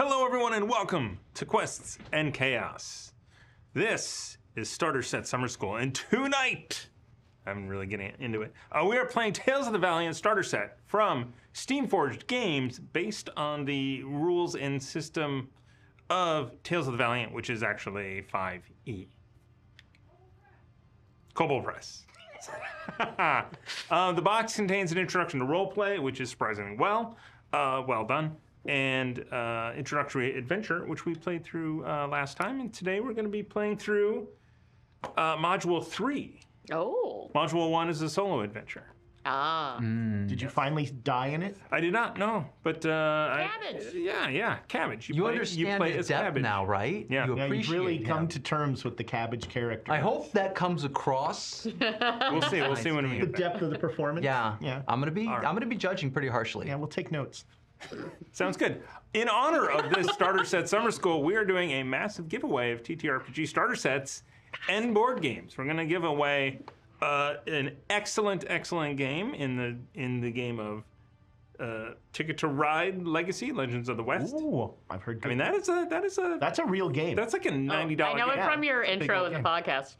Hello, everyone, and welcome to Quests and Chaos. This is Starter Set Summer School, and tonight, I'm really getting into it, we are playing Tales of the Valiant Starter Set from Steamforged Games, based on the rules and system of Tales of the Valiant, which is actually 5e. Kobold Press. The box contains an introduction to roleplay, which is surprisingly well done, and introductory adventure, which we played through last time. And today we're going to be playing through Module 3. Oh. Module 1 is a solo adventure. Ah. Did you finally die in it? I did not know, but Cabbage. Cabbage. You understand play his as depth Cabbage now, right? Yeah. You Yeah, you've appreciate really come him. to terms with the Cabbage character. I hope that comes across. We'll see. We'll see when we the get there. depth of the performance. Yeah. Yeah. I'm gonna be judging pretty harshly. Yeah, we'll take notes. Sounds good. In honor of this Starter Set Summer School, we are doing a massive giveaway of TTRPG starter sets and board games. We're going to give away an excellent game in the game of Ticket to Ride Legacy: Legends of the West. Ooh, I've heard. I mean, that's a real game. that's like a $90 I know game. it from your big intro old in the game. podcast.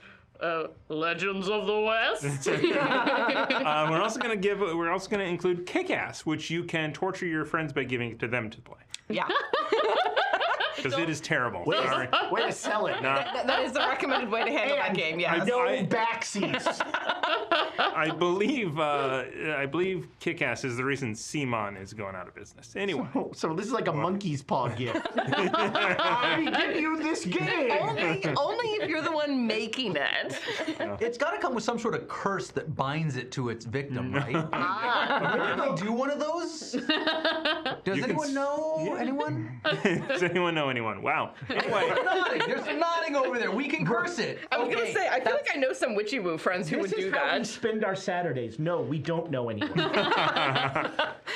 Legends of the West. We're also going to include Kick-Ass, which you can torture your friends by giving it to them to play, Yeah, because it is terrible. way, Sorry. way to sell it. that is the recommended way to handle that game. Yes. No I- backseats. I believe Kick-Ass is the reason Simon is going out of business. Anyway. So this is like a monkey's paw gift. I give you this game. Only if you're the one making it. It's got to come with some sort of curse that binds it to its victim, right? Did they do one of those? Does You can anyone s- know? Anyone? Does anyone know anyone? Wow. Anyway, Nodding. There's some nodding over there. We can curse it. I was gonna say, I feel like I know some witchy woo friends who would This do is how we that. spend our Saturdays. No, we don't know anyone.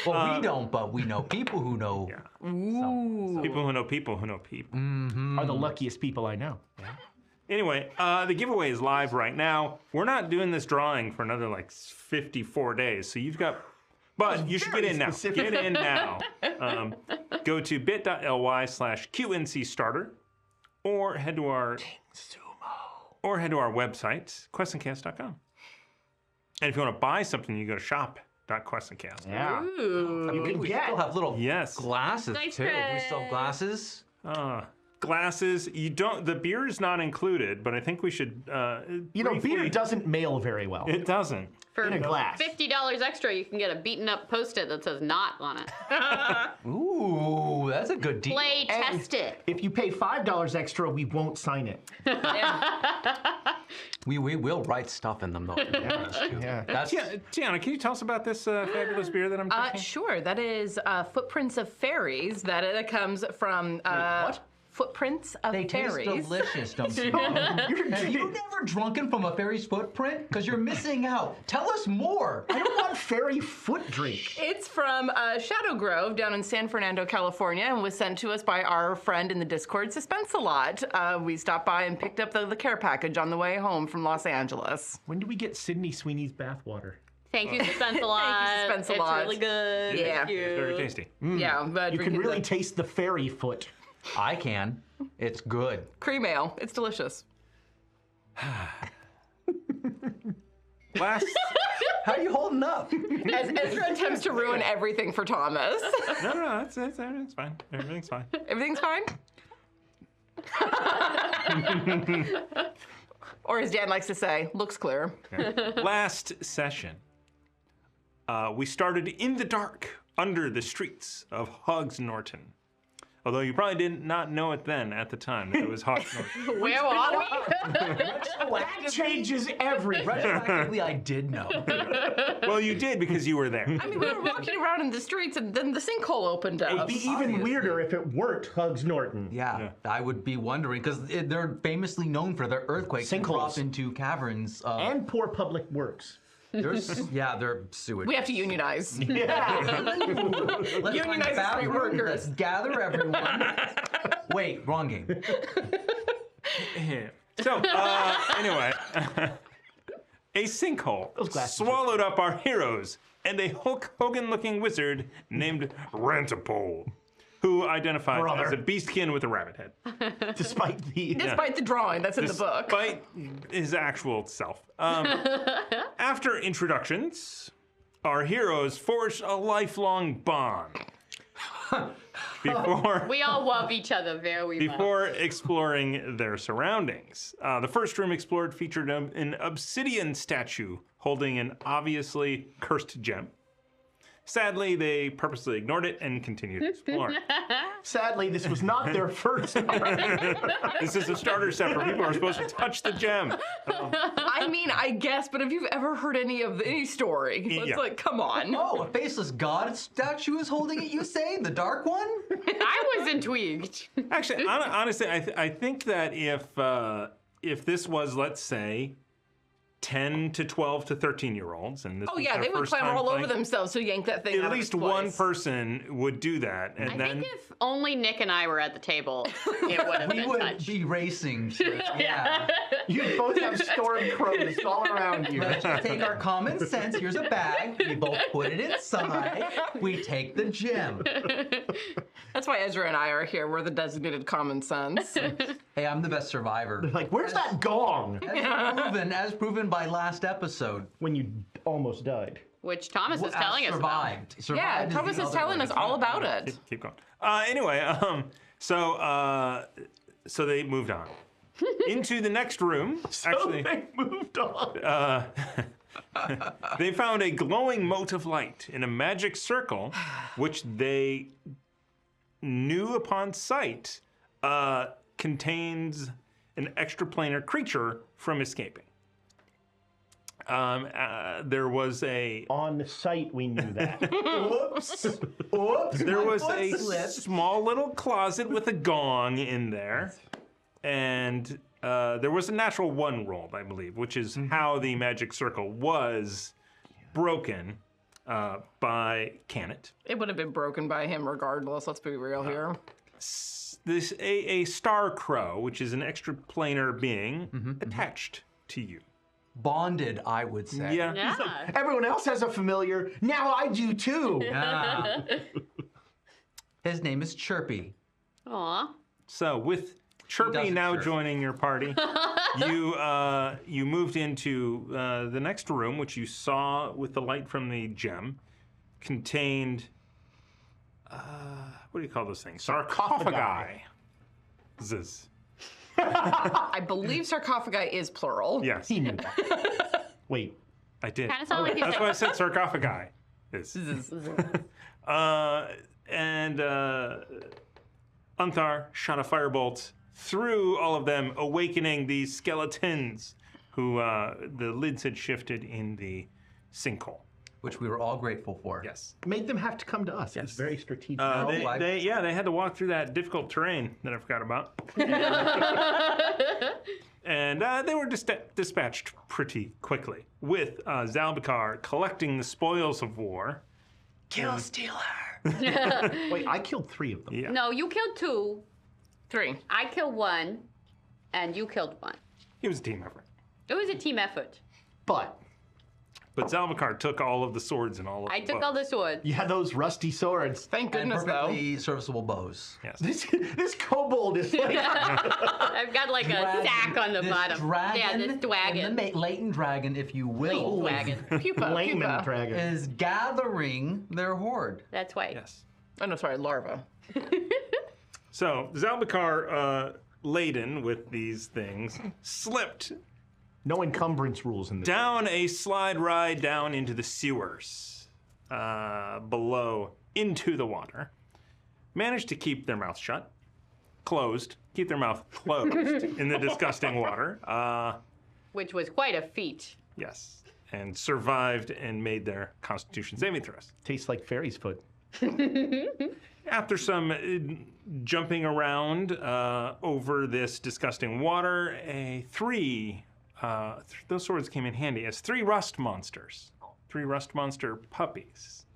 Well, we don't, but we know people who know. Ooh. people who know people who know people. Are the luckiest people I know. Anyway, the giveaway is live right now. We're not doing this drawing for another like 54 days, so you've got. But you should get in now. specific. Get in now. Go to bit.ly/QNC starter, or head to our website, questandcast.com. And if you want to buy something, you go to shop.questandcast. Yeah. Ooh. You can We get. still have little Yes. glasses Nice too. We still have try. glasses. Glasses. You don't. The beer is not included, but I think we should. You know, briefly- beer doesn't mail very well. It doesn't. For In a glass. $50 extra, you can get a beaten up Post-it that says "not" on it. Ooh, that's a good deal. Play test it. If you pay $5 extra, we won't sign it. We will write stuff in them though. Yeah. That's Tiana, can you tell us about this fabulous beer that I'm drinking? Sure. That is Footprints of Fairies. That comes from what? Footprints of They taste Fairies. delicious, don't you? Have you never drunken from a fairy's footprint? Because you're missing out. Tell us more. I don't want fairy foot drink. It's from Shadow Grove down in San Fernando, California, and was sent to us by our friend in the Discord, Suspense-A-Lot. We stopped by and picked up the care package on the way home from Los Angeles. When do we get Sydney Sweeney's bathwater? Thank you, Suspense-A-Lot. Suspense-A-Lot. It's really good. Yeah. Thank you. It's very tasty. Yeah, but You can drinking really the taste the fairy foot. I can. It's good. cream ale. It's delicious. Last. How are you holding up? As Ezra attempts to ruin everything for Thomas. No, it's everything's fine. Everything's fine. Everything's fine? Or as Dan likes to say, looks clear. Last session, we started in the dark under the streets of Hogs Norton. Although you probably did not know it then at the time that it was Hogs Norton. Where are we? That changes everything. Retroactively, I did know. Well, you did because you were there. I mean, we were walking around in the streets and then the sinkhole opened It'd up. be even weirder if it weren't Hugs Norton. Yeah, I would be wondering because they're famously known for their earthquakes that Sinkholes. drop into caverns. And poor public works. They're sewage. We have to unionize. Yeah. Let's Unionize find the street bathrooms, workers. Let's gather everyone. Wait, wrong game. So, anyway, a sinkhole glasses swallowed up our heroes and a Hulk Hogan-looking wizard named Rantipole, who identifies Brother. as a beastkin with a rabbit head. Despite the Despite the drawing that's in the book. Despite his actual self. After introductions, our heroes forged a lifelong bond. We all love each other very much. Before exploring their surroundings. The first room explored featured an obsidian statue holding an obviously cursed gem. Sadly, they purposely ignored it and continued exploring. Sadly, this was not their first art. This is a starter set for people who are supposed to touch the gem. I mean, I guess, but if you've ever heard any story, it's Yeah. like, come on. Oh, a faceless god statue is holding it, you say? The dark one? I was intrigued. Actually, honestly, I think that if this was, let's say, 10 to 12 to 13-year-olds, and this Oh was yeah, their they would first clamber time all over playing, themselves to yank that thing out at of least its one place. person would do that, and I then think if only Nick and I were at the table, it would have We been would touched. be racing. Yeah. You both have storm crows all around you. Let's just take our common sense. Here's a bag. We both put it inside. We take the gem. That's why Ezra and I are here. We're the designated common sense. Hey, I'm the best survivor. Like, where's that gong? As proven by last episode. When you almost died. Which Thomas is telling us about. Survived. Yeah, Survived is Thomas the is other telling word. us all about it. keep going. Anyway, so they moved on into the next room. Actually, They moved on. they found a glowing mote of light in a magic circle, which they knew upon sight contains an extraplanar creature from escaping. There was a On the site, we knew that. Whoops. Whoops. there my was foot a slipped. small little closet with a gong in there, and there was a natural one rolled, I believe, which is how the magic circle was broken by Canet. It would have been broken by him regardless. Let's be real here. This a star crow, which is an extraplanar being, attached to you. Bonded, I would say. Yeah. Yeah. Everyone else has a familiar. Now I do too. Yeah. His name is Chirpy. Aw. So with Chirpy doesn't now chirp. joining your party, you moved into the next room, which you saw with the light from the gem, contained what do you call those things? Sarcophagi. Ziz. I believe sarcophagi is plural. Yes, He knew that. Wait. I did. Kinda sound like you That's said- why I said sarcophagi. Is. And Unthar shot a firebolt through all of them, awakening these skeletons who the lids had shifted in the sinkhole. Which we were all grateful for. Yes. Made them have to come to us. It was Yes. very strategic. They had to walk through that difficult terrain that I forgot about. And they were dispatched pretty quickly, with Zalbakar collecting the spoils of war. Kill Stealer. Wait, I killed 3 of them. Yeah. No, you killed 2. 3. I killed 1, and you killed 1. It was a team effort. It was a team effort. But But Zalbakar took all of the swords and all of I the took all the swords. you had those rusty swords. Thank And goodness, though. perfectly serviceable bows. Yes. This kobold is like. I've got like a sack on the This bottom. Dragon, Yeah, this dragon. The latent dragon, if you will, Dragon. Pupa. Layman Pupa. dragon. is gathering their horde. That's right. Yes. Oh, no, sorry, larva. So Zalbakar, laden with these things, slipped No encumbrance rules in this. down a slide ride down into the sewers below into the water. Managed to keep their mouth shut, keep their mouth closed in the disgusting water. Which was quite a feat. Yes, and survived and made their Constitution saving throws. Tastes like fairy's foot. After some jumping around over this disgusting water, those swords came in handy as 3 rust monsters, 3 rust monster puppies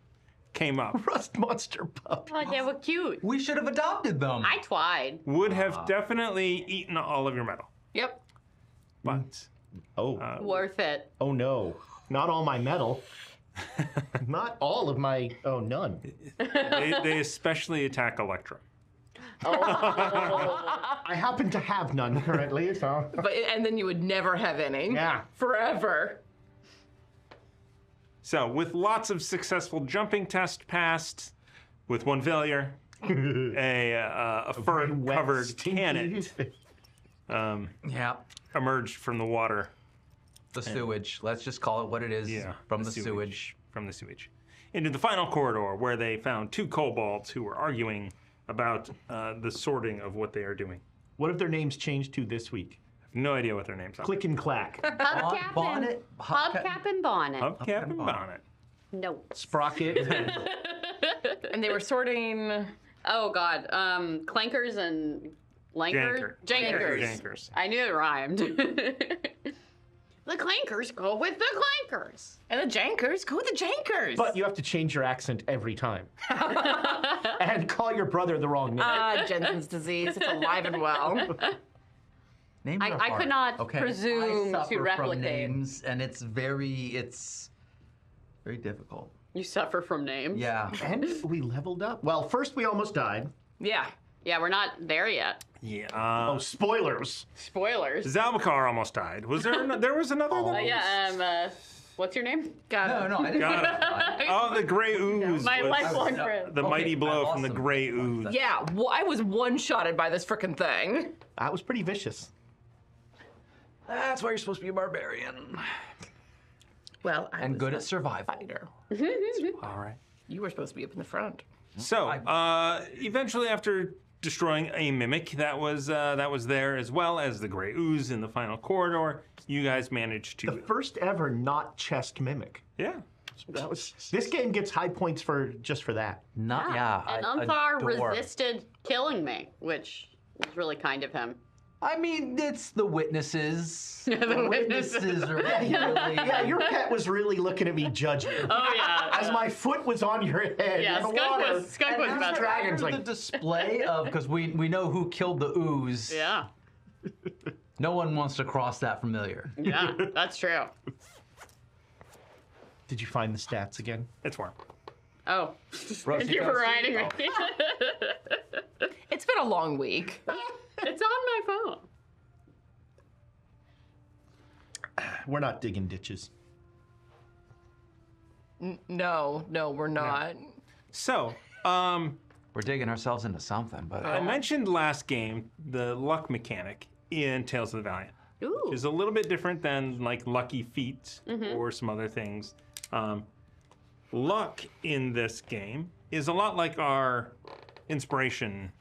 came up. Rust monster pup. Oh, they were cute. We should have adopted them. I tried. Would have definitely eaten all of your metal, Yep. but Oh. Worth it. Oh no. Not all my metal. Not all of my. Oh, none. They especially attack Electra. I happen to have none currently, so. And then you would never have any. Yeah. Forever. So, with lots of successful jumping tests passed, with one failure, a fur-covered cannon Yeah. emerged from the water. The sewage. Let's just call it what it is. Yeah, From the sewage. From the sewage. Into the final corridor, where they found 2 kobolds who were arguing about the sorting of what they are doing. What have their names changed to this week? I have no idea what their names are. Click and clack. Hubcap Bonnet. and bonnet. Hubcap and Bonnet. No. Sprocket. And they were sorting. Oh God. Clankers and Lankers. Jankers. Jankers. I knew it rhymed. The clankers go with the clankers. And the jankers go with the jankers. But you have to change your accent every time. And call your brother the wrong name. Jensen's disease. It's alive and well. Names are I hard, could not okay? presume I to suffer from replicate. names, and it's very difficult. You suffer from names. Yeah. And we leveled up. Well, first we almost died. Yeah. Yeah, we're not there yet. Yeah. Oh, spoilers. Spoilers. Zalbacar almost died. Was there? There was another one. What's your name? Got No, I didn't. Got it. Oh, the gray ooze. My was lifelong no. friend. the mighty blow I'm from the awesome. gray ooze. Yeah, well, I was one-shotted by this frickin' thing. That was pretty vicious. That's why you're supposed to be a barbarian. Well, I And was good a at survival. fighter. All right. You were supposed to be up in the front. So, eventually, after destroying a mimic that was there, as well as the gray ooze in the final corridor, you guys managed The to. first ever not chest mimic. Yeah. That was. This game gets high points just for that. Not yeah. And I Unthar adore. resisted killing me, which was really kind of him. I mean, it's the witnesses. The witnesses. are really. Yeah, your pet was really looking at me judging. Oh yeah. As my foot was on your head Yeah, in the Skunk water. was and about these dragons The like, display of because we know who killed the ooze. Yeah. No one wants to cross that familiar. Yeah, that's true. did you find the stats again? It's warm. Oh. Rosie Thank you for goes, writing me. It's been a long week. It's on my phone. We're not digging ditches. No, we're not. So, We're digging ourselves into something, but I mentioned last game the luck mechanic in Tales of the Valiant. Ooh. Which is a little bit different than like lucky feet or some other things. Luck in this game is a lot like our inspiration.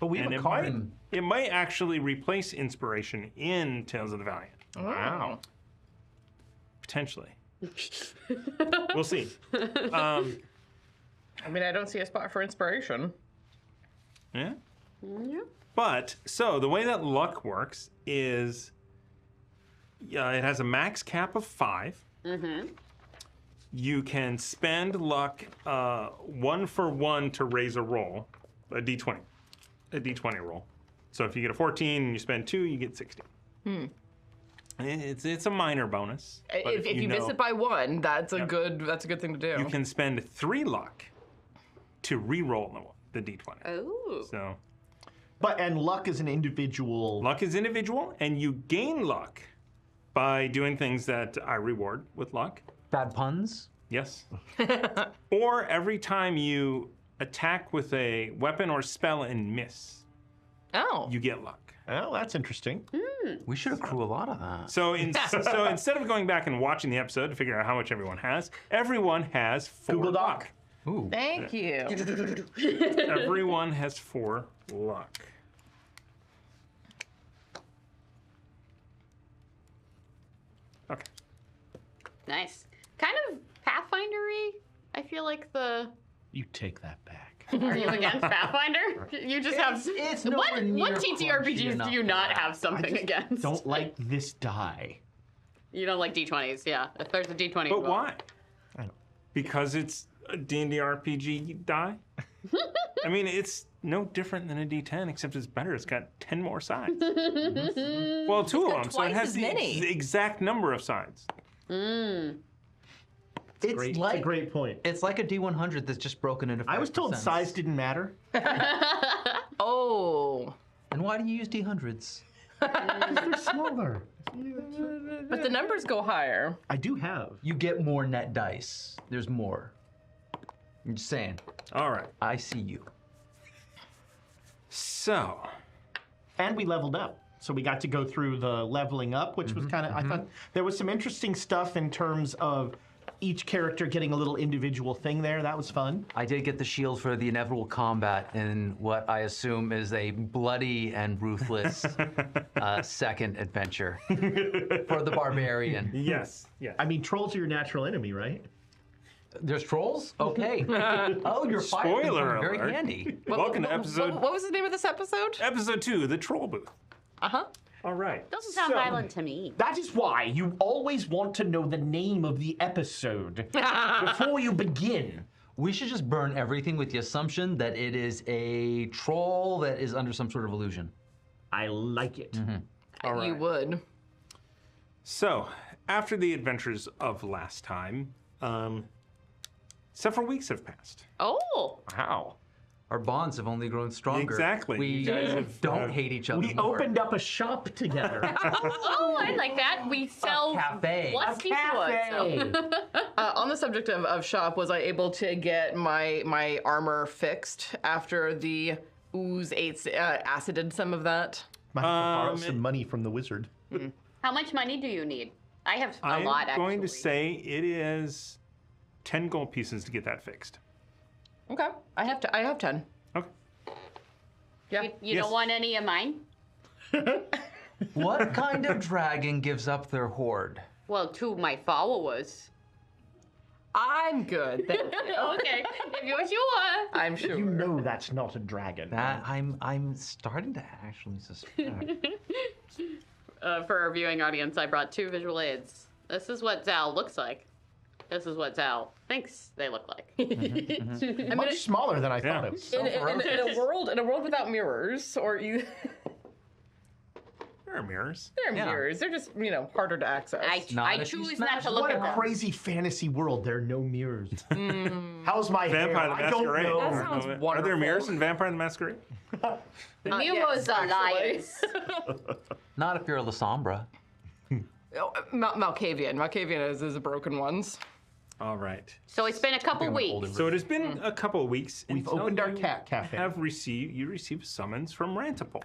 But we have And a it card. might actually replace inspiration in Tales of the Valiant. Wow. Potentially. We'll see. I mean, I don't see a spot for inspiration. Yeah. Yeah. But, so the way that luck works is it has a max cap of 5. Mm-hmm. You can spend luck 1 for 1 to raise a roll, a d20 roll. So if you get a 14 and you spend 2, you get 16. It's a minor bonus. But If you miss it by 1, that's a good thing to do. you can spend 3 luck to re-roll the d20. Oh. So And luck is an individual. luck is individual, and you gain luck by doing things that I reward with luck. bad puns. Yes. Or every time you attack with a weapon or spell and miss, Oh. you get luck. Oh, that's interesting. We should accrue a lot of that. So, so instead of going back and watching the episode to figure out how much everyone has 4 Google Doc. luck. Ooh. Thank you. Everyone has 4 luck. Okay. Nice. Kind of Pathfinder-y. I feel like the. You take that back. Are you against Pathfinder? You just have. It's what nowhere near crunchy TTRPGs do enough you for not that. have something against? Don't like this die. You don't like D20s, yeah. If there's a D20. But well. why? I don't. Because it's a D&D RPG die? I mean, it's no different than a D10, except it's better. It's got 10 more sides. Well, 2 of them, so it twice has as the many. exact number of sides. It's It's a great point. It's like a D100 that's just broken into 5%. I was told size didn't matter. Oh. And why do you use D100s? They're smaller. But the numbers go higher. I do have. You get more net dice. There's more. I'm just saying. All right. I see you. So, And we leveled up. So we got to go through the leveling up, which was kind of, I thought there was some interesting stuff in terms of each character getting a little individual thing there. That was fun. I did get the shield for the inevitable combat in what I assume is a bloody and ruthless second adventure for the barbarian. yes. I mean, trolls are your natural enemy, right? There's trolls? Okay. Oh, your fire Spoiler very alert. handy. Welcome to episode What was the name of this episode? episode 2, the Troll Booth. Uh-huh. All right. Doesn't sound So, violent to me. That is why you always want to know the name of the episode before you begin. We should just burn everything with the assumption that it is a troll that is under some sort of illusion. I like it. All right. You would. So, after the adventures of last time, several weeks have passed. Oh. Wow. Our bonds have only grown stronger. Exactly. We You guys have, don't hate each other We more. opened up a shop together. Oh, I like that. We sell cafe. lusty Cafe. swords. On the subject of shop, was I able to get my armor fixed after the ooze ate acided some of that? Might have to borrow some money from the wizard. How much money do you need? I have a I'm lot, actually. going to say it is 10 gold pieces to get that fixed. Okay, I have 10. Okay. Yeah. You Yes. don't want any of mine? What kind of dragon gives up their hoard? Well, to my followers. I'm good. Thank you. Okay, if you're sure. I'm sure. You know that's not a dragon. That I'm starting to actually suspect. For our viewing audience, I brought 2 visual aids. This is what Zal looks like. This is what Zal thinks they look like. Much smaller than I Yeah. thought it was. in a world without mirrors, or you, There are mirrors. they're Yeah. mirrors. They're just harder to access. Not I if you choose smash not to look What at a them. crazy fantasy world. There are no mirrors. How's my Vampire hair? the I don't Masquerade. know. That sounds Are there wonderful. mirrors in Vampire the Masquerade? Mirrors yes, are actually. liars. Not if you're a La Sombra. Malkavian. Malkavian is the broken ones. All right. So it's been a couple weeks. So it has been a couple of weeks. We've until opened our you cat cafe. You received summons from Rantipole.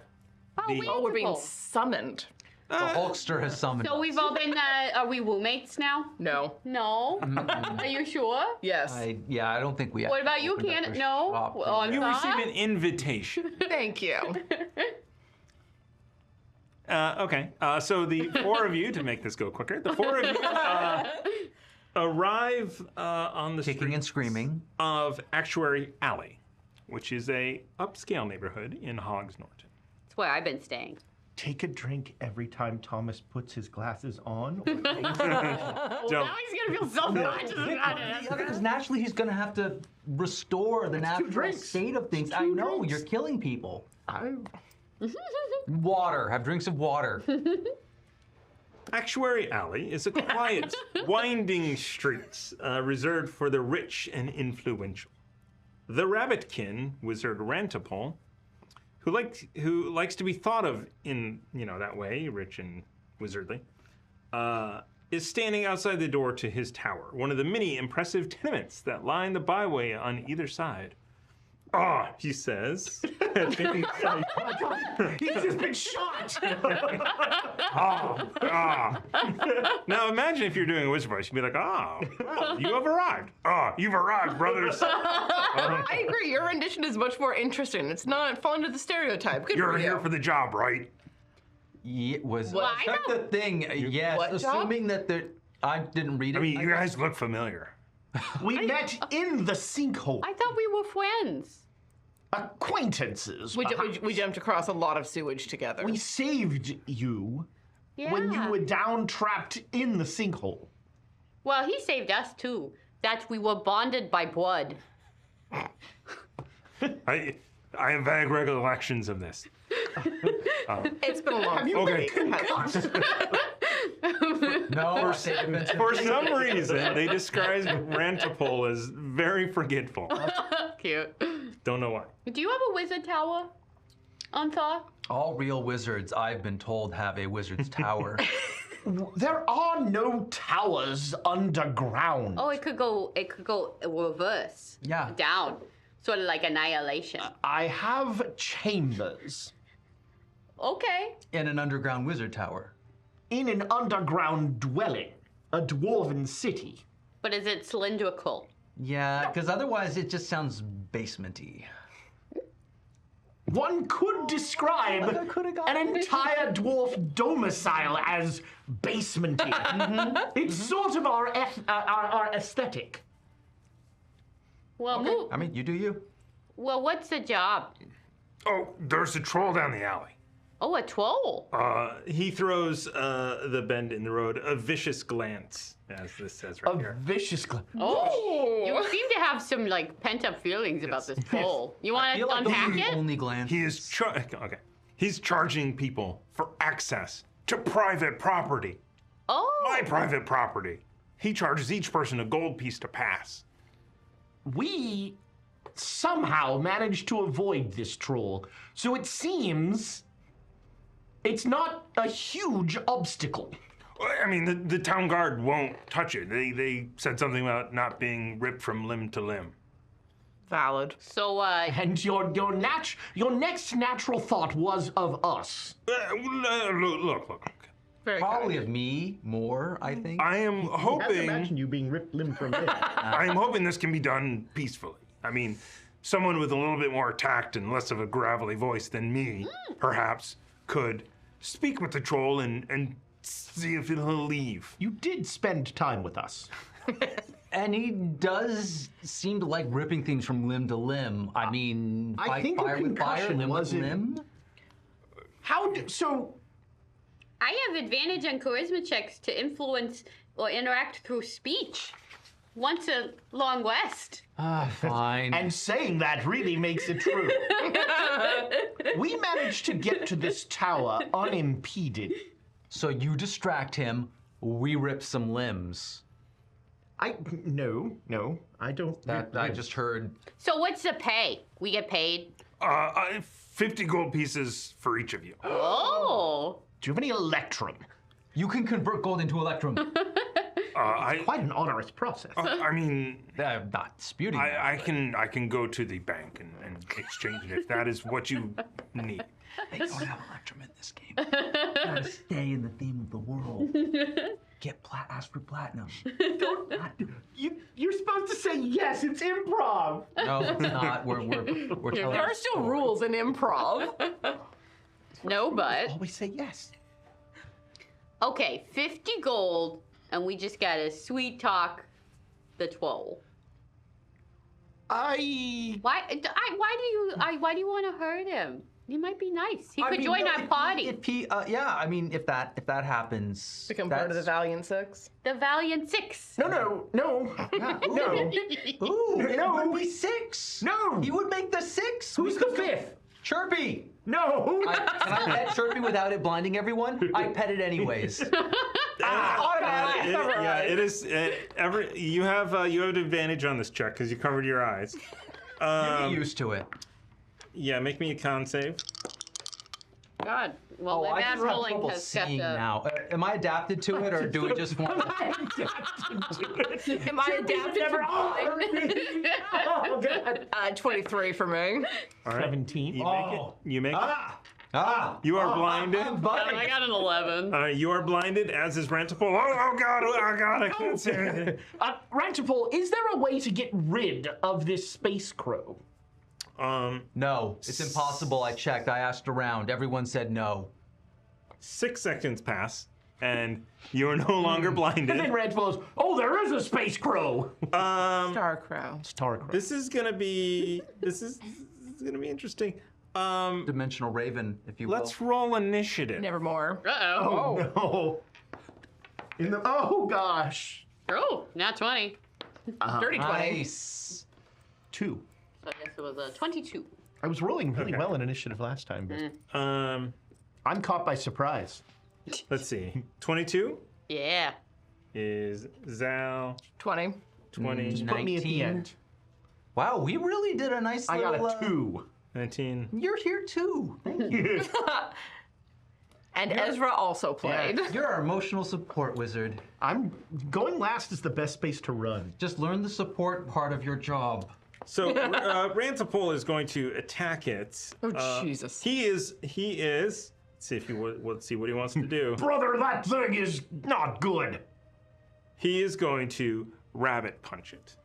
Oh, we're being wonderful. summoned. The Hulkster has summoned So us. we've all been, are we roommates now? No. No. Are you sure? Yes. I don't think we. What about you, opened up Can? a No? shop Well, I'm You receive sorry. an invitation. Thank you. Okay. So the 4 of you, to make this go quicker, the 4 of you arrive on the Kicking and streets screaming. of Actuary Alley, which is a upscale neighborhood in Hogs Norton. That's where I've been staying. Take a drink every time Thomas puts his glasses on. Or Don't. Now he's gonna feel self-conscious about it. Because naturally he's going to have to restore the natural drinks. state of things. It's I 2 know, drinks. you're killing people. I'm- Water. Have drinks of water. Actuary Alley is a quiet, winding street reserved for the rich and influential. The Rabbitkin, Wizard Rantipole, who likes to be thought of in that way, rich and wizardly, is standing outside the door to his tower, one of the many impressive tenements that line the byway on either side. Ah, he says. He's just been shot. Now imagine if you're doing a wizard voice, you'd be like, well, you have arrived. You've arrived, brothers. I agree. Your rendition is much more interesting. It's not falling to the stereotype. Good You're for you. here for the job, right? Was What? I check know. the thing. Yes, What job? assuming that there. I didn't read it. I mean, you guys look familiar. We met in the sinkhole. I thought we were friends. Acquaintances. We perhaps. jumped across a lot of sewage together. We saved you Yeah. when you were down trapped in the sinkhole. Well, he saved us too. That we were bonded by blood. I have vague recollections of this. It's been a long Have you Okay. been concussed? No, say defensive. For some reason, they describe Rantipole as very forgetful. Cute. Don't know why. Do you have a wizard tower on Thaw? All real wizards, I've been told, have a wizard's tower. There are no towers underground. Oh, it could go reverse. Yeah. Down. Sort of like Annihilation. I have chambers Okay. In an underground wizard tower. in an underground dwelling, a dwarven city. But is it cylindrical? Yeah, because otherwise it just sounds basement-y. One could describe an entire dwarf domicile as basementy. It's sort of our aesthetic. Well, I mean, you do you. well, what's the job? Oh, there's a troll down the alley. Oh, a troll. He throws the bend in the road a vicious glance, as this says right A here. vicious. Oh, you seem to have some like pent-up feelings about this troll. You want to unpack it? Only glance. He is okay. He's charging people for access to private property. Oh, My private property. He charges each person a gold piece to pass. We somehow managed to avoid this troll, so it seems it's not a huge obstacle. I mean, the town guard won't touch it. They said something about not being ripped from limb to limb. Valid. so And your next natural thought was of us. Look. Very Probably kind. of me more, I think. I am hoping. you being ripped limb from limb. I am hoping this can be done peacefully. I mean, someone with a little bit more tact and less of a gravelly voice than me, perhaps, could speak with the troll and see if he'll leave. You did spend time with us. And he does seem to like ripping things from limb to limb. I mean, I think a fire with fire, concussion limb with wasn't- limb. So I have advantage on charisma checks to influence or interact through speech. Once a long rest. Fine. and saying that really makes it true. We managed to get to this tower unimpeded. So you distract him, we rip some limbs. No, I don't. That I just heard. So what's the pay? We get paid? 50 gold pieces for each of you. Oh. Do you have any electrum? You can convert gold into electrum. Quite an onerous process. I mean, I'm not disputing that. I can go to the bank and exchange it if that is what you need. They don't have electrum in this game. Gotta stay in the theme of the world. Ask for platinum. You're supposed to say yes. It's improv. No, it's not. We're telling There are still rules in improv. No, but. Always say yes. Okay, 50 gold, and we just gotta sweet talk the troll. Why do you want to hurt him? He might be nice. He could join our party. If that happens, Become part of the that's- Valiant Six. The Valiant Six. No. Yeah, No. Ooh, No. it would be 6. No. He would make the 6. Who's the fifth? Chirpy. No. Can I pet Chirpy without it blinding everyone? I pet it anyways. It is. You have an advantage on this check because you covered your eyes. Get used to it. Yeah, make me a con save. God. Well, my I bad just have rolling trouble has kept seeing up. now. Am I adapted to it, or do we just want? Am I adapted to Oh, God. 23 for me. All right. 17. You make it. You make it. You are blinded. I got an 11. You are blinded, as is Rantipole. Oh God, I can't see anything. Rantipole, is there a way to get rid of this space crow? No, it's impossible. I checked. I asked around. Everyone said no. 6 seconds pass, and you are no longer blinded. And then Rantipole goes, oh, there is a space crow. Star Crow. Star crow. This is gonna be gonna be interesting. Dimensional Raven, if you will. Let's roll initiative. Nevermore. Uh-oh. No. Oh, gosh. Oh, not 20. Dirty 20. Nice. 2. So I guess it was a 22. I was rolling really Okay. well in initiative last time, but Um, I'm caught by surprise. let's see. 22. Yeah. is Zal. 20. 20. Just put me at the 19. end. Wow, we really did a nice I little... got a 2. 19. You're here too. Thank you. And Ezra also played. You're our emotional support wizard. I'm going last is the best space to run. Just learn the support part of your job. So Rantapol is going to attack it. Oh, Jesus. He is. Let's see if let's see what he wants to do. Brother, that thing is not good. He is going to rabbit punch it.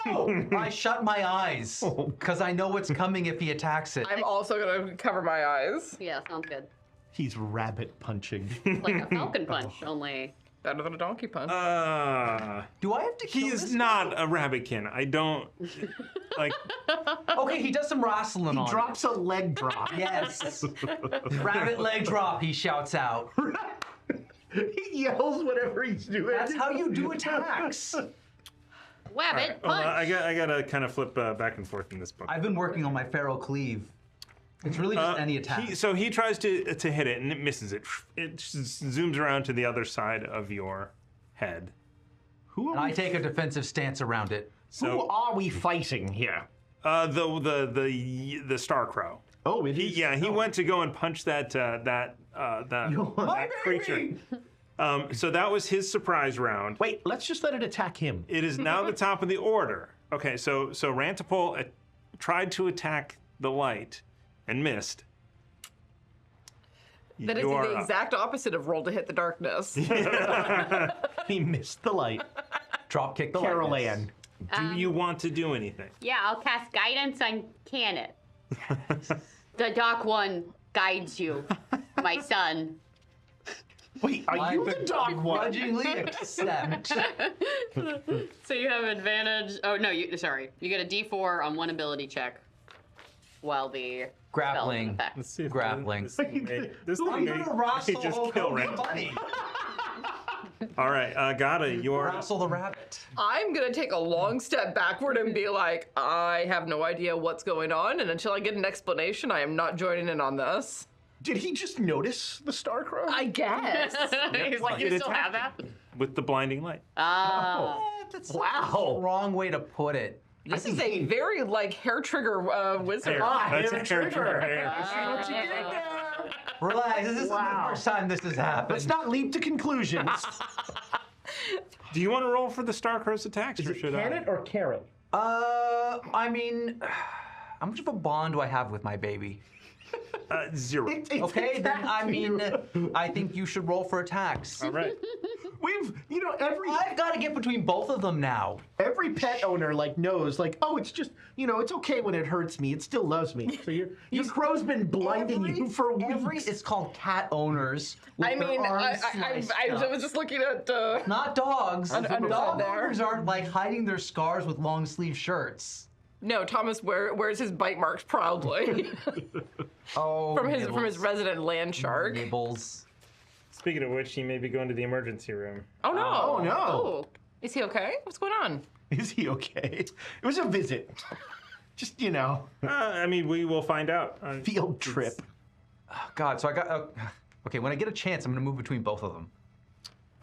No! I shut my eyes because I know what's coming if he attacks it. I'm also going to cover my eyes. Yeah, sounds good. He's rabbit punching. Like a falcon punch, only. Better than a donkey punch. Do I have to kill He this is not a rabbitkin. I don't like. Okay, he does some wrestling on Drops a leg drop. it. Yes. Rabbit leg drop, he shouts out. He yells whatever he's doing. That's how you do attacks. Wabbit Hold on, punch. I gotta kind of flip back and forth in this book. I've been working on my feral cleave. It's really just any attack. So he tries to hit it and it misses it. It just zooms around to the other side of your head. Who And are, I we, take a defensive stance around it. who are we fighting here? The Star Crow. Oh, it is. He went to go and punch that creature. So that was his surprise round. Wait, let's just let it attack him. It is now the top of the order. Okay, so Rantapol tried to attack the light and missed. That is You are the up. exact opposite of roll to hit the darkness. He missed the light. Drop kick the Carol lightness. Ann. Do you want to do anything? Yeah, I'll cast guidance on Canet. The Doc One guides you, my son. Wait, are you the dog one? Begrudgingly accept. So you have advantage. Oh no, sorry. You get a D4 on one ability check. While the Grappling. spell's in effect. Let's see if Grappling. This thing I'm may gonna wrestle just Hulk kill Hogan, Rantapol. buddy. All right, Gata, you're. Wrestle the rabbit. I'm going to take a long step backward and be like, I have no idea what's going on, and until I get an explanation, I am not joining in on this. Did he just notice the Star Crow? I guess. He's like, you It still have that? attacked with the blinding light. That's Wow. the wrong way to put it. This is a very, hair trigger wizard. That's hair a hair trigger. trigger. Relax, this is the first time this has happened. Let's not leap to conclusions. Do you want to roll for the Star Crow's attacks, Is or it should Canet or Carrot? I mean, how much of a bond do I have with my baby? 0. Okay, then I mean, I think you should roll for attacks. All right. We've, I've got to get between both of them now. every pet owner knows oh, it's just it's okay when it hurts me. It still loves me. So your crow's been blinding you for weeks. It's called cat owners. with I their mean, arms I sliced was up. just looking at... Not dogs. Understood Dog there. owners aren't hiding their scars with long sleeve shirts. No, Thomas wears his bite marks proudly Oh, from his resident land shark. nibbles. Speaking of which, he may be going to the emergency room. Oh no! Oh, no. Oh. Is he okay? What's going on? Is he okay? It was a visit. Just I mean, we will find out. field trip. God, so I got. Okay, when I get a chance, I'm going to move between both of them.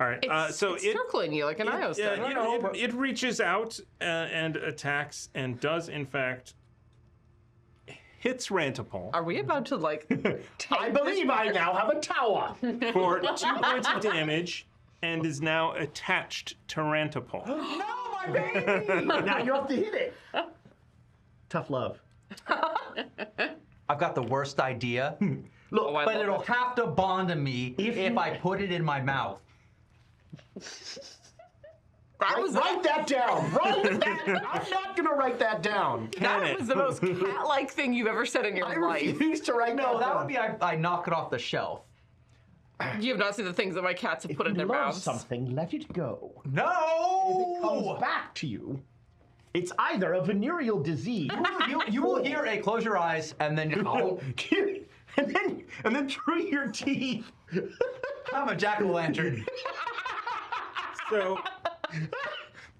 All right. It's circling you like an IO stick. It reaches out and attacks and does in fact hits Rantapol Are we about to I believe I now have a tower. for 2 points of damage and is now attached to Rantapol. No, my baby! Now you have to hit it. Tough love. I've got the worst idea, Look, Oh, I but love it'll it. have to bond to me If if you- I put it in my mouth. write that down. I'm not gonna write that down. That was the most cat-like thing you've ever said in your I life. refuse to write No, that that down. would be I knock it off the shelf. You have not seen the things that my cats have put in If their you love mouths. something, let it go. No! Comes back to you. It's either a venereal disease, You will hear a close your eyes and then and then through your teeth. I'm a jack-o'-lantern. So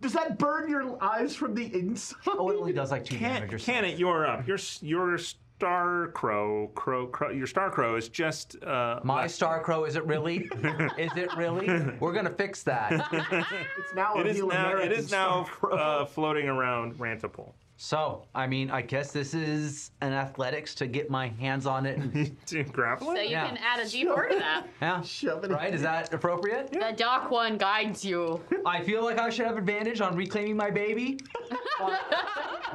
Does that burn your eyes from the inside? Oh, it only does like 2 damage or something. Canet, you're up. Your Star Crow. Your Star Crow is just. My Star Crow, is it really? Is it really? We're going to fix that. It's now a It is real now. It American is now Star Crow. floating around Rantipole. So, I mean, I guess this is an athletics to get my hands on it. To grapple So it? you Yeah. can add a D4 to that. Yeah. Shove it Right? Is that appropriate? The dark one guides you. I feel like I should have advantage on reclaiming my baby.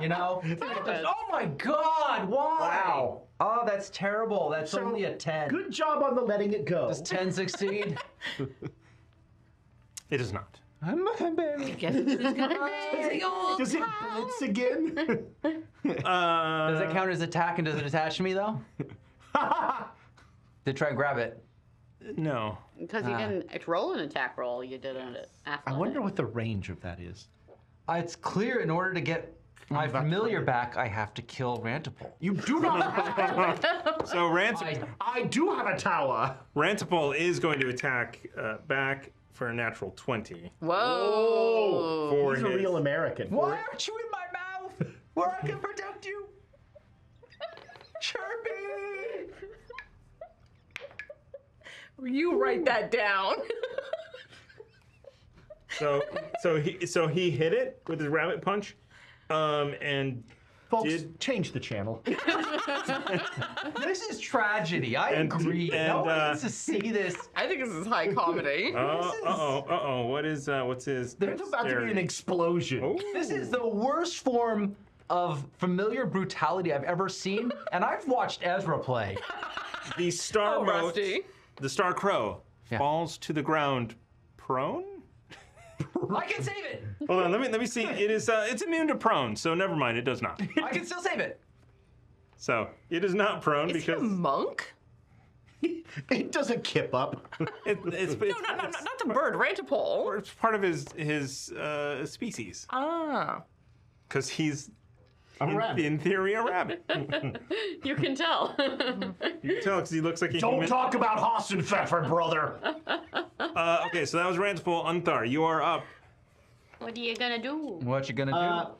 You know? Oh my God! Why? Wow. Oh, that's terrible. That's So, only a 10. Good job on the letting it go. Does 10 succeed? It is not. I'm a baby. Guess this is gonna be Does it blitz again? Does it count as attack and does it attach to me though? Did try to grab it. No. Because you can roll an attack roll. You did it. I wonder what the range of that is. It's clear in order to get my that's familiar funny. back, I have to kill Rantipole. You do not have So I do have a tower. Rantipole is going to attack back for a natural 20. Whoa. For He's a his- real American. Why aren't you in my mouth where I can protect you? Chirpy! You write that down. So he hit it with his rabbit punch, and Folks, did- change the channel. This is tragedy. I And- agree. and, No one needs to see this. I think this is high comedy. what's his? There's about to be an dexterity? explosion. Oh. This is the worst form of familiar brutality I've ever seen, and I've watched Ezra play. The star Oh, mote, Rusty. the Star Crow, Yeah. falls to the ground, prone. I can save it. Hold on, let me see. It is it's immune to prone, so never mind. It does not. I can still save it. So it is not prone Is he a because monk? It doesn't kip up. it's No, not the bird, Rantipole. it's part of his species Ah. because he's A rabbit. in theory a rabbit. You can tell. You can tell because he looks like a Don't human. talk about Hassenpfeffer, brother. Okay, so that was Rantipole. Unthar, you are up. What are you gonna do? What you gonna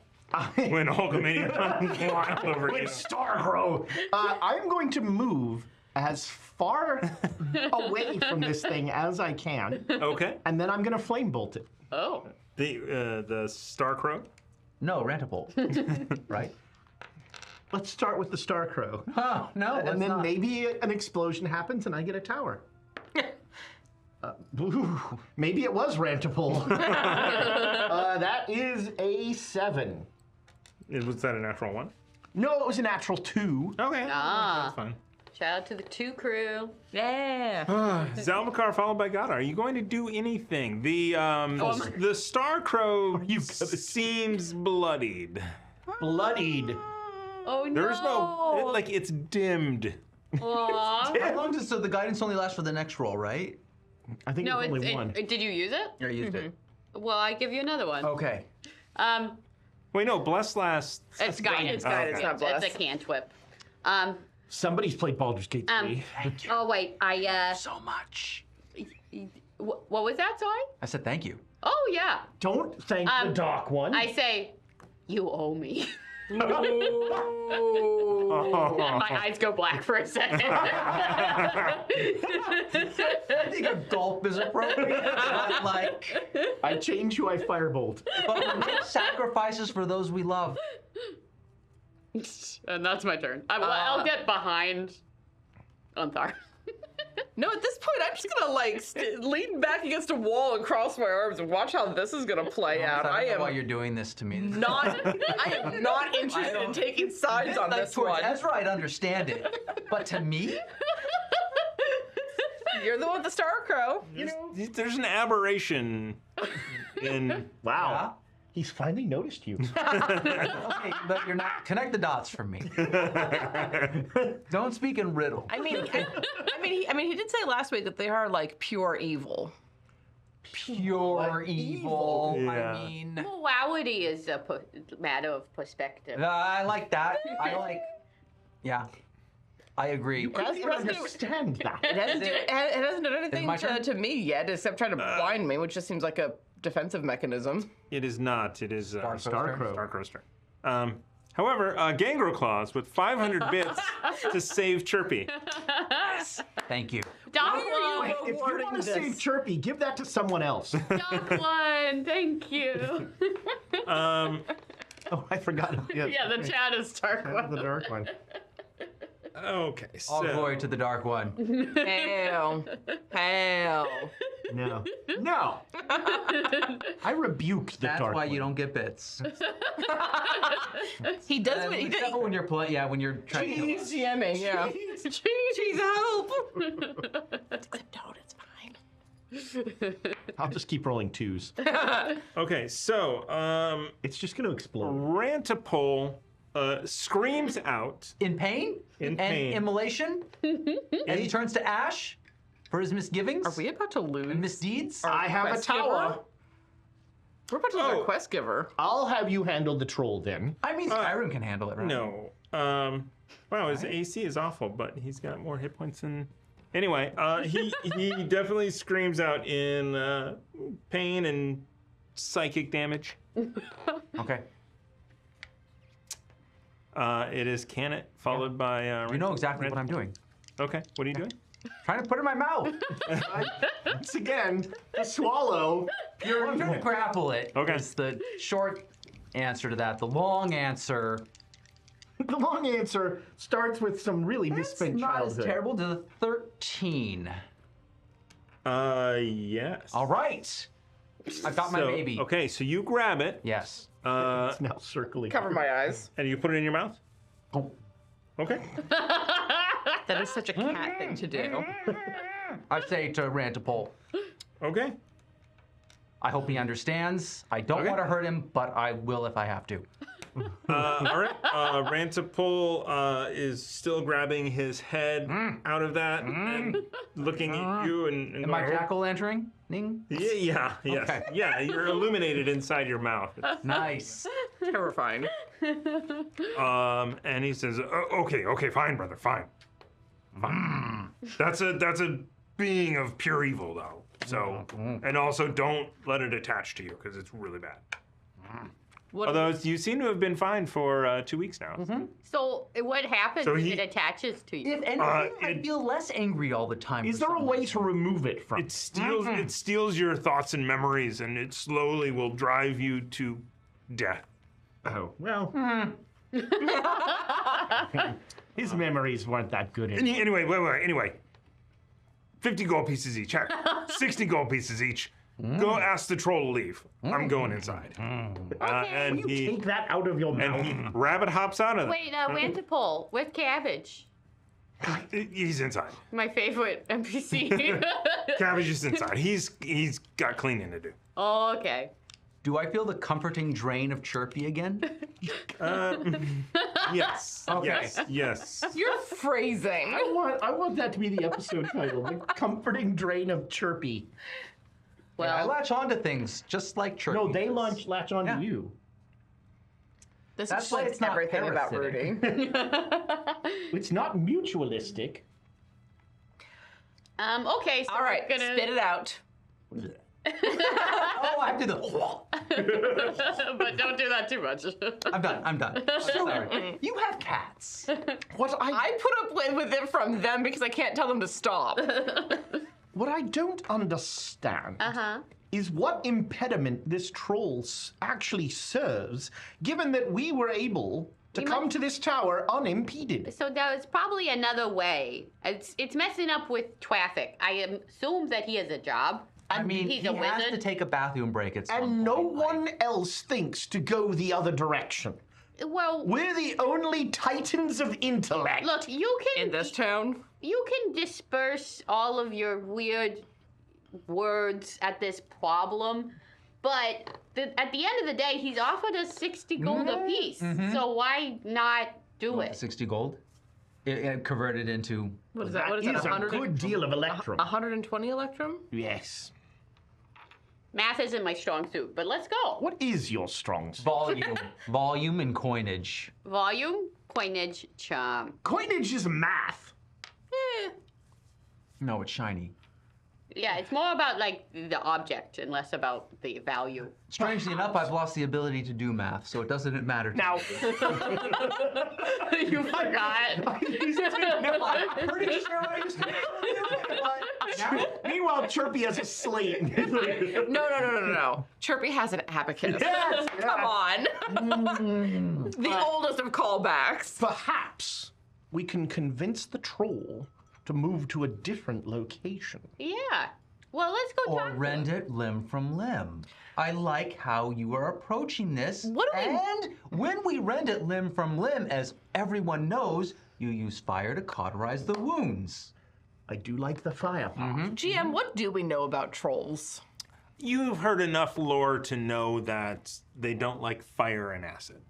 When Hulkamania comes wild over you. With Starcrow. I'm going to move as far away from this thing as I can, Okay. and then I'm going to flame bolt it. Oh. The Star Crow. No, Rantipole. Right? Let's start with the Starcrow. Oh, no, And then maybe an explosion happens and I get a tower. Ooh, maybe it was Rantipole. That is a 7. Was that a natural one? No, it was a natural 2. Okay. Ah. That's fine. Shout out to the 2 crew. Yeah. Zalmakar followed by God. Are you going to do anything? The Star Crow seems bloodied. Bloodied. Oh no. There's no it's dimmed. Aw. How long does so the guidance only lasts for the next roll, right? I think No, it's only one. did you use it? I used it. Well, I give you another one. Okay. Wait, no, bless lasts. It's guidance. It's guidance, not bless. It's a cantrip. Somebody's played Baldur's Gate 3. Oh wait, So much. what was that? Sorry. I said thank you. Oh yeah. Don't thank the dark one. I say, you owe me. And my eyes go black for a second. I think a gulp is appropriate. But like, I change who I firebolt. but we make sacrifices for those we love. And that's my turn. I'll get behind Unthar. No, at this point, I'm just gonna lean back against a wall and cross my arms and watch how this is gonna play out. I I don't know why am you're doing this to me. I am not interested in taking sides on Like, this towards one. Ezra, I'd understand it, but to me, You're the one with the Star Crow. There's an aberration in. Wow. He's finally noticed you. okay, but you're not. Connect the dots for me. Don't speak in riddle. I mean, he did say last week that they are like pure evil. Pure evil. Yeah. I mean, Morality is a matter of perspective. I like that. Yeah, I agree. I don't understand that. It hasn't done anything my turn? to me yet, except trying to blind me, which just seems like a defensive mechanism. It is not. It is Starcrow. Starcrow's turn. However, Gangrel Claws with 500 bits to save Chirpy. Thank you. Doc If you want to save Chirpy, give that to someone else. Doc one, thank you. Oh, I forgot. Yeah, the chat is dark one. The dark one. Okay, All so glory to the Dark One. Hail. Hail. No. No. I rebuked the That's dark why one. you don't get bits. He does what he Except for when you're playing. Yeah, when you're trying to. He's GMing, yeah. Cheese help! No, it's fine. I'll just keep rolling 2s. okay, so It's just going to explode. Rantipole screams out. In pain? In and pain. immolation? And he turns to ash for his misgivings? Are we about to lose? And misdeeds? I have a quest tower. giver? We're about to lose Oh. our quest giver. I'll have you handle the troll then. I mean, Skyrim can handle it, right? No. Wow, his AC is awful, but he's got more hit points than. Anyway, he definitely screams out in pain and psychic damage. Okay. It is Canet, followed by. You know exactly what I'm doing. Okay, what are you doing? Trying to put it in my mouth. Once again, the swallow. Pure I'm trying to grapple it. Okay. Is the short answer to that. The long answer. The long answer starts with some really It's misspent not as childhood. terrible to the 13. Yes. All right. I've got my So, baby. Okay, so you grab it, Yes. It's now circling. Cover my eyes. and you put it in your mouth. Oh. Okay. That is such a cat thing to do. I say to Rantipole, Okay. I hope he understands. I don't Okay. want to hurt him, but I will if I have to. All right. Rantipole is still grabbing his head out of that and looking at you and Am I going, jackal entering? Ning? Yeah, yes. Okay. Yeah, you're illuminated inside your mouth. Nice. Terrifying. And he says, okay, fine, brother, fine. That's a being of pure evil, though. So, and also don't let it attach to you because it's really bad. What Although you seem to have been fine for 2 weeks now. So what happens So if he- it attaches to you? If anything, I feel less angry all the time. Is for there a some way reason. to remove it from? It steals your thoughts and memories, and it slowly will drive you to death. Oh, well. His memories weren't that good. Anyway, anyway. 50 gold pieces each. Heck, 60 gold pieces each. Go ask the troll to leave. I'm going inside. And You he take that out of your mouth. and he rabbit hops out of Wait, Rantipole with cabbage. it. He's inside. My favorite NPC. Cabbage is inside. He's got cleaning to do. Oh, okay. Do I feel the comforting drain of Chirpy again? Yes. Okay. Yes. You're phrasing. I want that to be the episode title: "The Comforting Drain of Chirpy." I Well, latch onto things just like Chirpy. No, they does. latch onto Yeah. you. This That's why explains it's not everything about parasitic. Rudy. It's not mutualistic. okay, so All right, we're gonna spit it out. Oh, I have to do the. but don't do that too much. I'm done. I'm sorry. You have cats. What I put up with it from them because I can't tell them to stop. what I don't understand is what impediment this troll actually serves, given that we were able to We come might- to this tower unimpeded. So there's probably another way. It's messing up with traffic. I assume that he has a job. I mean, he's he a has wizard. to take a bathroom break at some And no point, like- one else thinks to go the other direction. Well, We're the only titans of intellect. look, you can In this town, you can disperse all of your weird words at this problem, but at the end of the day, he's offered us 60 gold apiece. So why not do it? 60 gold. It converted into. what is that that? What is is that? a 100 good deal of electrum. 120 electrum? Yes. Math isn't my strong suit, but let's go. What is your strong suit? Volume and coinage. Volume, coinage, charm. Coinage is math. Eh, No, it's shiny. Yeah, it's more about like the object and less about the value. Strangely enough, I've lost the ability to do math, so it doesn't matter. Now, You forgot. I'm pretty sure I used to meanwhile, Chirpy has a slate. No. Chirpy has an abacus. Yes, Come on. The oldest of callbacks. Perhaps we can convince the troll to move to a different location. Yeah. Well, let's go Or talk to rend him. it limb from limb. I like how you are approaching this. What do we- And when we rend it limb from limb, as everyone knows, you use fire to cauterize the wounds. I do like the fire part. GM, what do we know about trolls? You've heard enough lore to know that they don't like fire and acid.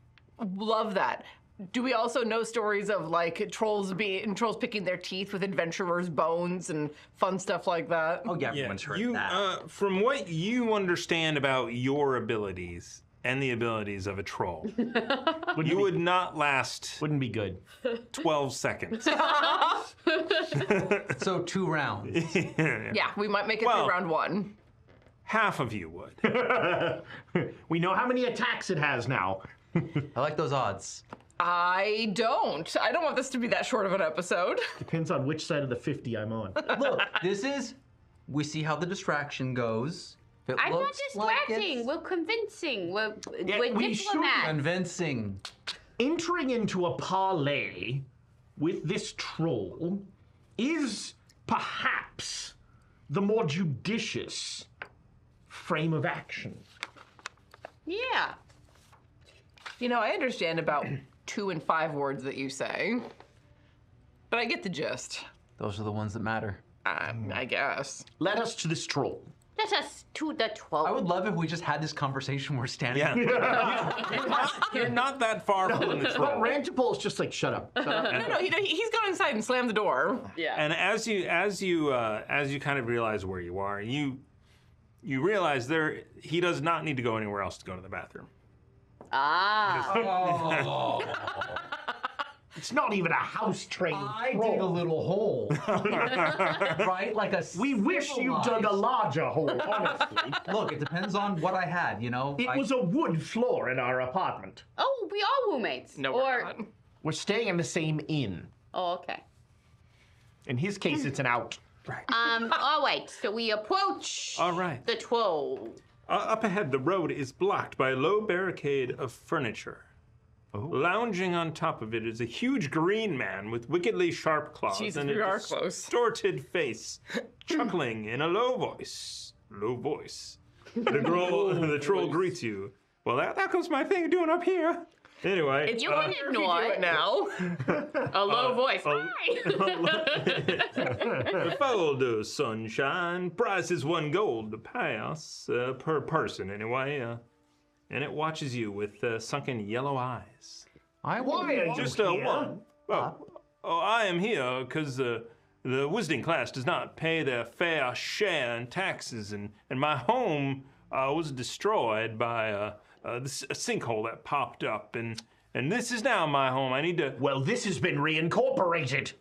Love that. Do we also know stories of like trolls picking their teeth with adventurers' bones and fun stuff like that? Oh yeah, everyone's heard you, that. from what you understand about your abilities and the abilities of a troll, you would not last Wouldn't be good. 12 seconds. So 2 rounds. Yeah, we might make it Well- through round 1. Half of you would. We know how many attacks it has now. I like those odds. I don't want this to be that short of an episode. Depends on which side of the 50 I'm on. Look, we see how the distraction goes. If it I'm not looks like distracting. it's We're convincing. We're we should diplomats. convincing. Entering into a parlay with this troll is perhaps the more judicious frame of action. Yeah. You know, I understand about 2 and 5 words that you say, but I get the gist. Those are the ones that matter. I guess. Let us to this troll. Let us to the troll. I would love if we just had this conversation we're standing. Yeah. You're not that far from the But troll. Rantipole is just like, shut up. Shut up. No, he's gone inside and slammed the door. Yeah. And as you kind of realize where you are, you realize he does not need to go anywhere else to go to the bathroom. Ah. It's not even a house train. I dig a little hole. Right? Like a We wish you dug a larger hole, honestly. Look, it depends on what I had, you know? It was a wood floor in our apartment. Oh, we are roommates. No, or, we're not. We're staying in the same inn. Oh, okay. In his case, it's an out. All right. So we approach All right. the troll. Up ahead, the road is blocked by a low barricade of furniture. Lounging on top of it is a huge green man with wickedly sharp claws Jesus, and we a are close. distorted face, chuckling in a low voice. The troll greets you. Well, that comes my thing doing up here. Anyway, You can You ignore do it it. now. A low voice. oh. Hi. the folder, sunshine. Price is 1 gold to pass per person, anyway. And it watches you with sunken yellow eyes. I Why are you Just here? one. Oh, I am here because the wizarding class does not pay their fair share in taxes, and my home was destroyed by a sinkhole that popped up, and this is now my home. I need to Well, this has been reincorporated.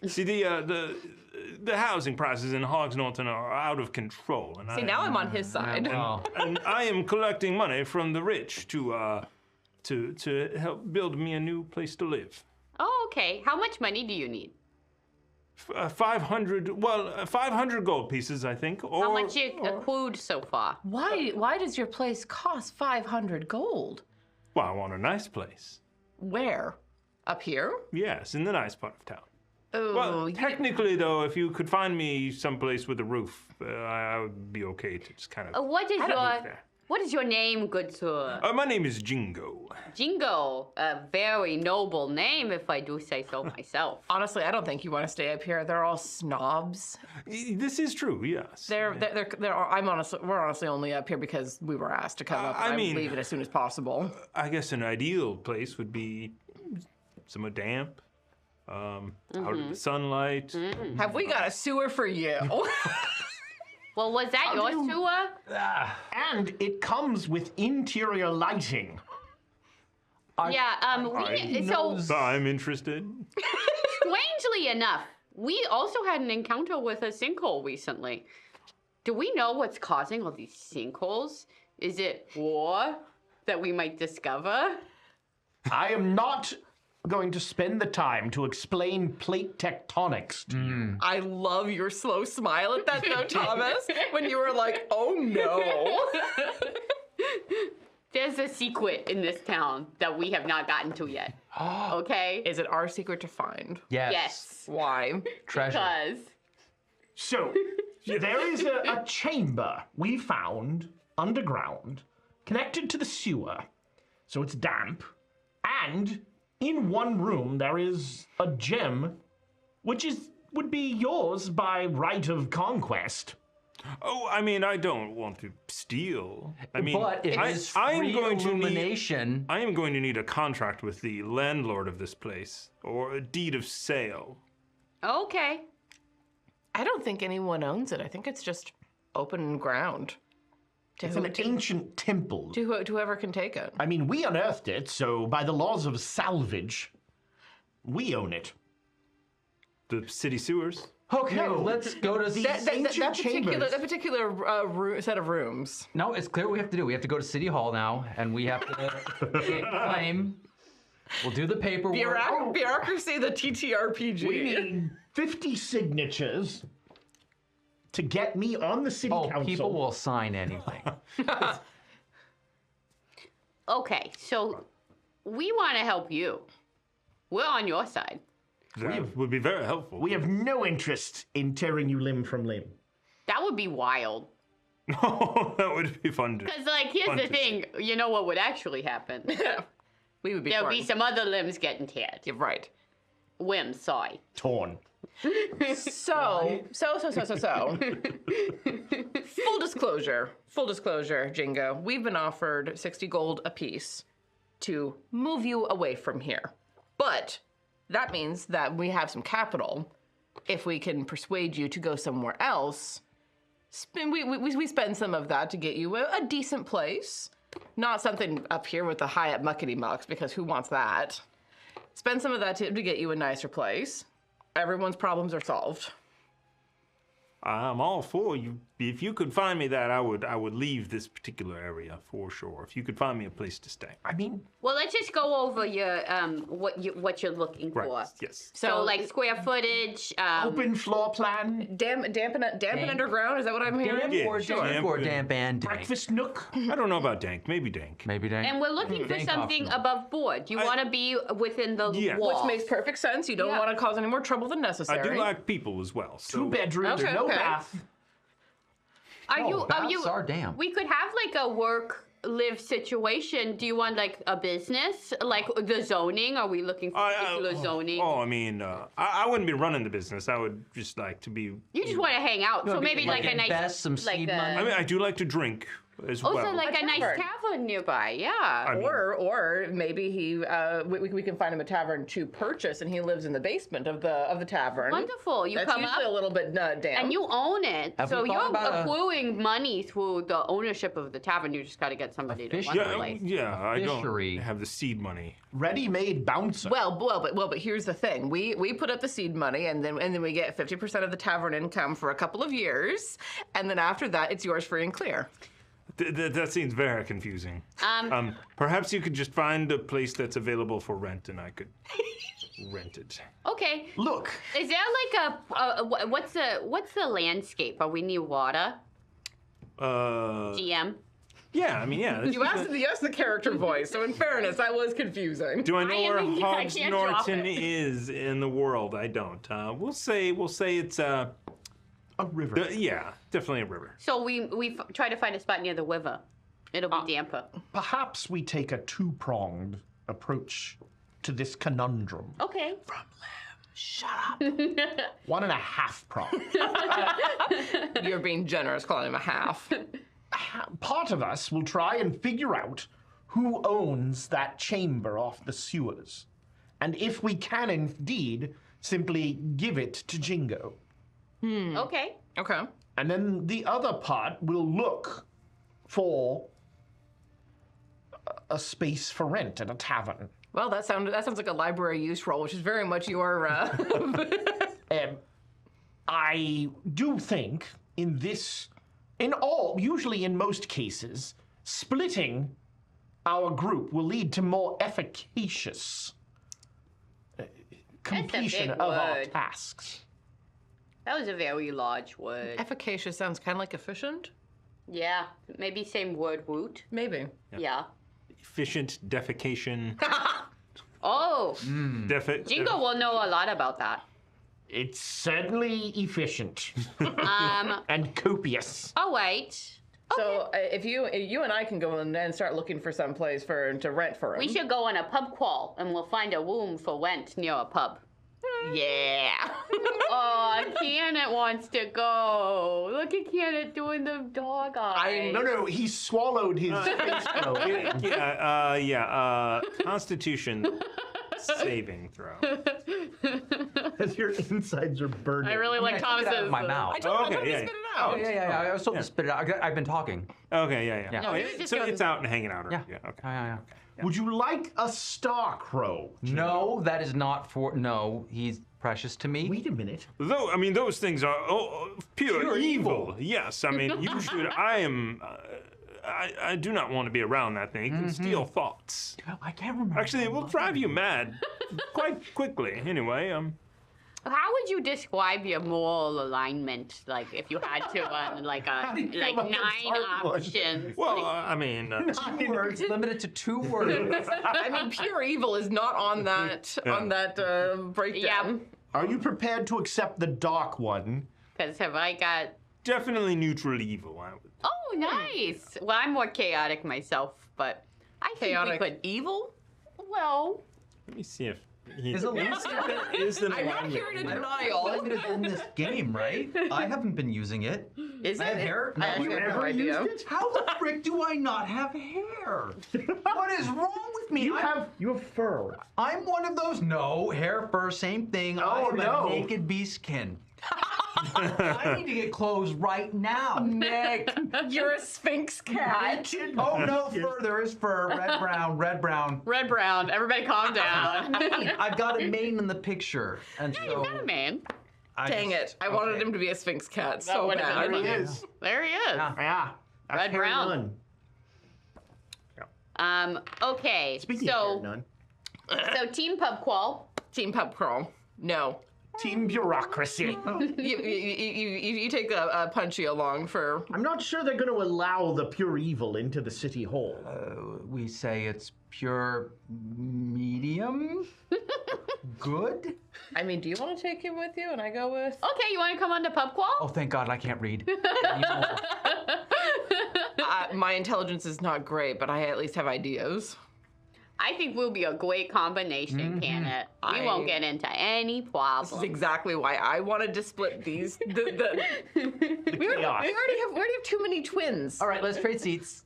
see the housing prices in Hogs Norton are out of control, and See, now I'm on his side. and I am collecting money from the rich to help build me a new place to live. Oh, okay. How much money do you need? 500 gold pieces, I think. Or, How much you accrued so far? Why does your place cost 500 gold? Well, I want a nice place. Where? Up here? Yes, in the nice part of town. Oh, Well, technically, though, if you could find me someplace with a roof, I would be okay to just kind of. What is move your there. What is your name, good sir? My name is Jingo. Jingo. A very noble name, if I do say so myself. honestly, I don't think you want to stay up here. They're all snobs. This is true, yes. We're honestly only up here because we were asked to come up. I And mean- I'm leaving as soon as possible. I guess an ideal place would be somewhat damp, out of the sunlight. Have we got a sewer for you? Well, was that your sewer? And it comes with interior lighting. Yeah. So I'm interested. strangely enough, we also had an encounter with a sinkhole recently. Do we know what's causing all these sinkholes? Is it war that we might discover? I am not going to spend the time to explain plate tectonics to you. I love your slow smile at that, though, Thomas, when you were like, oh no. There's a secret in this town that we have not gotten to yet. Okay? Is it our secret to find? Yes. Yes. Why? Treasure. Because So, there is a chamber we found underground, connected to the sewer, so it's damp, and in one room there is a gem, which would be yours by right of conquest. Oh, I mean, I don't want to steal. I mean, But it is I am free going to need. illumination. I am going to need a contract with the landlord of this place, or a deed of sale. okay. I don't think anyone owns it. I think it's just open ground. It's an ancient temple. To whoever can take it. I mean, we unearthed it, so by the laws of salvage, we own it. The city sewers. Okay, No, let's go to... That ancient chambers. That particular set of rooms. No, it's clear what we have to do. We have to go to City Hall now, and we have to take the claim. We'll do the paperwork. Bureaucracy, the TTRPG. We need 50 signatures to get me on the city council. People will sign anything. Okay, so we want to help you. We're on your side. That would be very helpful. We have no interest in tearing you limb from limb. That would be wild. Oh, that would be fun to. Because, like, here's the thing. You know what would actually happen? We would be There'll torn. be some other limbs getting teared. Yeah, right. Whims, sorry. Torn. So. Full disclosure, Jingo. We've been offered 60 gold apiece to move you away from here. But that means that we have some capital. If we can persuade you to go somewhere else, we spend some of that to get you a decent place. Not something up here with the high up muckety mucks, because who wants that? Spend some of that to get you a nicer place. Everyone's problems are solved. I'm all for you. If you could find me that, I would leave this particular area for sure. If you could find me a place to stay. I mean, Well, let's just go over your what you're looking Right. for. Yes. So, like, square footage. open floor plan, Dampen underground, is that what I'm hearing? Yeah, or sure. damp, or damp and dank. breakfast nook. I don't know about dank. Maybe dank. Maybe dank. And we're looking for Dank something optional. above board. You want to be within the Yeah. walls. Which makes perfect sense. You don't Yeah. want to cause any more trouble than necessary. I do like people as well. So 2 bedrooms, Okay, no okay. bath. Are you? baths are damp. We could have like a work-live situation. Do you want like a business, like the zoning? Are we looking for particular zoning? Oh, I mean, I wouldn't be running the business. I would just like to be. You just want to hang out, so maybe like a nice, invest some like seed a, money. I mean, I do like to drink as also well. like a nice tavern. tavern nearby. Yeah. mean- Or maybe we can find him a tavern to purchase, and he lives in the basement of the tavern. Wonderful. You That's come usually up a little bit damp. and you own it, Have so we you're thought about accruing money through the ownership of the tavern. You just got to get somebody to fish- run the yeah, place. yeah. I Fishery. don't have the seed money. Ready-made bouncer. But here's the thing: we put up the seed money, and then we get 50% of the tavern income for a couple of years, and then after that, it's yours free and clear. That seems very confusing. Perhaps you could just find a place that's available for rent, and I could rent it. Okay. Look, Is there like what's the landscape? Are we near water? GM. Yeah, I mean, yeah. You asked the character voice, so in fairness, that was confusing. Do I know I where am- I Hogs can't drop Norton it. is in the world? I don't. We'll say it's a river. yeah, definitely a river. So we try to find a spot near the river. It'll be damper. Perhaps we take a 2-pronged approach to this conundrum. Okay. Shut up. 1.5 pronged. You're being generous calling him a half. Part of us will try and figure out who owns that chamber off the sewers. And if we can indeed, simply give it to Jingo. Okay. Okay. And then the other part will look for a space for rent at a tavern. Well, that sounds like a library use role, which is very much your I do think usually in most cases, splitting our group will lead to more efficacious completion big of our word. tasks. That was a very large word. Efficacious sounds kind of like efficient. Yeah, maybe same word root. Maybe. Yeah. Efficient defecation. Oh, Jingo will know a lot about that. It's certainly efficient and copious. Oh, wait. So if you and I can go in and start looking for some place to rent for him. We should go on a pub crawl, and we'll find a room for rent near a pub. Yeah. Oh, Janet wants to go. Look at Janet doing the dog eye. No, he swallowed his face coat. Constitution saving throw. As your insides are burning. I really like Get out Thomas's. of my mouth. I told him Okay, to yeah, spit it Oh, out. yeah. I was told to spit it out. I've been talking. Okay, yeah. Yeah. No, he was just So going- it's out and hanging out. Yeah. Okay. Yeah. Would you like a star crow? No, that is not for. No, he's precious to me. Wait a minute. Though, I mean, those things are pure evil. Yes, I mean, you should. I do not want to be around that thing. It can steal thoughts. I can't remember. Actually, it will drive you mad quite quickly. Anyway, How would you describe your moral alignment? Like, if you had to run like do you feel about 9 the dark one? options. well, I mean, 2 words, limited to 2 words. I mean, pure evil is not on that breakdown. Are you prepared to accept the dark one? Because have I got... definitely neutral evil. I would. Oh, nice. Well, I'm more chaotic myself, but I think Chaotic we could... evil? Well, Let me see if he Is it is an I'm not alignment. here to I deny don't all. think it is in this game, right? I haven't been using it. is I have it? hair? I actually have no idea. How the frick do I not have hair? What is wrong with me? You have fur. I'm one of those. No, hair, fur, same thing. I am no. a naked beastkin. I need to get clothes right now. Nick, you're a Sphinx cat. Oh no, fur. There is fur. Red, brown, red, brown. Red, brown. Everybody calm down. Mane. I've got a mane in the picture, and Yeah, so you've got a man. Dang it. I wanted him to be a Sphinx cat so would've bad. been There he fun. is. There he is. Yeah. Yeah. That's Red, Harry brown. Nunn. Okay. Speaking of Harry Nunn, So team pub crawl. Team pub crawl. No. team bureaucracy. You take a Punchy along for. I'm not sure they're going to allow the pure evil into the city hall. we say it's pure medium. Good. I mean, do you want to take him with you and I go with? Okay, you want to come on to pub crawl? Oh, thank God, I can't read. My intelligence is not great, but I at least have ideas. I think we'll be a great combination, Janet. We won't get into any This is problems. exactly why I wanted to split these. We already chaos. have too many twins. All right, let's trade seats.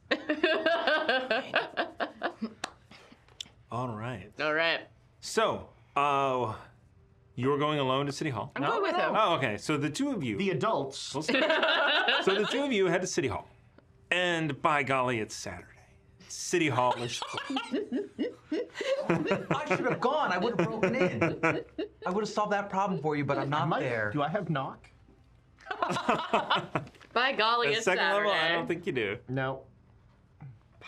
All right. All right. So, you're going alone to City Hall. I'm going with him. Oh, okay. So the two of you. The adults. So the two of you head to City Hall, and by golly, it's Saturday. City Hall is closed. I should have gone. I would have broken in. I would have solved that problem for you, but I'm not there. Do I have knock? By golly, At it's second Saturday. level, I don't think you do. No.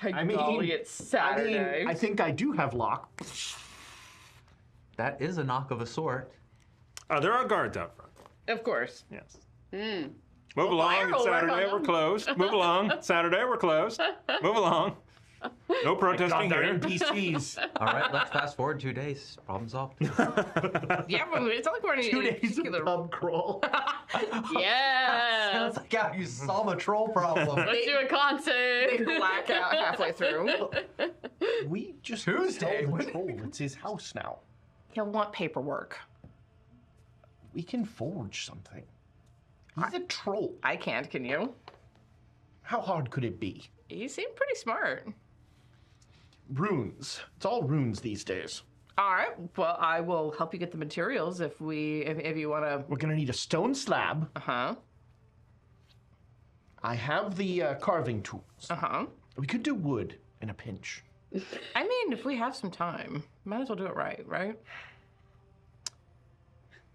By golly, it's Saturday. I think I do have lock. That is a knock of a sort. There are guards out front. Of course. Yes. Hmm. Move along. fire It's will work Saturday. on We're them. closed. Move along. Saturday. We're closed. Move along. No protesting God, they're here. NPCs. All right, let's fast forward 2 days. Problem solved. Yeah, but it's not like we're in 2 any days particular. of pub crawl. Yeah. Sounds like how you solve a troll problem. Let's do a concert. They black out halfway through. We just Tuesday. tell the troll it's his house now. He'll want paperwork. We can forge something. He's a troll. I can't, can you? How hard could it be? You seem pretty smart. Runes. It's all runes these days. All right. Well, I will help you get the materials if you want to. We're gonna need a stone slab. Uh-huh. I have the carving tools. Uh-huh. We could do wood in a pinch. I mean, if we have some time, might as well do it right?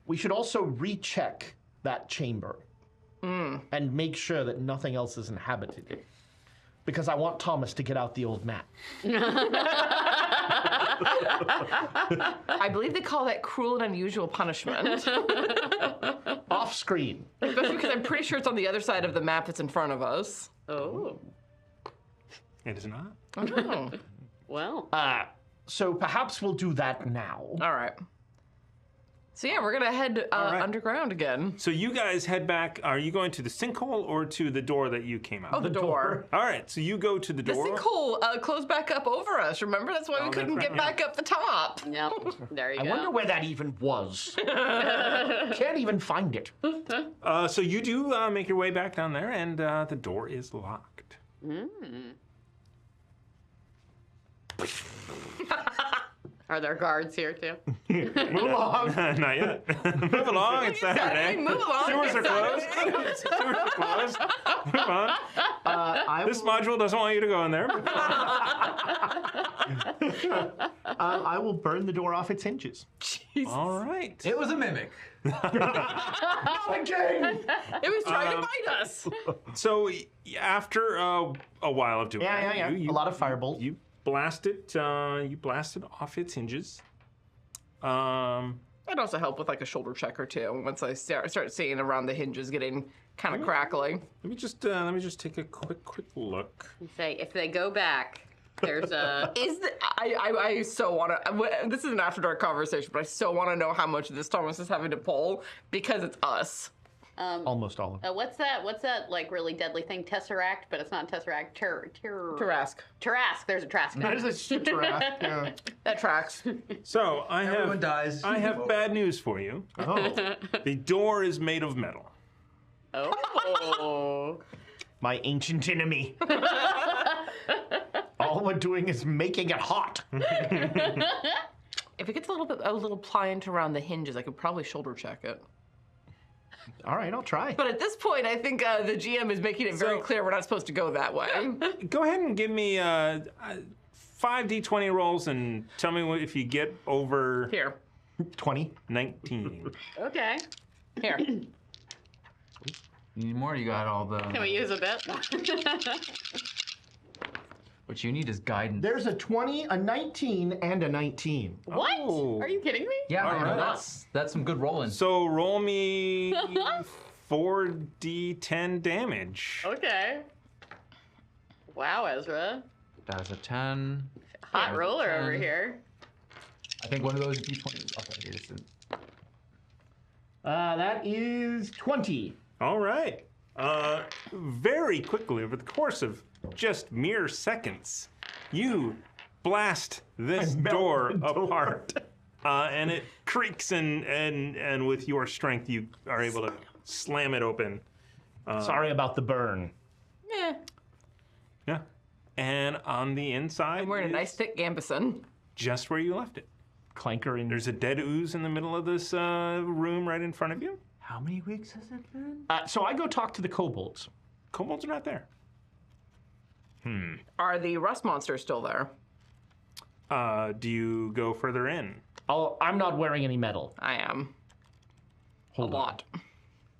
we should also recheck that chamber and make sure that nothing else is inhabited it. Because I want Thomas to get out the old map. I believe they call that cruel and unusual punishment. Off screen. Especially because I'm pretty sure it's on the other side of the map that's in front of us. Oh. It is not. Oh. Well. So perhaps we'll do that now. All right. So yeah, we're gonna head right. underground again. So you guys head back. Are you going to the sinkhole or to the door that you came out? Oh, the door. All right, so you go to the The door. sinkhole closed back up over us. Remember, that's why we Oh, couldn't that's get right, back up the top. Yep. There you I go. wonder where that even was. Can't even find it. So you do make your way back down there, and the door is locked. Are there guards here too? Move along. Not yet. Move along. It's Saturday. Move along. Sewers are It's closed. Sewers are closed. Move on. This module doesn't want you to go in there. I will burn the door off its hinges. All right. It was a mimic. Again! It was trying to bite us. So after a while of doing Yeah. that, A lot of firebolt. you blast it. You blasted off its hinges. I'd also help with like a shoulder check or two once I start seeing around the hinges getting kind of crackling. Let me just take a quick look. Say if they go back, there's a. I so want to. This is an after dark conversation, but I so want to know how much of this Thomas is having to pull because it's us. Almost all of it. What's that? What's that like really deadly thing? Tesseract, but it's not Tesseract. Tarask. Tarask. There's a Trask. There's a Tarask. Yeah. That tracks. So Everyone dies. I have bad news for you. Oh, The door is made of metal. Oh. my ancient enemy. All we're doing is making it hot. If it gets a little pliant around the hinges, I could probably shoulder check it. All right, I'll try. But at this point, I think the GM is making it very So- clear we're not supposed to go that way. Go ahead and give me 5 d20 rolls and tell me if you get over Here. 20. 19. Okay. Here. You need more? You got all the. Can we use a bit? What you need is guidance. There's a 20, a 19, and a 19. What? Oh. Are you kidding me? Yeah, All right. that's some good rolling. So roll me 4d10 damage. Okay. Wow, Ezra. That's a 10. Hot Yeah, roller 10. over here. I think one of those is d20. Okay, it isn't. That is 20. All right. Very quickly, over the course of just mere seconds, you blast this I melt door the door. apart, and it creaks, and with your strength, you are able to slam it open. Sorry about the burn. Eh. Yeah. And on the inside, I'm wearing a is nice thick gambeson. just where you left it. Clanker in. There's a dead ooze in the middle of this room right in front of you. How many weeks has it been? So I go talk to the kobolds. Kobolds are not there. Are the rust monsters still there? Do you go further in? I'm not wearing any metal. I am. Hold a on.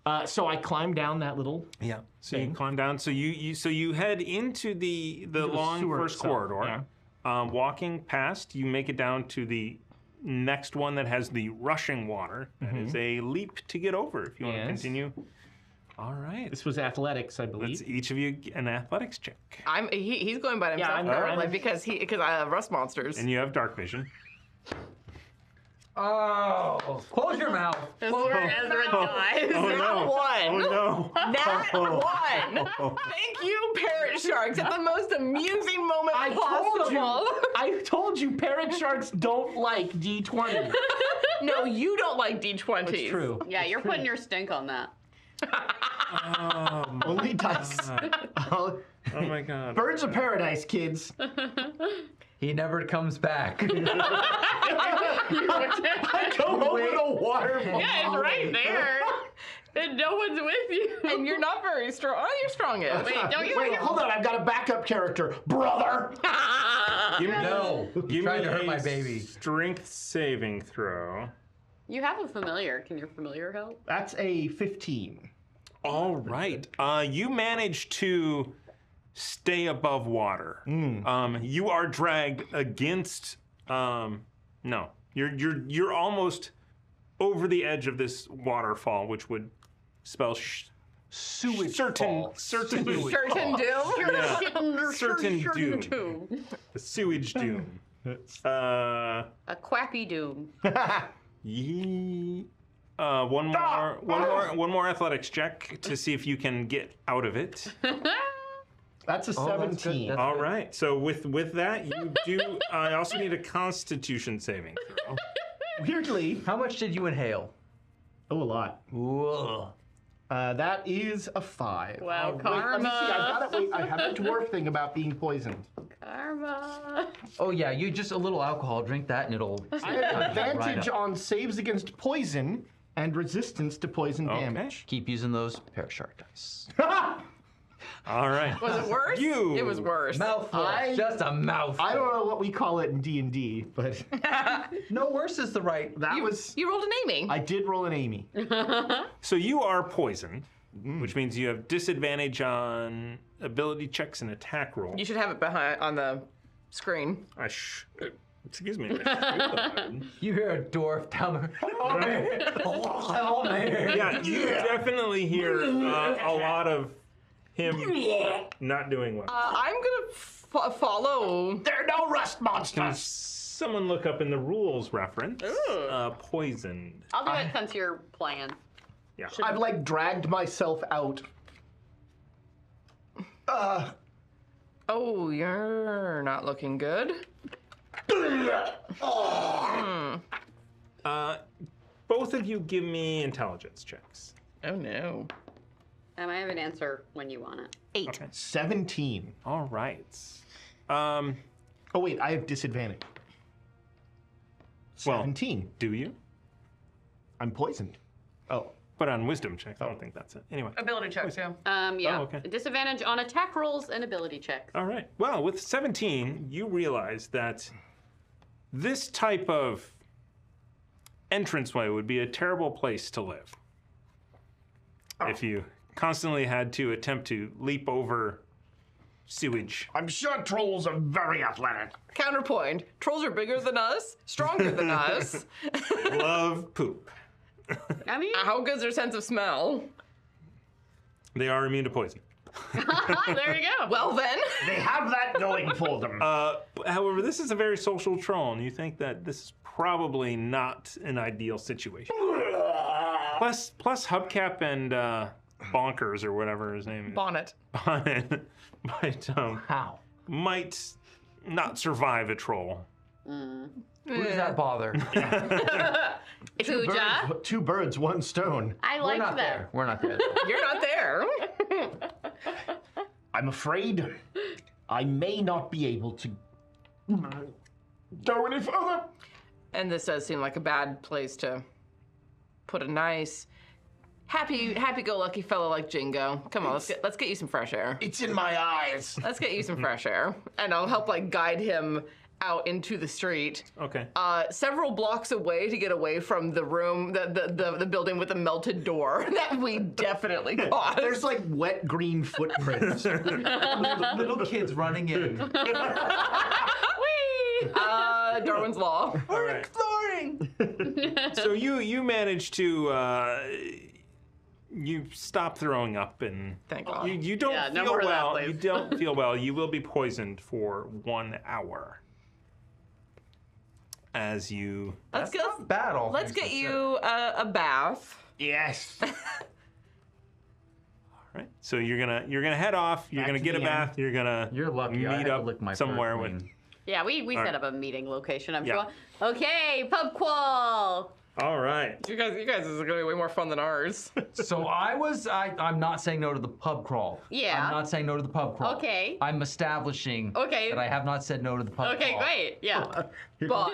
lot. So I climb down that little. Yeah. So you Thing. climb down. So you head into the long sewer first itself, corridor. Walking past, you make it down to the next one that has the rushing water. That is a leap to get over if you want to Yes. continue. All right. This was athletics, I believe. Let's each of you get an athletics check. He's going by himself I'm- currently I'm- because I have rust monsters. And you have dark vision. Oh, close your mouth. This is where Ezra dies. Oh no. One. Oh no. Nat one. Thank you, parrot sharks. At the most amusing moment possible. I told you parrot sharks don't like D20. No, you don't like D20s. It's true. Yeah, you're putting your stink on that. Only dice. Oh my god. Birds of paradise, kids. He never comes back. I go over the water. Yeah, it's right there. And no one's with you. And you're not very strong. Oh, you're strongest. Wait, don't you Wait, have hold on. I've got a backup character. Brother. Give me, No, give you tried me to hurt a my baby. Strength saving throw. You have a familiar. Can your familiar help? That's a 15. All right. You manage to stay above water. You are dragged against. No, you're almost over the edge of this waterfall, which would spell Sewage certain falls. Certain doom. Yeah. Certain doom. The sewage doom. A quappy doom. One more athletics check to see if you can get out of it. That's a Oh, that's good. 17. That's All right. So with that, you do. I also need a Constitution saving throw. Weirdly, How much did you inhale? oh, a lot. Whoa. That is a 5. Wow, Wait, let me see. karma. I have a dwarf thing about being poisoned. Karma. Oh yeah, you just a little alcohol. Drink that, and it'll. I have advantage up. on saves against poison and resistance to poison damage. Keep using those parashark dice. All right. Was it worse? You. It was worse. Mouthful. Just a mouthful. I don't know what we call it in D&D, but No, worse is the right. that was... You rolled an Amy. I did roll an Amy. So you are poisoned, which means you have disadvantage on ability checks and attack rolls. You should have it behind on the screen. Excuse me. You hear a dwarf tell me. Yeah, you definitely hear a lot of him not doing well. I'm gonna follow. There are no rust monsters! Someone look up in the rules reference. Poisoned. I'll do it since you're playing. Yeah. I've like dragged myself out. Oh, you're not looking good. Both of you give me intelligence checks. Oh no. I have an answer when you want it. 8. 17. All right. Oh wait, I have disadvantage. Well, 17. do you? I'm poisoned. Oh. But on wisdom checks, I don't think that's it. Anyway. Ability check too. Yeah. Oh, okay. Disadvantage on attack rolls and ability checks. All right. Well, with 17, you realize that this type of entranceway would be a terrible place to live. If you constantly had to attempt to leap over sewage. I'm sure trolls are very athletic. Counterpoint. Trolls are bigger than us, stronger than us. Love poop. I mean, How good's their sense of smell? They are immune to poison. there you go. Well then. They have that going for them. However, this is a very social troll, and you think that this is probably not an ideal situation. Plus Hubcap and Bonkers, or whatever his name is. Bonnet. Bonnet How? might not survive a troll. Who does that bother? Pooja. Two birds, one stone. I We're like not that. there. We're not there. You're not there. I'm afraid I may not be able to go any further. And this does seem like a bad place to put a nice, happy-go-lucky fellow like Jingo. Come on, let's get you some fresh air. It's in my eyes. Let's get you some fresh air, and I'll help like guide him out into the street. Okay. Several blocks away to get away from the room, the building with the melted door that we definitely caused. There's like wet green footprints. Little kids running in. Darwin's Law. All right. Exploring. So you manage to you stop throwing up, and Thank God. you don't Yeah, no feel more of that, well. please. You don't feel well. You will be poisoned for 1 hour. As you Let's That's go. not bad, all Let's things get you a bath. Yes. all right. So you're gonna head off. You're Back gonna to get a the bath. You're gonna You're lucky. I meet had to up lick my somewhere fur with. clean. Yeah, we All set right. up a meeting location, I'm Yeah. sure. Okay, pub crawl. All right. You guys, this is gonna be way more fun than ours. So I'm not saying no to the pub crawl. Yeah. I'm not saying no to the pub crawl. Okay. I'm establishing Okay. that I have not said no to the pub Okay, crawl. great. Yeah. But But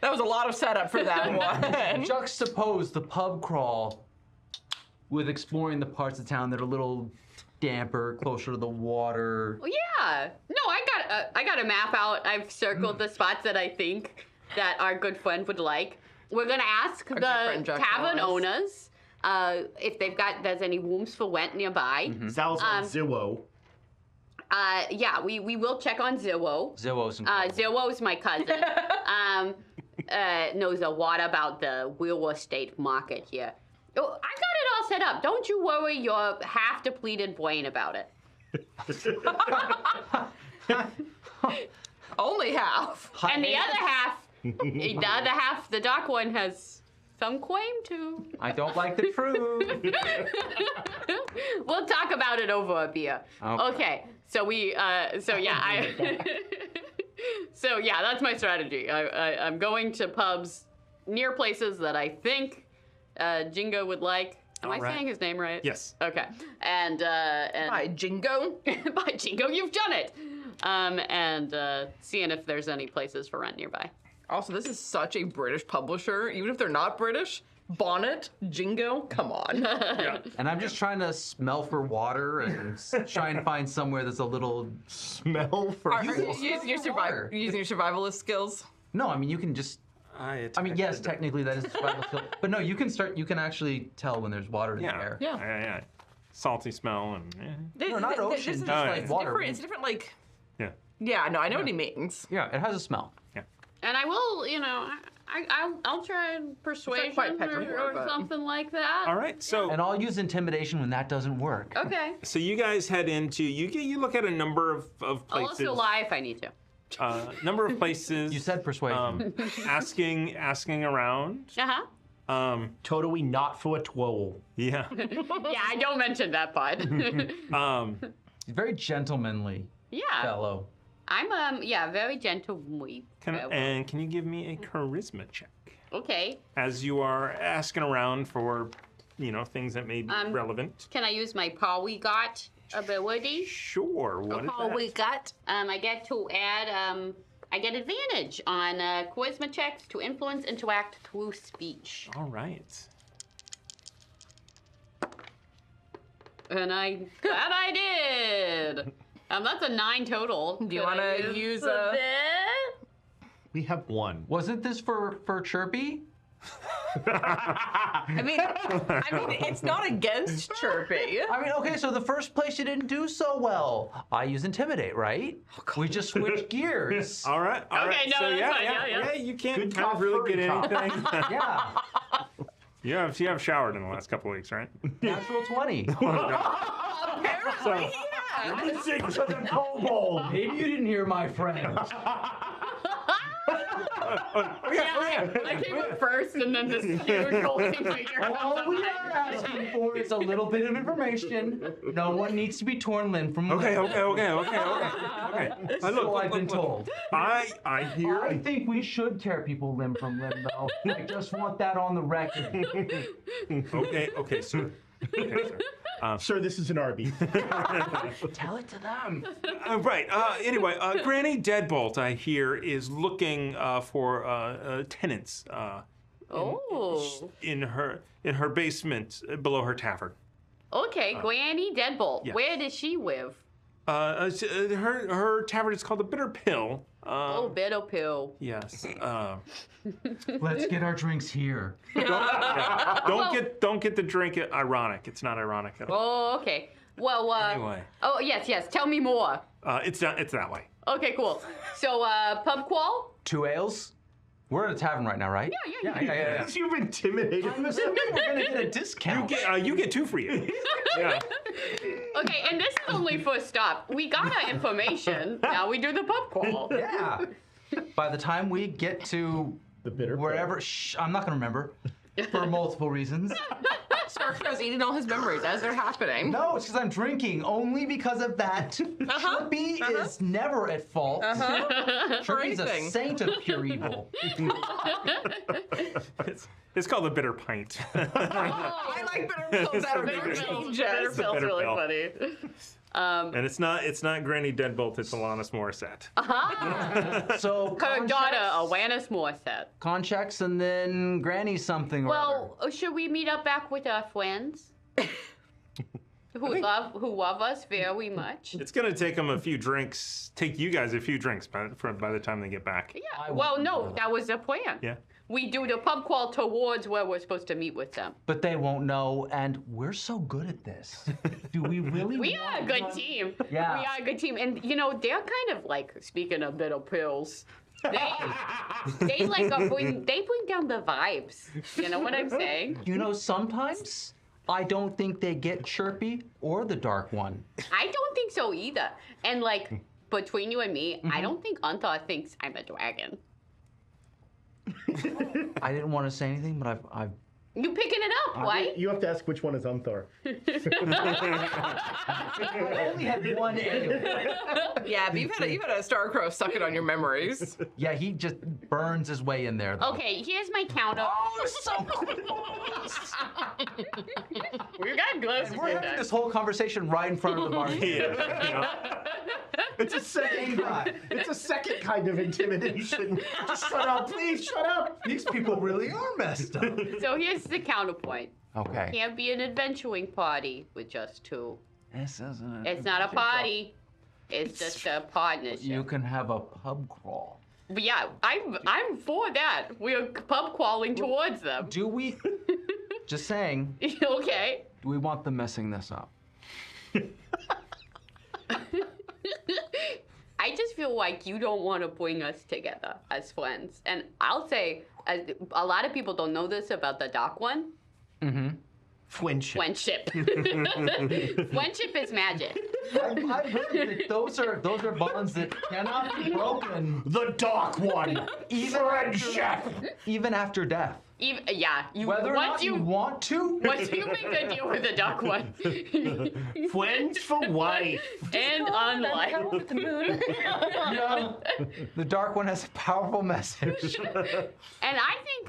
that was a lot of setup for that one. juxtapose the pub crawl with exploring the parts of town that are a little damper, closer to the water. Well, yeah. No, I got a map out. I've circled the spots that I think that our good friend would like. We're gonna ask good the friend Jack tavern Norris. owners if there's any rooms for rent nearby. Sal's on Zillow. Yeah, we will check on Zillow. Zillow's Zillow's my cousin. Knows a lot about the real estate market here. Oh, I got it all set up. Don't you worry your half-depleted brain about it. Only half. And the other half, the dark one has some claim to. I don't like the truth. We'll talk about it over a beer. Okay. So yeah, so yeah, that's my strategy. I'm going to pubs near places that I think Jingo would like. Am I saying his name right? Yes. Okay. And Hi, Jingo. by Jingo, you've done it. And seeing if there's any places for rent nearby. Also, this is such a British publisher. Even if they're not British, Bonnet, Jingo, come on. Yeah. And I'm just trying to smell for water and try and find somewhere that's a little. Smell for Are you using your survivalist skills? No, I mean you can just. I mean, yes, technically that is a survival skill, but no, you can actually tell when there's water in the air. Yeah. Salty smell and. No, not ocean, This is just like it's water. different. It's different, like. Yeah. Yeah, no, I know what he means. Yeah, it has a smell. And I will, I'll try persuasion quite Patron, or but- something like that. All right. So. And I'll use intimidation when that doesn't work. Okay. So you guys head into you look at a number of I'll places. also lie if I need to. Number of places. You said persuasion. asking around. Uh-huh. Totally not for a twirl. Yeah. Yeah, I don't mention that part. Very gentlemanly Yeah. fellow. I'm very gentlemanly. And can you give me a charisma check Okay. as you are asking around for, things that may be relevant? Can I use my polyglot ability? Sure. What is that? we got. I get to add I get advantage on charisma checks to influence interact through speech. All right. And that I did. That's a 9 total. Do you want to use a a? bit? We have one. Wasn't this for Chirpy? I mean, it's not against Chirpy. I mean, okay, so the first place you didn't do so well. I use intimidate, right? We just switched gears. All right. All right. Okay, no, So that's fine, yeah. you can't Good kind of cop, really furry get cop. anything. Yeah, you have showered in the last couple of weeks, right? natural 20. Apparently, yeah. Music to the kobold. Maybe you didn't hear my friend. Yeah, I came up first and then this huge golden figure. All we are asking for is a little bit of information. No one needs to be torn limb from limb. Okay. So I've been told. I hear. I think we should tear people limb from limb, though. I just want that on the record. Okay, sir. Okay, sir. Sir, this is an Arby. Tell it to them. Right. Anyway, Granny Deadbolt, I hear, is looking for tenants Oh. in her basement below her tavern. Okay, Granny Deadbolt. yes. Where does she live? Her tavern is called the Bitter Pill. Bitter Pill. Yes. Let's get our drinks here. Don't get the drink ironic. It's not ironic at all. Oh, okay. Well, Anyway. Oh, yes. Tell me more. It's that way. Okay, cool. So, pub crawl? 2 ales? We're at a tavern right now, right? Yeah. You've intimidated I'm assuming we're gonna get a discount. You get 2 for you. Yeah. Okay, and this is only for a stop. We got our information. Now we do the pub crawl. Yeah. By the time we get to the bitter wherever, I'm not gonna remember for multiple reasons. Sparkshow's eating all his memories as they're happening. No, it's because I'm drinking. Only because of that. Chirpy is never at fault. Chirpy's a anything. saint of pure evil. It's called the Bitter Pint. I like bitter pills that are Bitter bitter Pill's changes. Bitter really Pill. funny. And it's not Granny Deadbolt. It's Alanis Morissette. So Her daughter, Alanis Morissette. con checks and then Granny something or other. Well, should we meet up back with our friends? who love us very much. It's gonna take them a few drinks. Take you guys a few drinks by the time they get back. Yeah. Well, no, that was the plan. Yeah. We do the pub crawl towards where we're supposed to meet with them. But they won't know, and we're so good at this. Do we really? We are a good team. Yeah. We are a good team, and they're kind of like, speaking of bitter pills. They like bring down the vibes. You know what I'm saying? Sometimes I don't think they get Chirpy or the Dark One. I don't think so either. And like between you and me, I don't think Unthar thinks I'm a dragon. I didn't want to say anything, but I've You picking it up, right? You have to ask which one is Unthar. I only had one anyway. Yeah, but you've had a Starcrow suck it on your memories. Yeah, he just burns his way in there, though. Okay, here's my counter. Oh, so close! We got close. We're having this whole conversation right in front of the bar. It's a second. It's a second kind of intimidation. Just shut up, please. Shut up. These people really are messed up. So here's the counterpoint. Okay. Can't be an adventuring party with just two. This isn't. It's not a party. It's just a partnership. You can have a pub crawl. But yeah, I'm for that. We're pub crawling towards them. Do we? Just saying. Okay. Do we want them messing this up? I just feel like you don't want to bring us together as friends. And I'll say, a lot of people don't know this about the Dark One. Mm-hmm. Friendship. Friendship. Friendship is magic. I've heard that those are bonds that cannot be broken. The Dark One. Friendship. Even after death. Whether or not you want to. Once you make a deal with the Dark One. Friends for life. And on life. Yeah. The Dark One has a powerful message. And I think,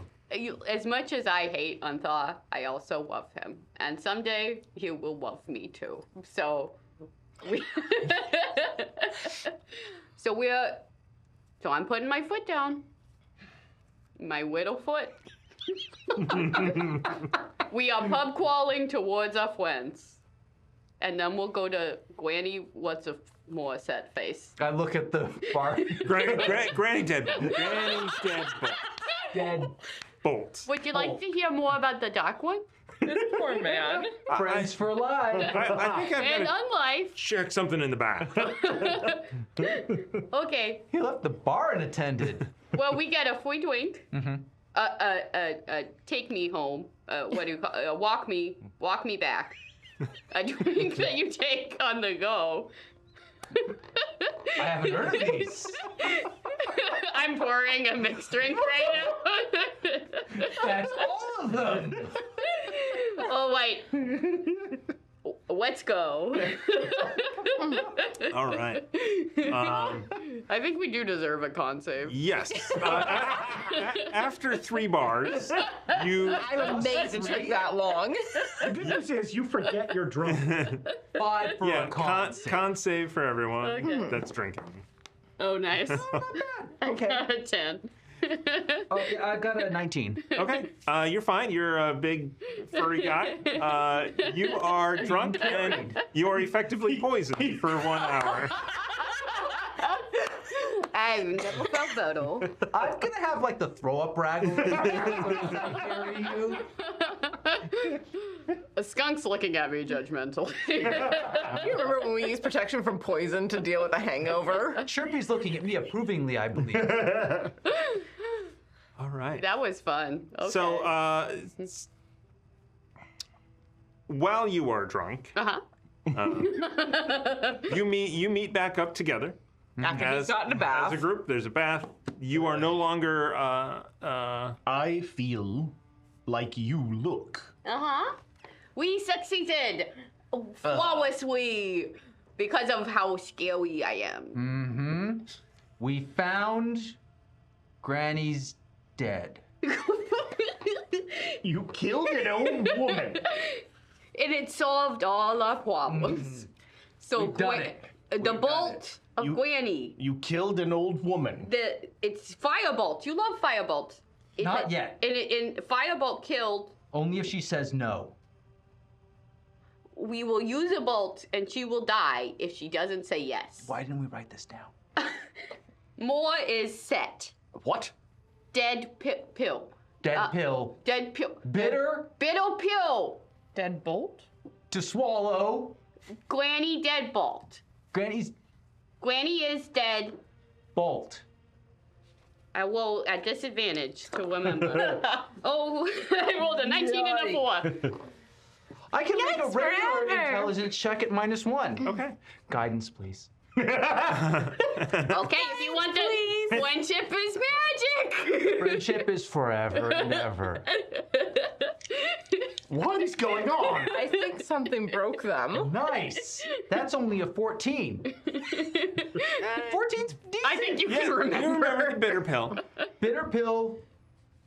as much as I hate Unthar, I also love him. And someday he will love me too. So so I'm putting my foot down. My little foot. We are pub crawling towards our friends. And then we'll go to Granny, what's a more set face? I look at the bar. Granny dead. Granny's dead. Dead. Bolt. Would you like to hear more about the Dark One? Poor man. Friends for life. I think I've And got to unlife. check something in the back. Okay. He left the bar unattended. Well, we get a free drink. Take me home. What do you call? Walk me back. A drink that you take on the go. I haven't heard of these. I'm pouring a mixed drink right now. That's all of them. Oh wait. Let's go. All right. I think we do deserve a con save. Yes. After 3 bars, you. I'm amazed it took that long. The good news is you forget you're drunk. 5 for a con save for everyone Okay. that's drinking. Oh, nice. I Okay. got a 10. Okay, I got a 19. Okay, you're fine. You're a big furry guy. You are drunk and you are effectively poisoned for 1 hour. I've never felt better. I'm gonna have like the throw up rag. Carry you. A skunk's looking at me judgmentally. You remember when we used protection from poison to deal with a hangover? Chirpy's looking at me approvingly, I believe. All right. That was fun. Okay. So, while you are drunk, you meet back up together. After he's gotten a bath. As a group, there's a bath. You are no longer. I feel like you look. We succeeded flawlessly because of how scary I am. Mm-hmm. We found Granny's dead. You killed an old woman. And it solved all our problems. So We've done it. The We've done bolt of Granny. You killed an old woman. It's Firebolt. You love Firebolt. Not yet. And Firebolt killed. Only if she says no. we will use a bolt and she will die if she doesn't say yes. Why didn't we write this down? More is set. What? Dead pill. Dead pill. Dead pill. Bitter Bitter pill. Deadbolt? to swallow. Granny deadbolt. Granny's Granny is dead. bolt. I roll at disadvantage to remember. Oh, I rolled a 19 and a 4. I can make a regular forever. intelligence check at -1. Okay. Guidance, please. Okay, if you want to. Friendship is magic. Friendship is forever and ever. What is going on? I think something broke them. Nice. That's only a 14. 14's decent. I think you can You remember. remember the bitter pill. Bitter pill,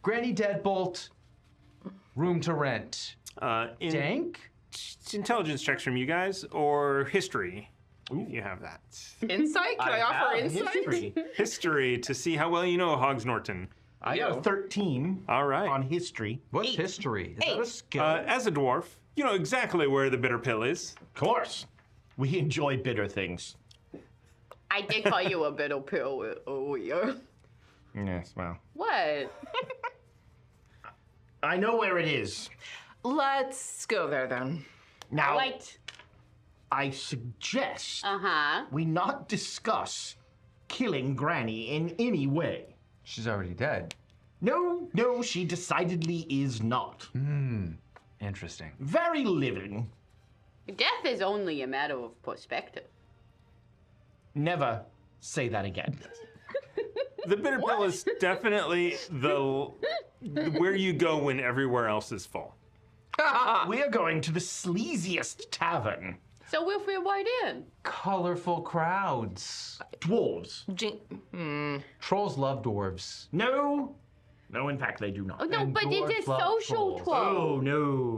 Granny deadbolt, room to rent. Dank? Intelligence checks from you guys or history. If you have that. Insight? Can I offer have insight? history. History to see how well you know Hogs Norton. I got a 13 All right. on history. What's history? Is that a skill? As a dwarf, you know exactly where the bitter pill is. Of course. We enjoy bitter things. I did call you a bitter pill earlier. Yes, well. What? I know where it is. Let's go there then. Now, Right. I suggest Uh-huh. we not discuss killing Granny in any way. She's already dead. No, she decidedly is not. Interesting. Very living. Death is only a matter of perspective. Never say that again. The bitter pill is definitely the where you go when everywhere else is full. We are going to the sleaziest tavern. So we'll fit right in. Colorful crowds. Dwarves. Trolls love dwarves. No, in fact, they do not. Oh, no, And but dwarves it's a love social trolls. troll. Oh,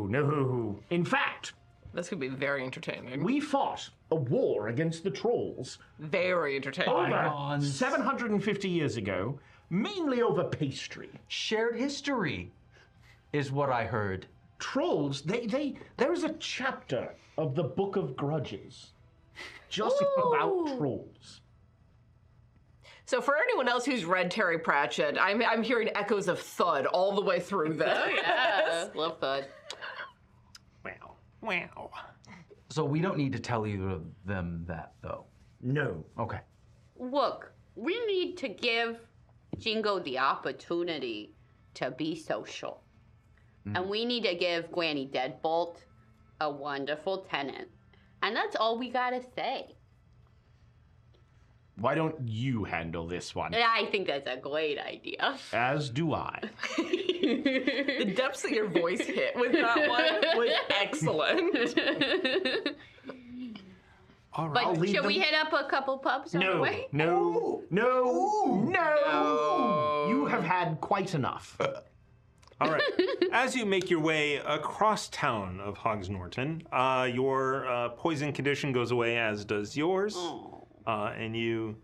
no. In fact, This could be very entertaining. we fought a war against the trolls Very entertaining. over Bygones. 750 years ago, mainly over pastry. Shared history is what I heard. Trolls, there is a chapter of the Book of Grudges just about trolls. So for anyone else who's read Terry Pratchett, I'm hearing echoes of thud all the way through this. Yeah, love that. Wow. So we don't need to tell either of them that, though. No. Okay. Look, we need to give Jingo the opportunity to be social. And we need to give Granny Deadbolt a wonderful tenant. And that's all we gotta say. Why don't you handle this one? I think that's a great idea. As do I. The depths that your voice hit with that one was excellent. All right. But should we hit up a couple pubs on the way? No. You have had quite enough. All right. As you make your way across town of Hogs Norton, your poison condition goes away, as does yours. And you.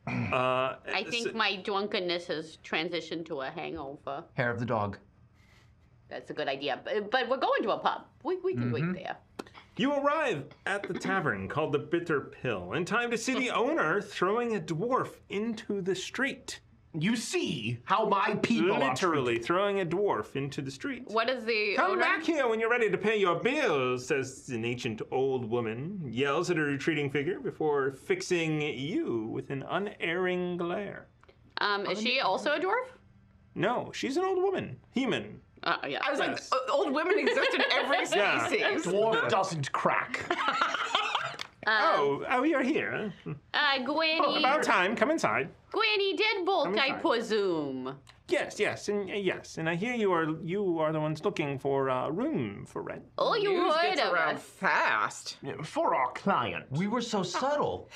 I think my drunkenness has transitioned to a hangover. Hair of the dog. That's a good idea. But we're going to a pub. We can wait there. You arrive at the tavern called the Bitter Pill in time to see the owner throwing a dwarf into the street. You see how my people are Literally throwing a dwarf into the street. What is the Come owner? back here when you're ready to pay your bills, says an ancient old woman, yells at a retreating figure before fixing you with an unerring glare. Is she also a dwarf? No, she's an old woman. Human. Yeah. I was Yes. like, old women exist in every Yeah. species. Dwarf doesn't crack. Oh, you're here. Granny. About time. Come inside. Granny Deadbolt, I inside. presume. Yes, and I hear you are the ones looking for a room for rent. Oh, you News heard gets of around us. fast. For our client. We were so subtle.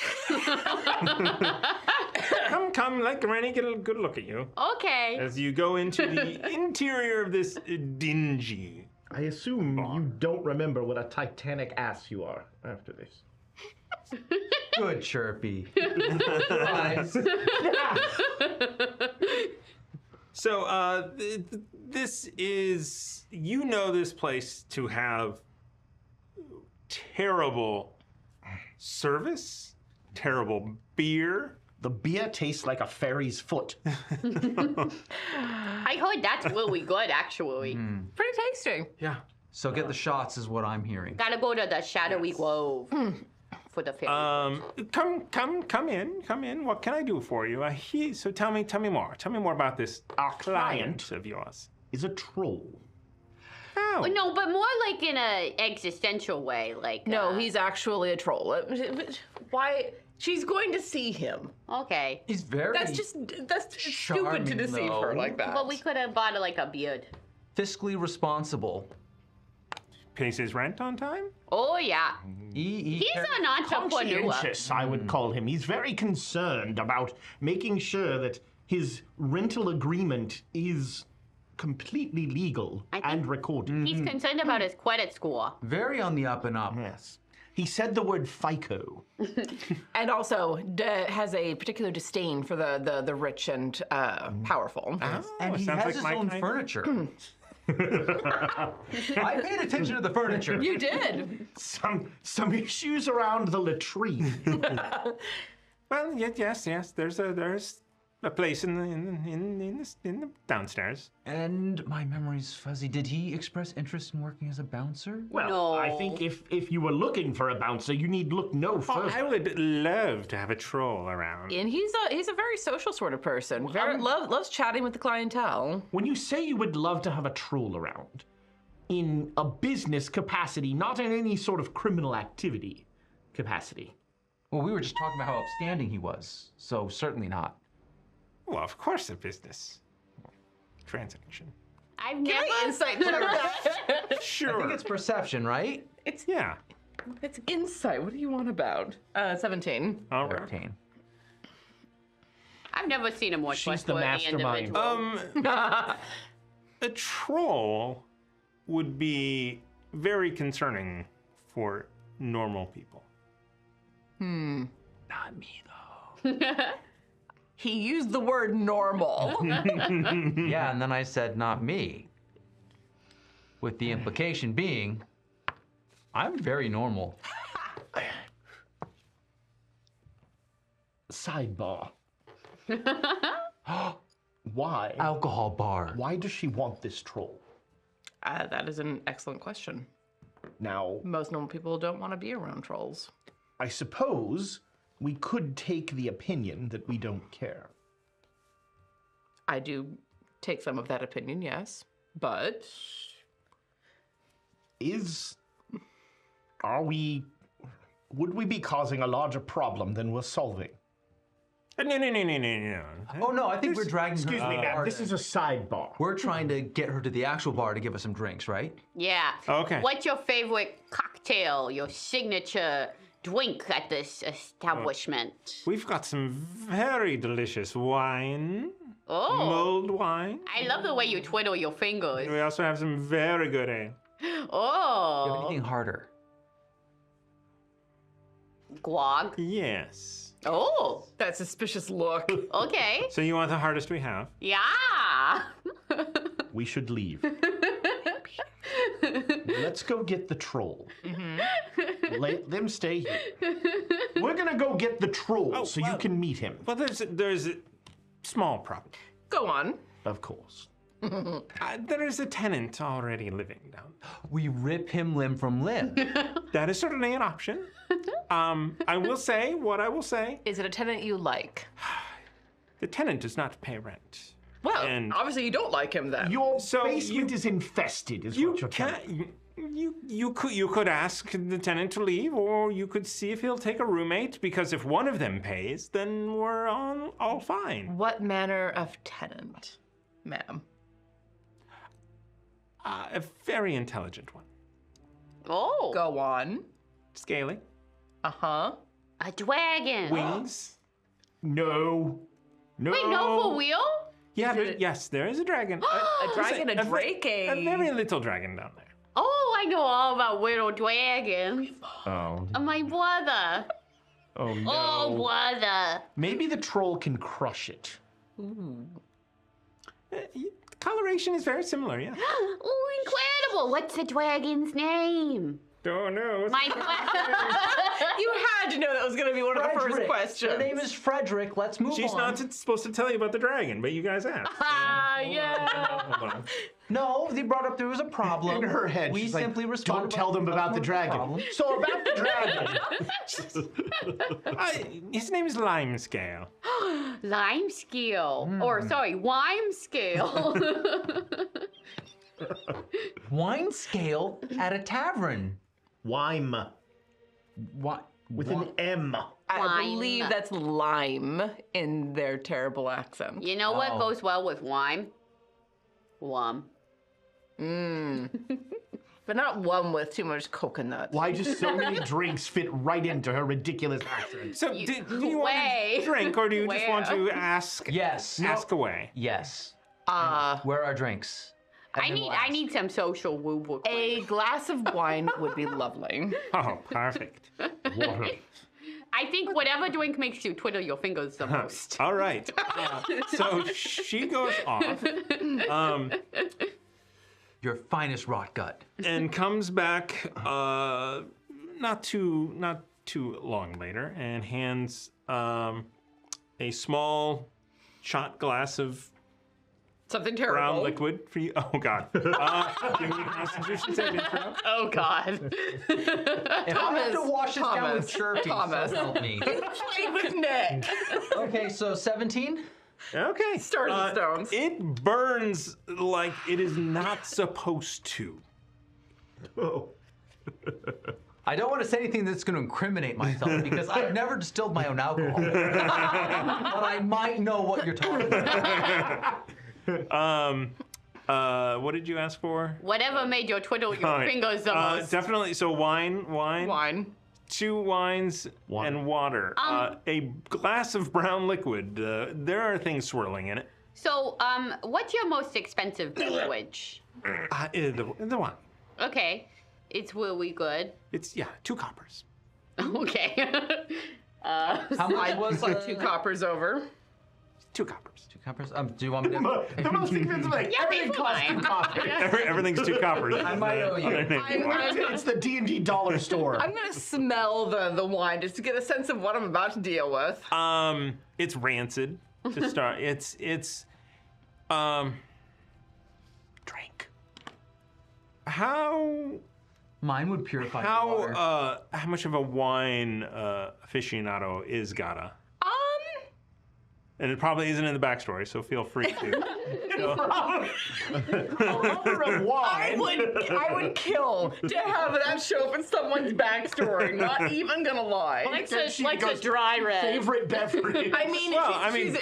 Come, let Granny get a good look at you Okay. as you go into the interior of this dingy. I assume you don't remember what a titanic ass you are after this. Good chirpy. Nice. So, this is, you know this place to have terrible service, terrible beer. The beer tastes like a fairy's foot. I heard that's really good, actually. Pretty tasty. Yeah. So get the shots is what I'm hearing. Gotta go to the Shadowy Grove for the fairy. Come in. What can I do for you? So tell me more. Tell me more about this Our client client of yours. is a troll. Oh. No, but more like in a existential way. Like No, he's actually a troll. Why? She's going to see him. okay. He's very That's stupid to Charming, deceive her though. like that. But we could have bought like a beard. fiscally responsible. Pays his rent on time? Oh yeah, He's he's an entrepreneur. Conscientious, I would call him. He's very concerned about making sure that his rental agreement is completely legal I think- and recorded. He's concerned about his credit score. very on the up and up. Yes. He said the word FICO. And also has a particular disdain for the rich and powerful. And he sounds has like his my own kind. furniture. I paid attention to the furniture. You did. Some issues around the latrine. Well, yes. There's a place in the downstairs. And my memory's fuzzy. Did he express interest in working as a bouncer? Well, No. I think if you were looking for a bouncer, you need look no further. I would love to have a troll around. And he's a very social sort of person. Loves chatting with the clientele. When you say you would love to have a troll around, in a business capacity, not in any sort of criminal activity capacity. Well, we were just talking about how upstanding he was, so certainly not. Well, of course, a business transaction. I've Give never. me insight for that. Sure. I think it's perception, right? Yeah. It's insight. What do you want about? 17. All right. 13. I've never seen a more She's the trustworthy mastermind. individual. A troll would be very concerning for normal people. Not me, though. He used the word normal. Yeah, and then I said, not me. With the implication being, I'm very normal. Sidebar. Why? Alcohol bar. Why does she want this troll? That is an excellent question. Now, Most normal people don't want to be around trolls. I suppose we could take the opinion that we don't care. I do take some of that opinion, yes. But Would we be causing a larger problem than we're solving? No. Oh, no, I think we're dragging Excuse her me, ma'am, bar. this is a sidebar. We're trying to get her to the actual bar to give us some drinks, right? Yeah. Okay. What's your favorite cocktail? Your signature drink at this establishment? We've got some very delicious wine, Oh, mulled wine. I love the way you twiddle your fingers. We also have some very good ale. Do you have Oh, anything harder? guag. Yes. Oh, that suspicious look. okay. So you want the hardest we have? Yeah. We should leave. Let's go get the troll. Let them stay here. We're gonna go get the troll so you can meet him. Well, there's a small problem. Go on. Of course. There is a tenant already living down there. We rip him limb from limb. That is certainly an option. I will say what I will say. Is it a tenant you like? The tenant does not pay rent. Well, And- obviously you don't like him then. Your So basement is infested, is You what you're telling me. can you could ask the tenant to leave, or you could see if he'll take a roommate. Because if one of them pays, then we're all fine. What manner of tenant, ma'am? A very intelligent one, Oh, Go on. scaly, Uh-huh. a dragon. wings. No. No. Wait, no, for real? Yeah, it- yes, there is a dragon. A dragon, a drake, a very little dragon down there. Oh, I know all about little dragons. Oh. My brother. Oh no. Oh, brother. Maybe the troll can crush it. Coloration is very similar, yeah. Oh, incredible. What's the dragon's name? Don't know. My You had to know that was going to be one of the first Frederick. questions. Her name is Frederick. Let's move She's on. not supposed to tell you about the dragon, but you guys asked. yeah. Hold on. No, they brought up there was a problem. In her head, we she's simply like, responded. don't tell them about the dragon. So about the dragon. His name is Limescale. Lime scale. Or, sorry, wime scale. Wine scale at a tavern. Wime What? with an M. I Wine. believe that's lime in their terrible accent. You know what goes well with wine? Wum. But not one with too much coconut. Why do so many drinks fit right into her ridiculous accent? So, do you want Way. to drink, or do you just want Where? to ask? Yes. Ask away. Yes. Uh, Where are drinks? I need some social woo-woo. a glass of wine would be lovely. Oh, perfect. Water. I think whatever drink makes you twiddle your fingers the most. All right. So she goes off Your finest rot gut. and comes back not too long later and hands a small shot glass of Something brown terrible. liquid for you. Oh God. Give me a Constitution saving throw. Oh, God. If I have to wash this down with Sharpie, Thomas. so help me. Played with Nick. Okay, so 17? Okay. Stars and stones. It burns like it is not supposed to. Oh. I don't want to say anything that's going to incriminate myself because I've never distilled my own alcohol. But I might know what you're talking about. What did you ask for? Whatever made you twiddle your All right. fingers the most. Definitely. So wine, Wine. 2 wines, and water. A glass of brown liquid. There are things swirling in it. So, what's your most expensive beverage? The wine. Okay. It's really good. It's 2 coppers. Okay. How much was Like 2 coppers over. 2 coppers. 2 coppers? Do you want me to? The most expensive thing. Yeah, Everything pay for costs 2 mine. coffee. Everything's 2 coppers. I might owe you. It's the D&D dollar store. I'm gonna smell the wine just to get a sense of what I'm about to deal with. It's rancid to start. It's drink. How Mine would purify the water. how much of a wine aficionado is Gata? And it probably isn't in the backstory, so feel free to. A lover of I wine. would kill to have that show up in someone's backstory. Not even gonna lie. Likes Then a, she likes a goes, dry red. Favorite beverage. I mean, Well, I mean,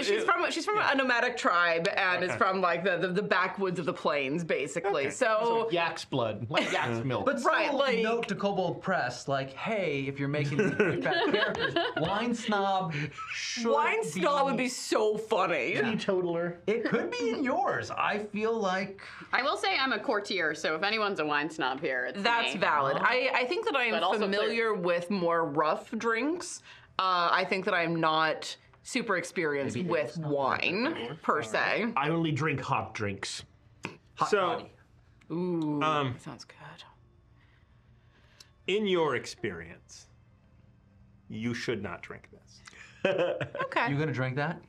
she's from a nomadic tribe and is from like the backwoods of the plains, basically. Okay. So Yak's blood, like yak's milk. But still, right, like- note to Kobold Press, like, hey, if you're making these big bad characters, wine snob should wine snob would be so funny. Teetotaler. It could be in yours. I feel like I will say I'm a courtier, so if anyone's a wine snob here, it's That's me. valid. I think that I But am also familiar with more rough drinks. I think that I'm not super experienced with wine, per se. I only drink hot drinks. So, Ooh, sounds good. in your experience, you should not drink this. Okay. you gonna drink that?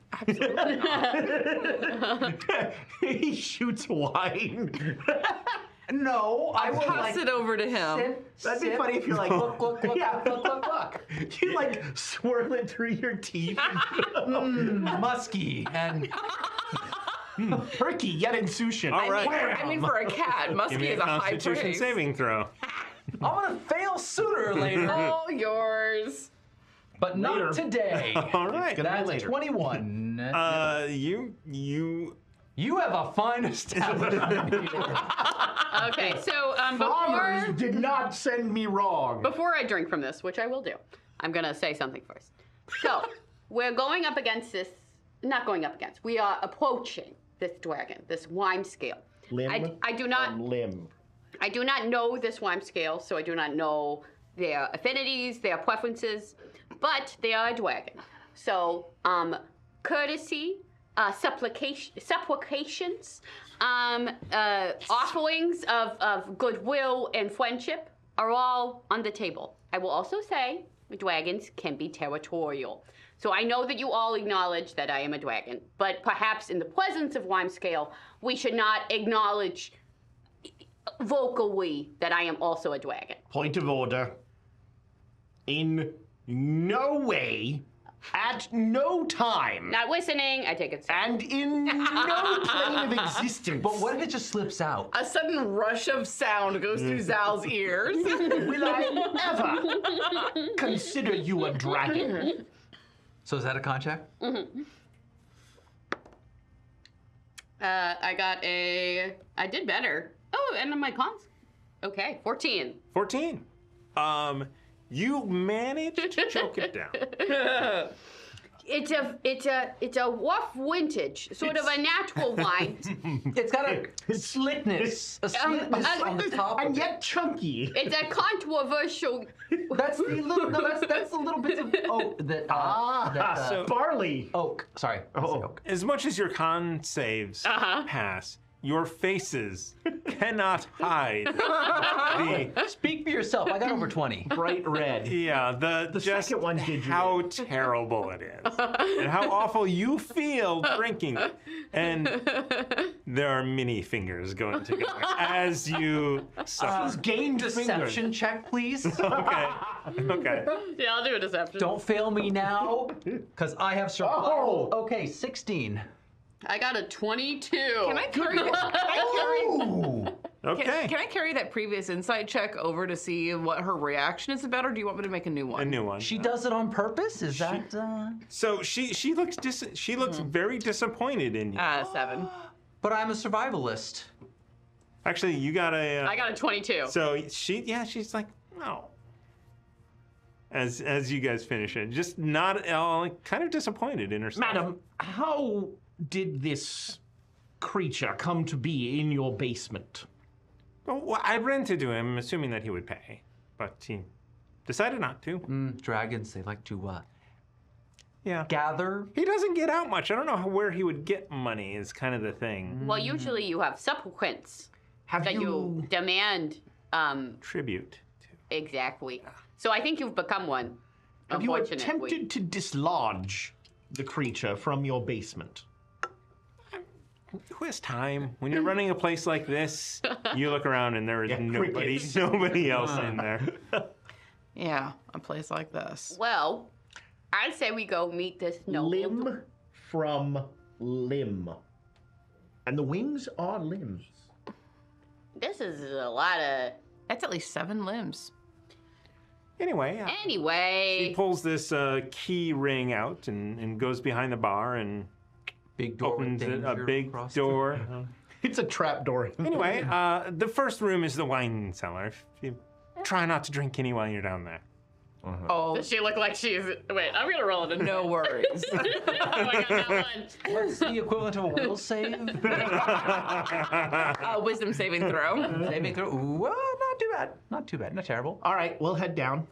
He shoots wine. No, I will Pass it over to him. That'd be funny if you're like, look, look, look, yeah, look, look, look. You like swirl it through your teeth. Musky and Perky, yet insouciant. All right. I mean, for a cat, Give musky me a is a high Constitution praise. saving throw. I'm gonna fail sooner or later, All yours. but not Later. today. All right. Gonna be That's later. 21. You You have a fine establishment here. Okay, so Farmers did not send me wrong. before I drink from this, which I will do, I'm gonna say something first. So we're going up against this. Not going up against. We are approaching this dragon, this wine scale. Limb I do not. on limb. I do not know this wine scale, so I do not know their affinities, their preferences, but they are a dragon. So, courtesy, supplications, offerings of goodwill and friendship are all on the table. I will also say dragons can be territorial. So I know that you all acknowledge that I am a dragon, but perhaps in the presence of Wimescale, we should not acknowledge vocally that I am also a dragon. Point of order. In no way, at no time, Not listening, I take it. and in no plane of existence But what if it just slips out? A sudden rush of sound goes through Zal's ears. will I ever consider you a dragon. So is that a con check? I did better. Oh, and my cons. Okay, 14. 14. You managed to choke it down. It's a rough vintage, sort of a natural wine. It's got a slitness. A slitness on the top. And of it. yet chunky. It's a controversial. That's the little. No, that's the little bits of oak that. So- barley. Oak. Sorry. I said oak. As much as your con saves pass, your faces cannot hide the Speak for yourself. I got over 20. Bright red. yeah the just second one did you how terrible it is and how awful you feel drinking it. And there are many fingers going together as you suffer. Gained Deception check, please. Okay. Yeah, I'll do a deception. Don't fail me now, because I have survival. Okay, 16. I got a 22. Can I carry Okay. Can I carry that previous insight check over to see what her reaction is about, or do you want me to make a new one? A new one. She does it on purpose? Is that... So she looks very disappointed in you. 7. But I'm a survivalist. Actually, you got I got a 22. So she's like, no. As you guys finish it, just not kind of disappointed in herself. Madam, how did this creature come to be in your basement? Well, I rented to him, assuming that he would pay, but he decided not to. Dragons, they like to Yeah. gather. He doesn't get out much. I don't know where he would get money is kind of the thing. Well, usually you have supplicants Have that you demand. Tribute to. Exactly. So I think you've become one. have you Unfortunately. attempted to dislodge the creature from your basement? Who has time? When you're running a place like this, you look around and there is crickets. nobody else in there. Yeah, a place like this. Well, I say we go meet this noble. Limb from limb. And the wings are limbs. This is a lot of. That's at least 7 limbs. Anyway, he Anyway. pulls this key ring out and goes behind the bar and Big door. opens with a danger big across the- door. It's a trap door. Anyway, the first room is the wine cellar. If you try not to drink any while you're down there. Oh, Does she look like she's. Wait, I'm gonna roll it. no worries. Oh, I got that one. What's the equivalent of a will save? Wisdom saving throw. Saving throw. Ooh, not too bad. Not too bad. Not terrible. All right, we'll head down.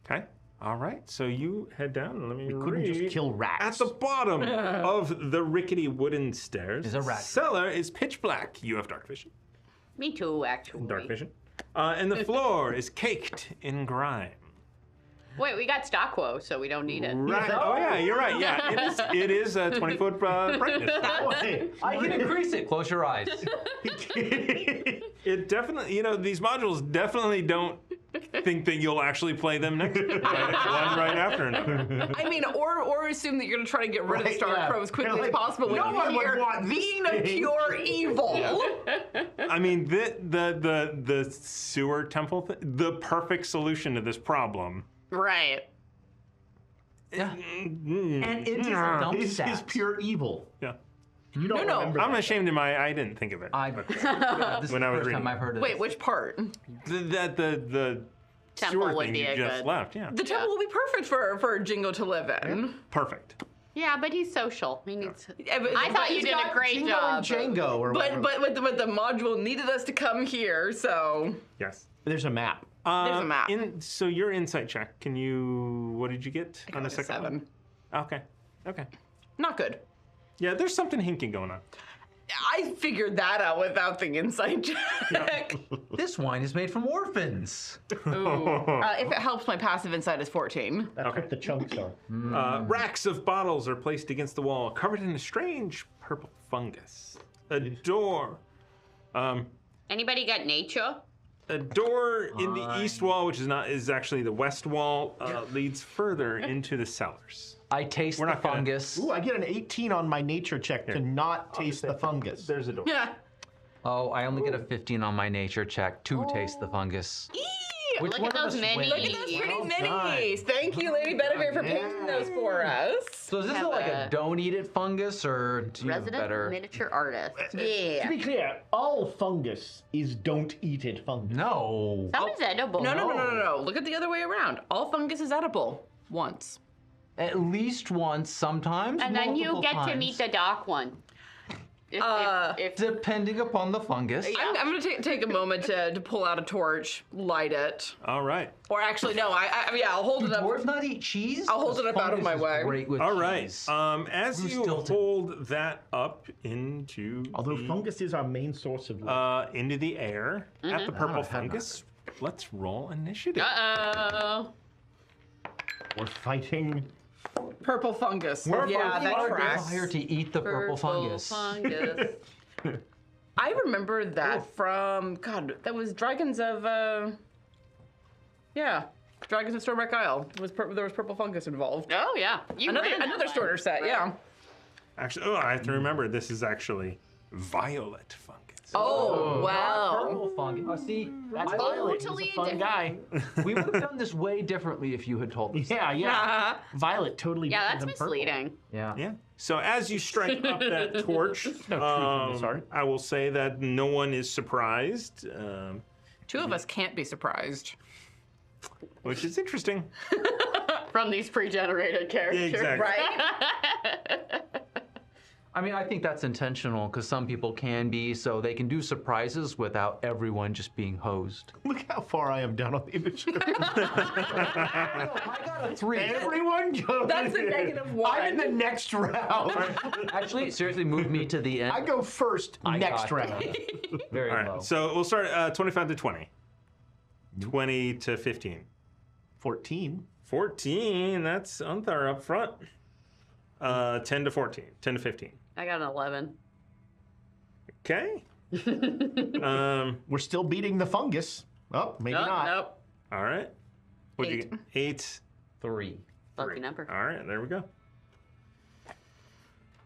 Okay. All right. So you head down. Let me We couldn't just kill rats. At the bottom of the rickety wooden stairs, Is a rat. cellar is pitch black. You have dark vision. Me too, actually. Dark vision. And the floor is caked in grime. Wait, we got Stockwo, so we don't need it. Right. Oh yeah, you're right. Yeah, it is a 20-foot brightness. I can increase it. Close your eyes. It definitely, these modules definitely don't think that you'll actually play them next one right after another. I mean, or assume that you're gonna try to get rid of the Right, Star yeah. Crow as quickly They're as like, possible. no when one you would hear want this being a thing." pure evil. I mean, the sewer temple, the perfect solution to this problem. Right. Yeah. And it is a dump This is stat. pure evil. Yeah. You don't No. remember I'm that. ashamed of I didn't think of it. This is When the I was first reading time I've heard of Wait, this. which part? The Temple sewer would thing be you a just good- left. Yeah. The temple will be perfect for Jingo to live in. Perfect. Yeah, but he's social. He needs. Yeah, but- I thought you he's did a got great Jingo job. and Django or But whatever. but the module needed us to come here, so Yes. There's a map. There's a map. So your insight check. What did you get on the second 7. one? Okay. Not good. Yeah, there's something hinky going on. I figured that out without the insight check. This wine is made from orphans. If it helps, my passive insight is 14. That's what the chunks are. Racks of bottles are placed against the wall, covered in a strange purple fungus. A door. Anybody got nature? A door in the east wall, which is actually the west wall, leads further into the cellars. I taste the not gonna- fungus. Ooh, I get an 18 on my nature check to not taste the fungus. There's a door. Yeah. Oh, I only get a 15 on my nature check to taste the fungus. Which Look one at of those us minis. wins? Look at those pretty Well minis. Thank you, Lady Bedivere, for painting those for us. So is this Have like a- a don't eat it fungus, or do you have Resident better? miniature artist. To Yeah. be clear, all fungus is don't eat it fungus. No. Some is edible. No. Look at the other way around. All fungus is edible once. At least once, sometimes. And then you multiple get to times, meet the dark one. If Depending upon the fungus. Yeah. I'm going to take a moment to pull out a torch, light it. All right. Or actually, no, I'll hold it up. Dwarves not eat cheese? I'll hold it up out of Fungus my is way. Great with All right. cheese. As Bruce you Stilton. hold that up into Although the, fungus is our main source of life. into the air at the purple fungus, let's roll initiative. Uh-oh. We're fighting. Purple fungus. Purple Yeah, that fungus. tracks. Fire to eat the purple fungus. I remember that from, God, that was Dragons of, Dragons of Stormwreck Isle. There was purple fungus involved. Oh, yeah. You ran that Another one. starter set, yeah. Actually, I have to remember this is actually violet fungus. Oh, wow. Purple fungus. Oh, see, That's I- Violet. totally He's a fun guy. we would have done this way differently if you had told us. Yeah. Violet totally. Yeah, different that's than purple. misleading. Yeah. Yeah. So as you strike up that torch, No truth in this art. I will say that no one is surprised, Two of us can't be surprised. which is interesting. From these pre-generated characters. Exactly. Right? I mean, I think that's intentional because some people can be, so they can do surprises without everyone just being hosed. Look how far I am down on the initiative. I got a 3. Everyone goes. That's a -1. I'm in the next round. Actually, seriously, move me to the end. I go first I next got round. Very All low. right. So we'll start 25 to 20. 20 to 15. 14. 14, that's Unthar up front. 10 to 14. 10 to 15. I got an 11. Okay. We're still beating the fungus. Oh, maybe not. Nope. All right. What'd you 8. get? 8. 3. Lucky number. All right, there we go.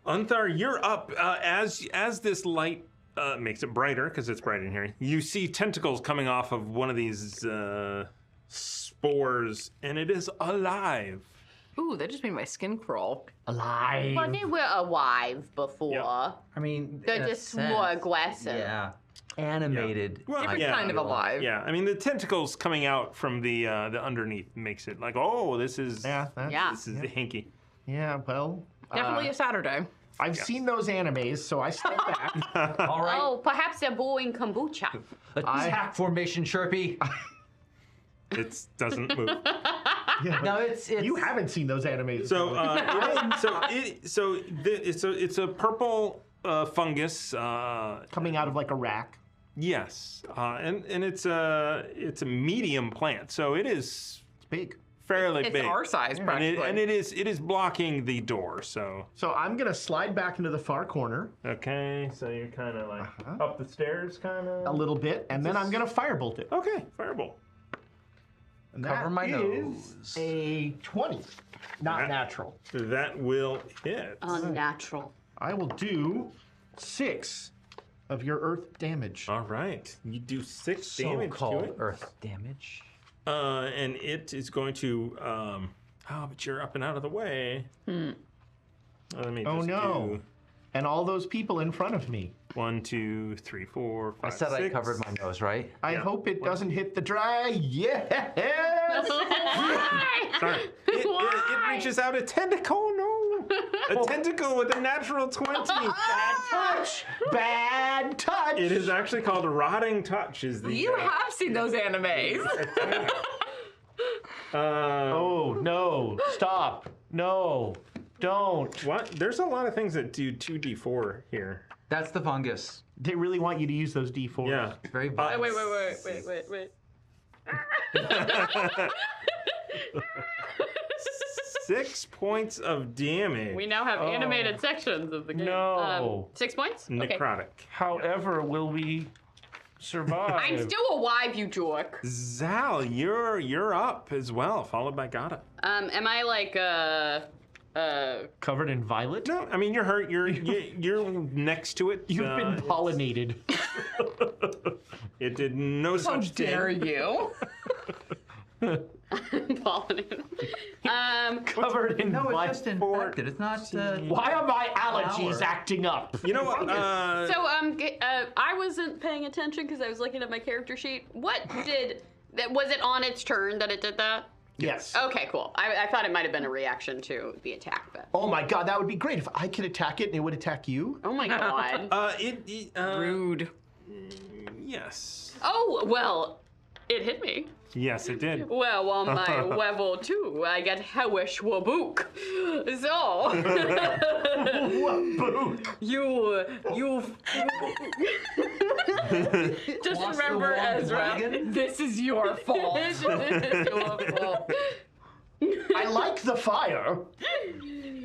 Unthar, you're up. As this light makes it brighter, because it's bright in here, you see tentacles coming off of one of these spores, and it is alive. Ooh, that just made my skin crawl. Alive. Well, they were alive before. Yeah. I mean, They're in a just sense, more aggressive. Yeah. Animated. Well, Different yeah. kind of alive. Yeah, I mean the tentacles coming out from the underneath makes it like, oh, this is Yeah. this is hinky. Yeah, well. Definitely a Saturday. I've seen those animes, so I step back. All right. Oh, perhaps they're brewing kombucha. Attack formation, Sherpy. It doesn't move. No, it's You haven't seen those animes. So it's a purple fungus. coming out of like a rack. Yes, and it's a medium plant, so it is It's big. fairly It's big. our size, and practically. it is blocking the door. So So I'm gonna slide back into the far corner okay, so you're kind of like up the stairs, kind a of. little bit, and then I'm gonna firebolt it. Okay, fireball. And Cover that my is nose. a 20, not That- natural. That will hit. Unnatural. I will do 6 of your earth damage. All right, you do 6 damage to So-called it, earth damage. and it is going to. But you're up and out of the way. Let me Oh just no! do And all those people in front of me. 1, 2, 3, 4, 5, I said 6. I covered my nose, right? I hope it doesn't hit the dry. Yes! Sorry. It reaches out a tentacle. No, a tentacle with a natural 20. Bad touch! Bad touch! It is actually called rotting touch. Is the You have seen those animes. Oh no! Stop! No! Don't! what? There's a lot of things that do 2d4 here. That's the fungus. They really want you to use those D4s. Yeah. It's very Wait. 6 points of damage. We now have animated sections of the game. No. 6 points? Okay. Necrotic. However, will we survive? I'm still alive, you jork. Zal, you're up as well, followed by Gata. Am I like covered in violet. No, I mean you're hurt. You're next to it. You've been pollinated. It did no How such dare thing. you? pollinated? Covered in No, it's violet. just infected. It's not. Why are my allergies Flower. acting up? You know what? So I wasn't paying attention because I was looking at my character sheet. What did that? Was it on its turn that it did that? Yes. Okay, cool. I thought it might have been a reaction to the attack, but Oh my god, that would be great if I could attack it and it would attack you. oh my god. Rude. Yes. Oh well, it hit me. Yes, it did. Well, on my level 2, I get hellish wabook. So you Just Lost the remember, one Ezra, wagon? this is your fault. I like the fire.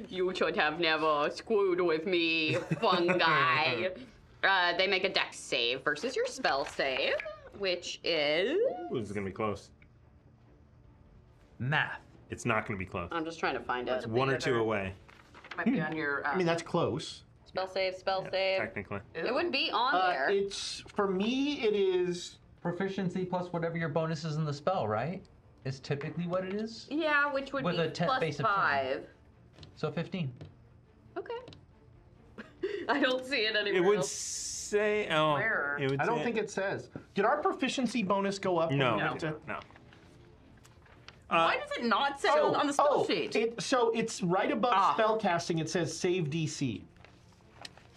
You should have never screwed with me, fungi. They make a dex save versus your spell save, which is... This is gonna be close. Math. It's not gonna be close. I'm just trying to find it. One or two away, Might be on your. I mean, that's close. Spell save, spell save. technically. It would be on there. It's, for me, it is... Proficiency plus whatever your bonus is in the spell, right? Is typically what it is. Yeah, which would With be a plus base of 10. 5. So 15. Okay. I don't see it anywhere It would else. say. Where? It would I don't say- think it says. Did our proficiency bonus go up? No. when we No. went to- Why does it not say on the spell sheet? So it's right above spell casting. It says save DC.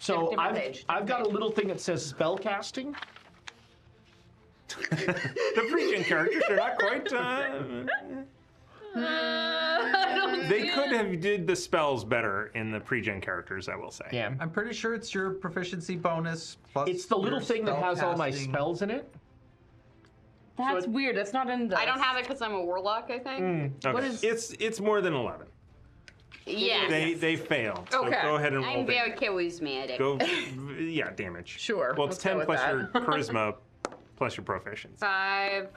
So Different page, I've got a little thing that says spell casting. The pre-gen characters are not quite. I don't They see could it. have did the spells better in the pre-gen characters, I will say. Yeah. I'm pretty sure it's your proficiency bonus plus. It's the little your thing that has all my spellcasting. spells in it. That's weird. That's not in the. I don't have it because I'm a warlock, I think. Okay. What is- It's more than 11. Yes. They failed. So Okay. go ahead and roll I'm very damage. charismatic. Go, yeah, damage. Sure, Well, it's let's go 10 with plus that. your charisma plus your proficiency. 5.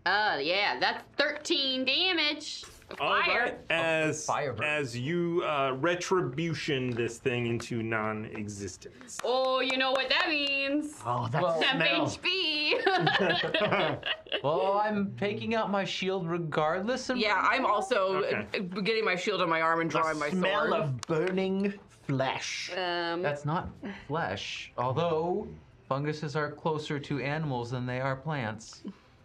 Yeah, that's 13 damage. All Fire. right. Firebird. As you retribution this thing into non-existence. Oh, you know what that means. Oh, that's Well, Temp smell. HP. Well, I'm taking out my shield regardless. And Yeah, I'm also Okay. getting my shield on my arm and drawing my Smell sword. of burning flesh. That's not flesh. Although funguses are closer to animals than they are plants.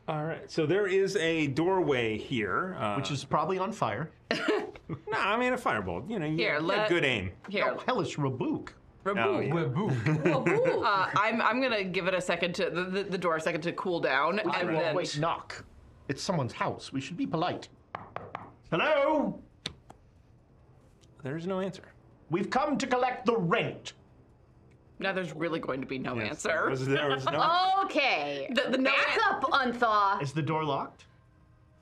All right. So there is a doorway here. Which is probably on fire. No, I mean a firebolt. You know, you Here, have let- good aim. Here, Oh, hellish Rabook. Oh, yeah. I'm gonna give it a second to the door a second to cool down, and then Wait, knock. It's someone's house. We should be polite. Hello? There's no answer. We've come to collect the rent. now there's really going to be no Yes, answer. there was no. Okay. The no Back up, Unthaw. Is the door locked?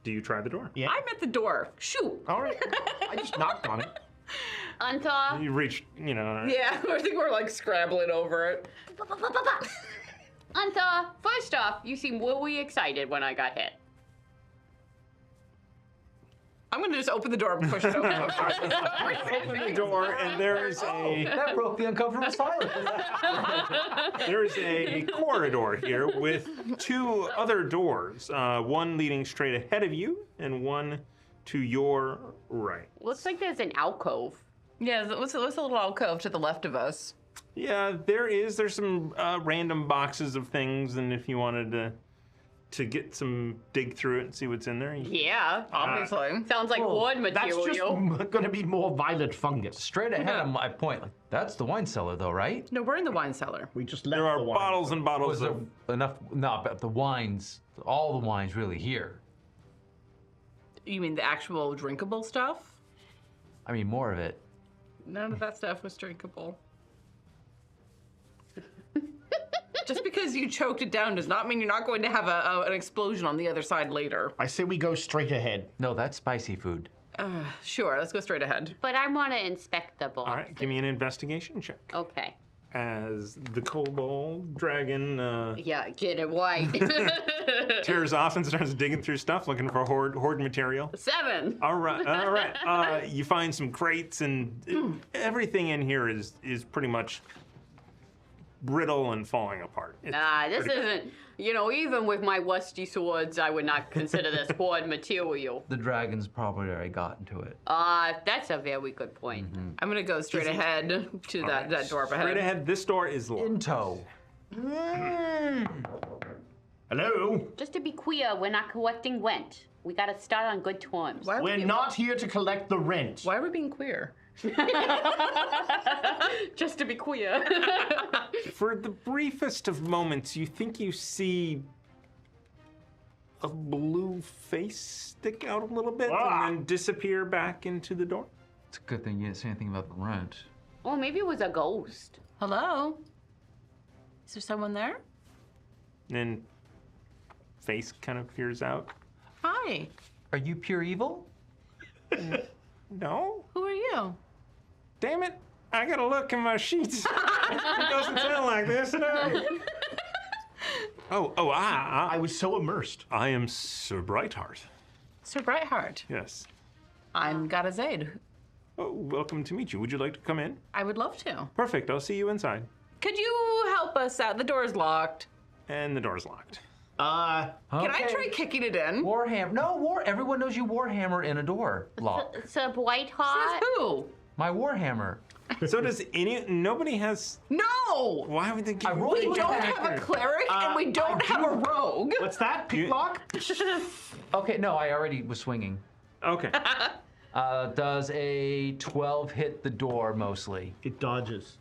Do you try the door? Yeah. I'm at the door. Shoot. All right. I just knocked on it. Unthaw. You reach, you know. Yeah, I think we're like scrambling over it. Unthaw, first off, you seem really excited when I got hit. I'm gonna just open the door and push it open. Open the door, and there is a That broke the uncomfortable silence. corridor here with two other doors. One leading straight ahead of you, and one to your right. Looks like there's an alcove. Yeah, what's a little alcove to the left of us? Yeah, there's some random boxes of things, and if you wanted to get some dig through it and see what's in there, you Yeah. Obviously. Sounds like wood That's just material. going to be more violet fungus. Straight ahead of my point. Like, that's the wine cellar, though, right? No, we're in the wine cellar. We just left there are the wine. bottles and bottles Was there of. enough? No, but the wines, all the wines really here. You mean the actual drinkable stuff? I mean, more of it. None of that stuff was drinkable. Just because you choked it down does not mean you're not going to have an explosion on the other side later. I say we go straight ahead. No, that's spicy food. Sure, let's go straight ahead. But I want to inspect the box. All right, give me an investigation check. Okay. As the kobold dragon Yeah, get it white. tears off and starts digging through stuff, looking for hoard material. 7. All right. You find some crates, and everything in here is pretty much brittle and falling apart. It's This pretty- isn't, even with my lusty swords, I would not consider this hoard material. The dragon's probably already gotten to it. That's a very good point. I'm going to go straight ahead to that door up ahead. Straight ahead, this door is locked. In tow. Hello? Just to be clear, we're not collecting rent. We gotta start on good terms. Why are, We're we, not here to collect the rent. why are we being queer? Just to be clear. For the briefest of moments, you think you see a blue face stick out a little bit and then disappear back into the door. It's a good thing you didn't say anything about the rent. Well, maybe it was a ghost. Hello? Is there someone there? And then face kind of peers out. Hi. Are you pure evil? No? Who are you? Damn it. I gotta look in my sheets. It doesn't sound like this, no. I was so immersed. I am Sir Brightheart. Sir Brightheart. Yes. I'm Gadazaid. Oh, welcome to meet you. Would you like to come in? I would love to. Perfect. I'll see you inside. Could you help us out? The door's locked. And the door's locked. Can I try kicking it in? Warhammer. No, everyone knows you Warhammer in a door lock. Sir Whitehot. Says who? My Warhammer. So does nobody has, No! why would they give you We a don't character? have a cleric and we don't have a rogue. What's that? Picklock? Okay, no, I already was swinging. Okay. Does a 12 hit the door mostly? It dodges.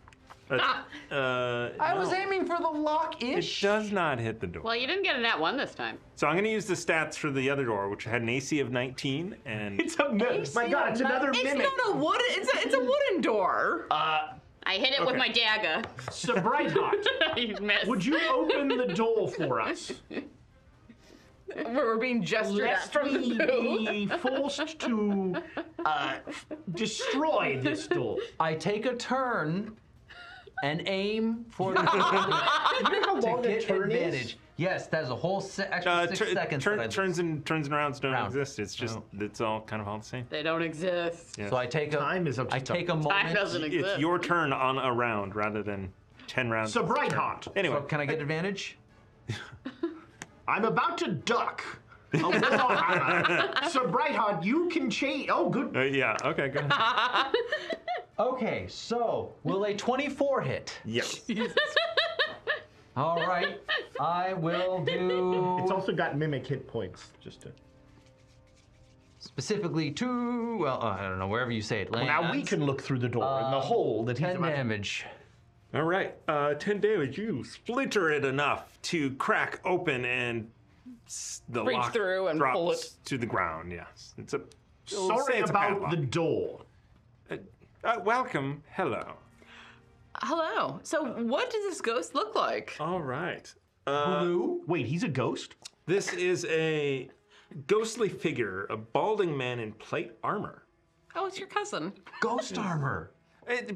I was aiming for the It lock-ish. does not hit the door. Well, you didn't get a nat 1 this time. So I'm going to use the stats for the other door, which had an AC of 19, and It's a mimic. My God, it's another It's mimic. not a wooden. It's a wooden door. I hit it with Okay. my dagger. Sir Brightheart, You missed. would you open the door for us? We're being gestured at Lest from the we booth. be forced to destroy this door. I take a turn and aim for the You know how to long a get turn advantage. is? Yes, that's a whole extra 6 seconds. that I lose. turns and rounds don't Round. exist. It's just, it's all kind of all the same. They don't exist. Yeah. So I take a Time is up to I take a Time moment. doesn't exist. It's your turn on a round rather than 10 rounds. Sir Brightheart, Anyway, So can I get advantage? I'm about to duck a warhammer. Sir Brightheart, you can change. Oh, good. yeah, okay, go ahead. Okay, so will a 24 hit? Yes. All right, I will do It's also got mimic hit points. Just to. specifically two. Well, I don't know, wherever you say it. Now we lands. can look through the door in the hole that he's 10 about to. damage. All right, 10 damage. You splinter it enough to crack open and the Reach lock through and drops pull it. to the ground. Yes, it's a. Sorry about the door. Welcome. Hello. Hello. So, what does this ghost look like? All right. Blue? Wait, he's a ghost? This is a ghostly figure, a balding man in plate armor. Oh, it's your cousin. Ghost armor.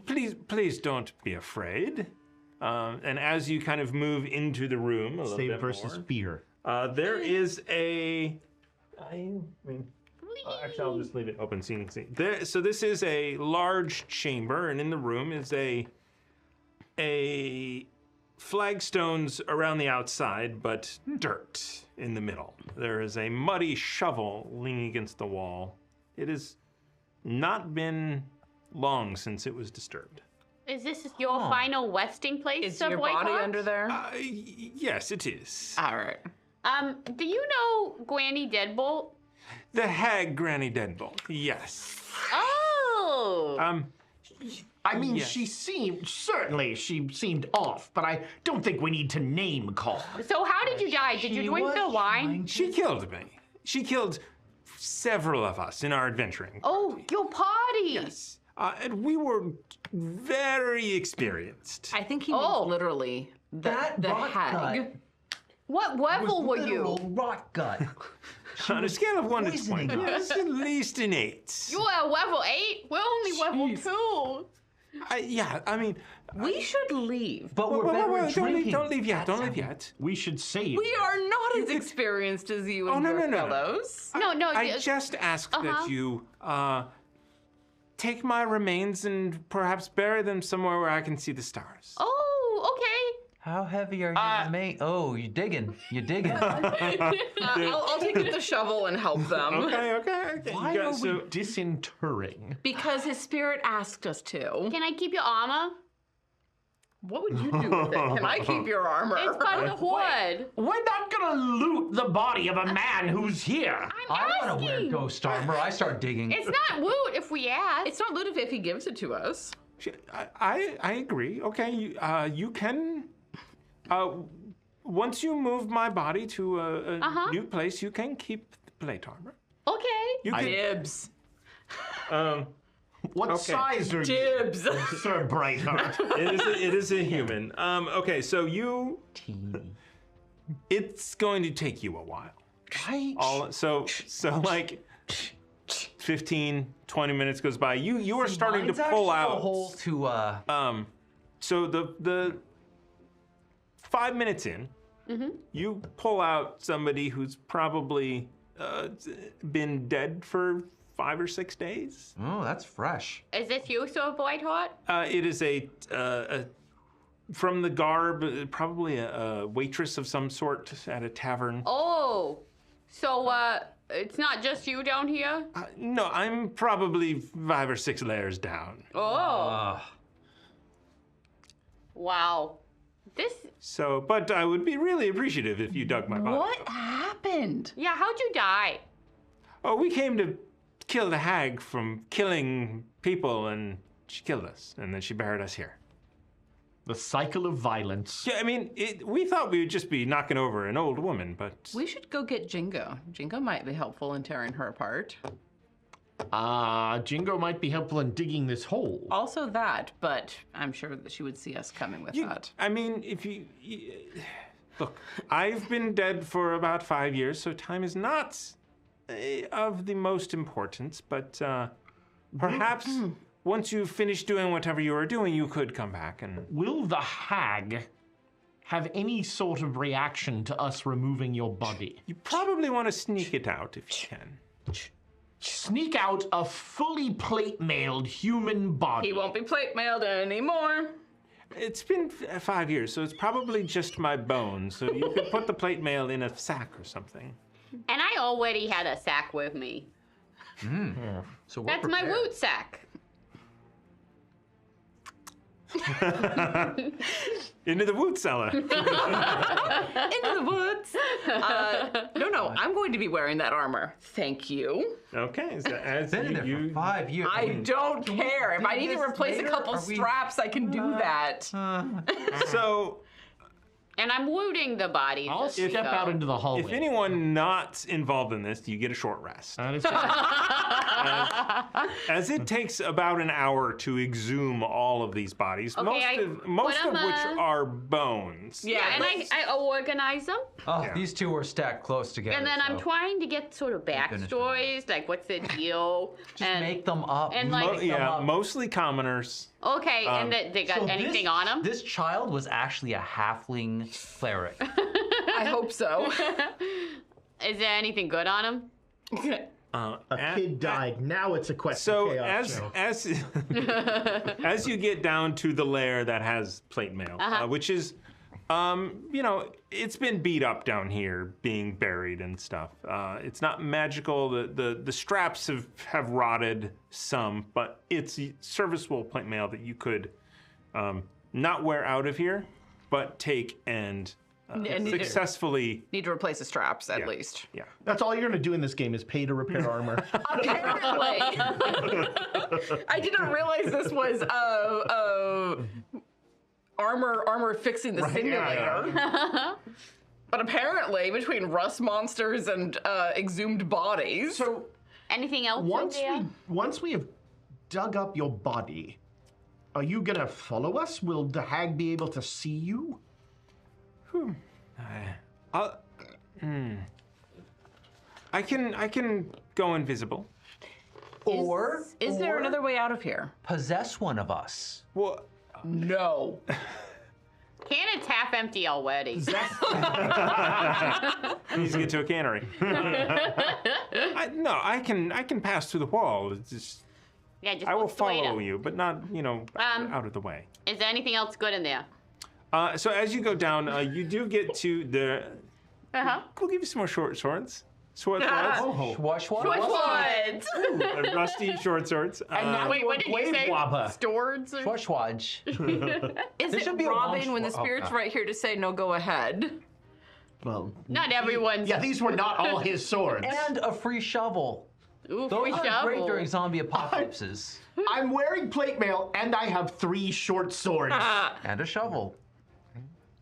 Please don't be afraid. And as you kind of move into the room a little Save bit versus more, fear. there is a. Actually, I'll just leave it open so you can see. So this is a large chamber, and in the room is a flagstones around the outside, but dirt in the middle. There is a muddy shovel leaning against the wall. It has not been long since it was disturbed. Is this your final resting place, Is Sir your body Whitehot? under there? Yes, it is. All right. Do you know Granny Deadbolt? The hag Granny Deadbolt. Yes. Oh! I mean, Yes. she seemed off, but I don't think we need to name call. So how did you die? Did you drink the wine? She killed me. She killed several of us in our adventuring. Oh, your party! Yes. And we were very experienced. I think he means literally the rock hag. gut What was level were literal you? rock gut. On a scale of 1 to poisoning 20, us. that's at least an 8. You are level 8? We're only level Jeez. 2. Yeah, I mean, We should leave. But we're better at drinking. don't leave yet. That's Don't leave how- yet. We should save. We are not as experienced as you and no, your no, no, no. fellows. No, I just- just ask Uh-huh. that you take my remains and perhaps bury them somewhere where I can see the stars. Oh, okay. How heavy are you, mate? Oh, you're digging. You're digging. I'll take up the shovel and help them. Okay. Why You are guys- we disinterring? Because his spirit asked us to. Can I keep your armor? What would you do with it? Can I keep your armor? It's part of the hoard. We're not gonna loot the body of a man who's here. I want to wear asking. ghost armor. I start digging. It's not loot if we ask. It's not loot if he gives it to us. I agree. Okay, you can. Once you move my body to a new place, you can keep the plate armor. Okay. You can. Dibs. What Okay. size are you, Dibs. Sir Brightheart? It is a human. Okay, so Teeny. it's going to take you a while. Right. So like 15, 20 minutes goes by. You are starting to Mine's pull actually out. a hole to So the 5 minutes in, you pull out somebody who's probably been dead for 5 or 6 days. Oh, that's fresh. Is this you, Sir Whitehot? It is a from the garb, probably a waitress of some sort at a tavern. Oh. So, it's not just you down here? No, I'm probably 5 or 6 layers down. Oh. Wow. This. So, but I would be really appreciative if you dug my body. What happened? Yeah, how'd you die? Oh, we came to kill the hag from killing people, and she killed us, and then she buried us here. The cycle of violence. Yeah, I mean, we thought we would just be knocking over an old woman, but We should go get Jingo. Jingo might be helpful in tearing her apart. Jingo might be helpful in digging this hole. Also that, but I'm sure that she would see us coming with that. I mean, if you look, I've been dead for about 5 years, so time is not of the most importance. But perhaps once you've finished doing whatever you are doing, you could come back and. Will the hag have any sort of reaction to us removing your body? You probably want to sneak it out if you can. Sneak out a fully plate-mailed human body. He won't be plate mailed anymore. It's been 5 years, so it's probably just my bones. So you could put the plate mail in a sack or something. And I already had a sack with me. So we're That's my prepared. root sack. Into the wood cellar. Into the woods. No, I'm going to be wearing that armor. Thank you. Okay, so as Been in there for 5 years. I don't care. If I need to this replace a later? couple Are we- straps, I can do that. so And I'm looting the bodies. I'll as we step go. out into the hallway. if anyone not involved in this, you get a short rest. That is fine. As it takes about an hour to exhume all of these bodies, Okay, most put of 'em, which are bones. Yeah, and I organize them. Oh, Yeah. these two were stacked close together. And then I'm so trying to get sort of finished backstories, like what's the deal? Just make them up. and, like- make them Yeah, up. mostly commoners. Okay, and they got So anything this, on them? This child was actually a halfling cleric. I hope so. Is there anything good on them? A kid died. Now it's a quest So of chaos as show. as you get down to the lair that has plate mail, which is, it's been beat up down here, being buried and stuff. It's not magical. The straps have rotted some, but it's serviceable plate mail that you could not wear out of here, but take and successfully. Need to replace the straps at least. Yeah. That's all you're gonna do in this game is pay to repair armor. Apparently. I didn't realize this was armor fixing the simulator. But apparently, between rust monsters and exhumed bodies. So Anything else over there? once we have dug up your body, are you gonna follow us? Will the hag be able to see you? I can go invisible. Or Is there another way out of here? possess one of us. Well, No. Cannon's half empty already. needs to get to a cannery. I can pass through the wall. It's just, Yeah, just I will what's the way follow to- you, but not out of the way. Is there anything else good in there? So as you go down, you do get to the. Uh-huh. We'll give you some more short swords. Short swords. Wash, wash, Which wash. ones? Rusty short swords. Wait, what did you say? Wabba. Stords? Or... Wash, wash. Is There it should be a Robin launch when the for- oh, spirit's God. right here to say no, go ahead? Well, Not everyone's. yeah, these were not all his swords. And a free shovel. Ooh, Those free are shovel. great during zombie apocalypses. I'm wearing plate mail, and I have 3 short swords. And a shovel.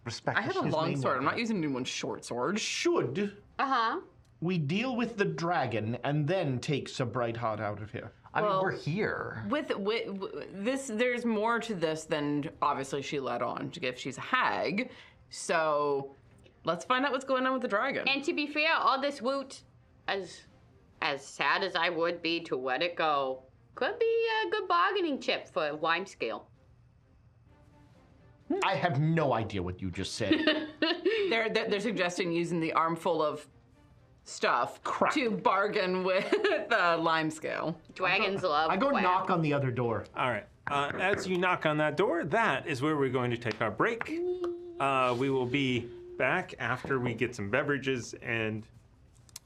Respect I have a His long main sword. I'm weapon. not using anyone's short sword. Should Uh-huh. we deal with the dragon and then take Sir Brightheart out of here? I mean, Well- we're here. With this, there's more to this than obviously she let on to give. She's a hag, so let's find out what's going on with the dragon. And to be fair, all this loot, as sad as I would be to let it go, could be a good bargaining chip for Lime Scale. I have no idea what you just said. They're suggesting using the armful of stuff Crap. to bargain with lime scale. Dragons love I go crap. knock on the other door. All right. As you knock on that door, that is where we're going to take our break. We will be back after we get some beverages and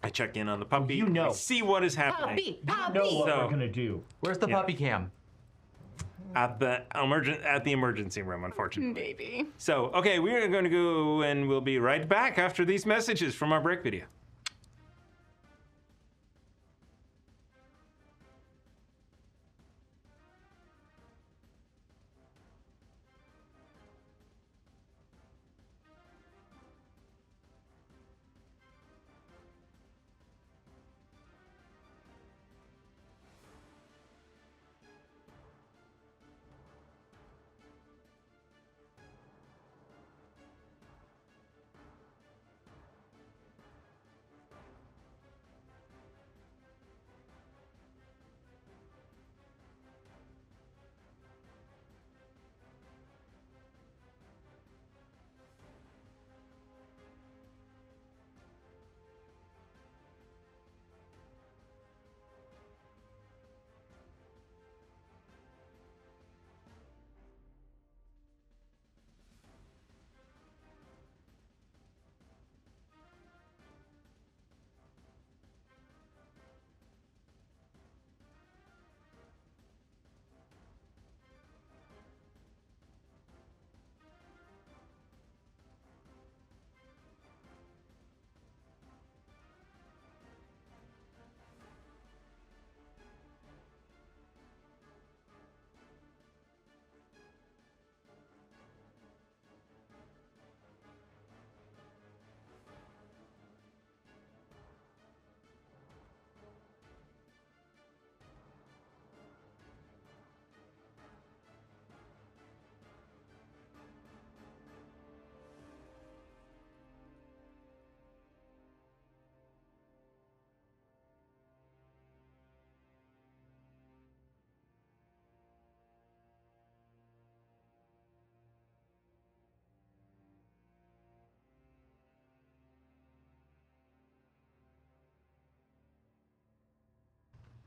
I check in on the puppy. You know. We see what is happening Know what So- we're gonna do. Where's the puppy cam? at the emergency room, unfortunately. Maybe. So, okay, we are going to go and we'll be right back after these messages from our break video.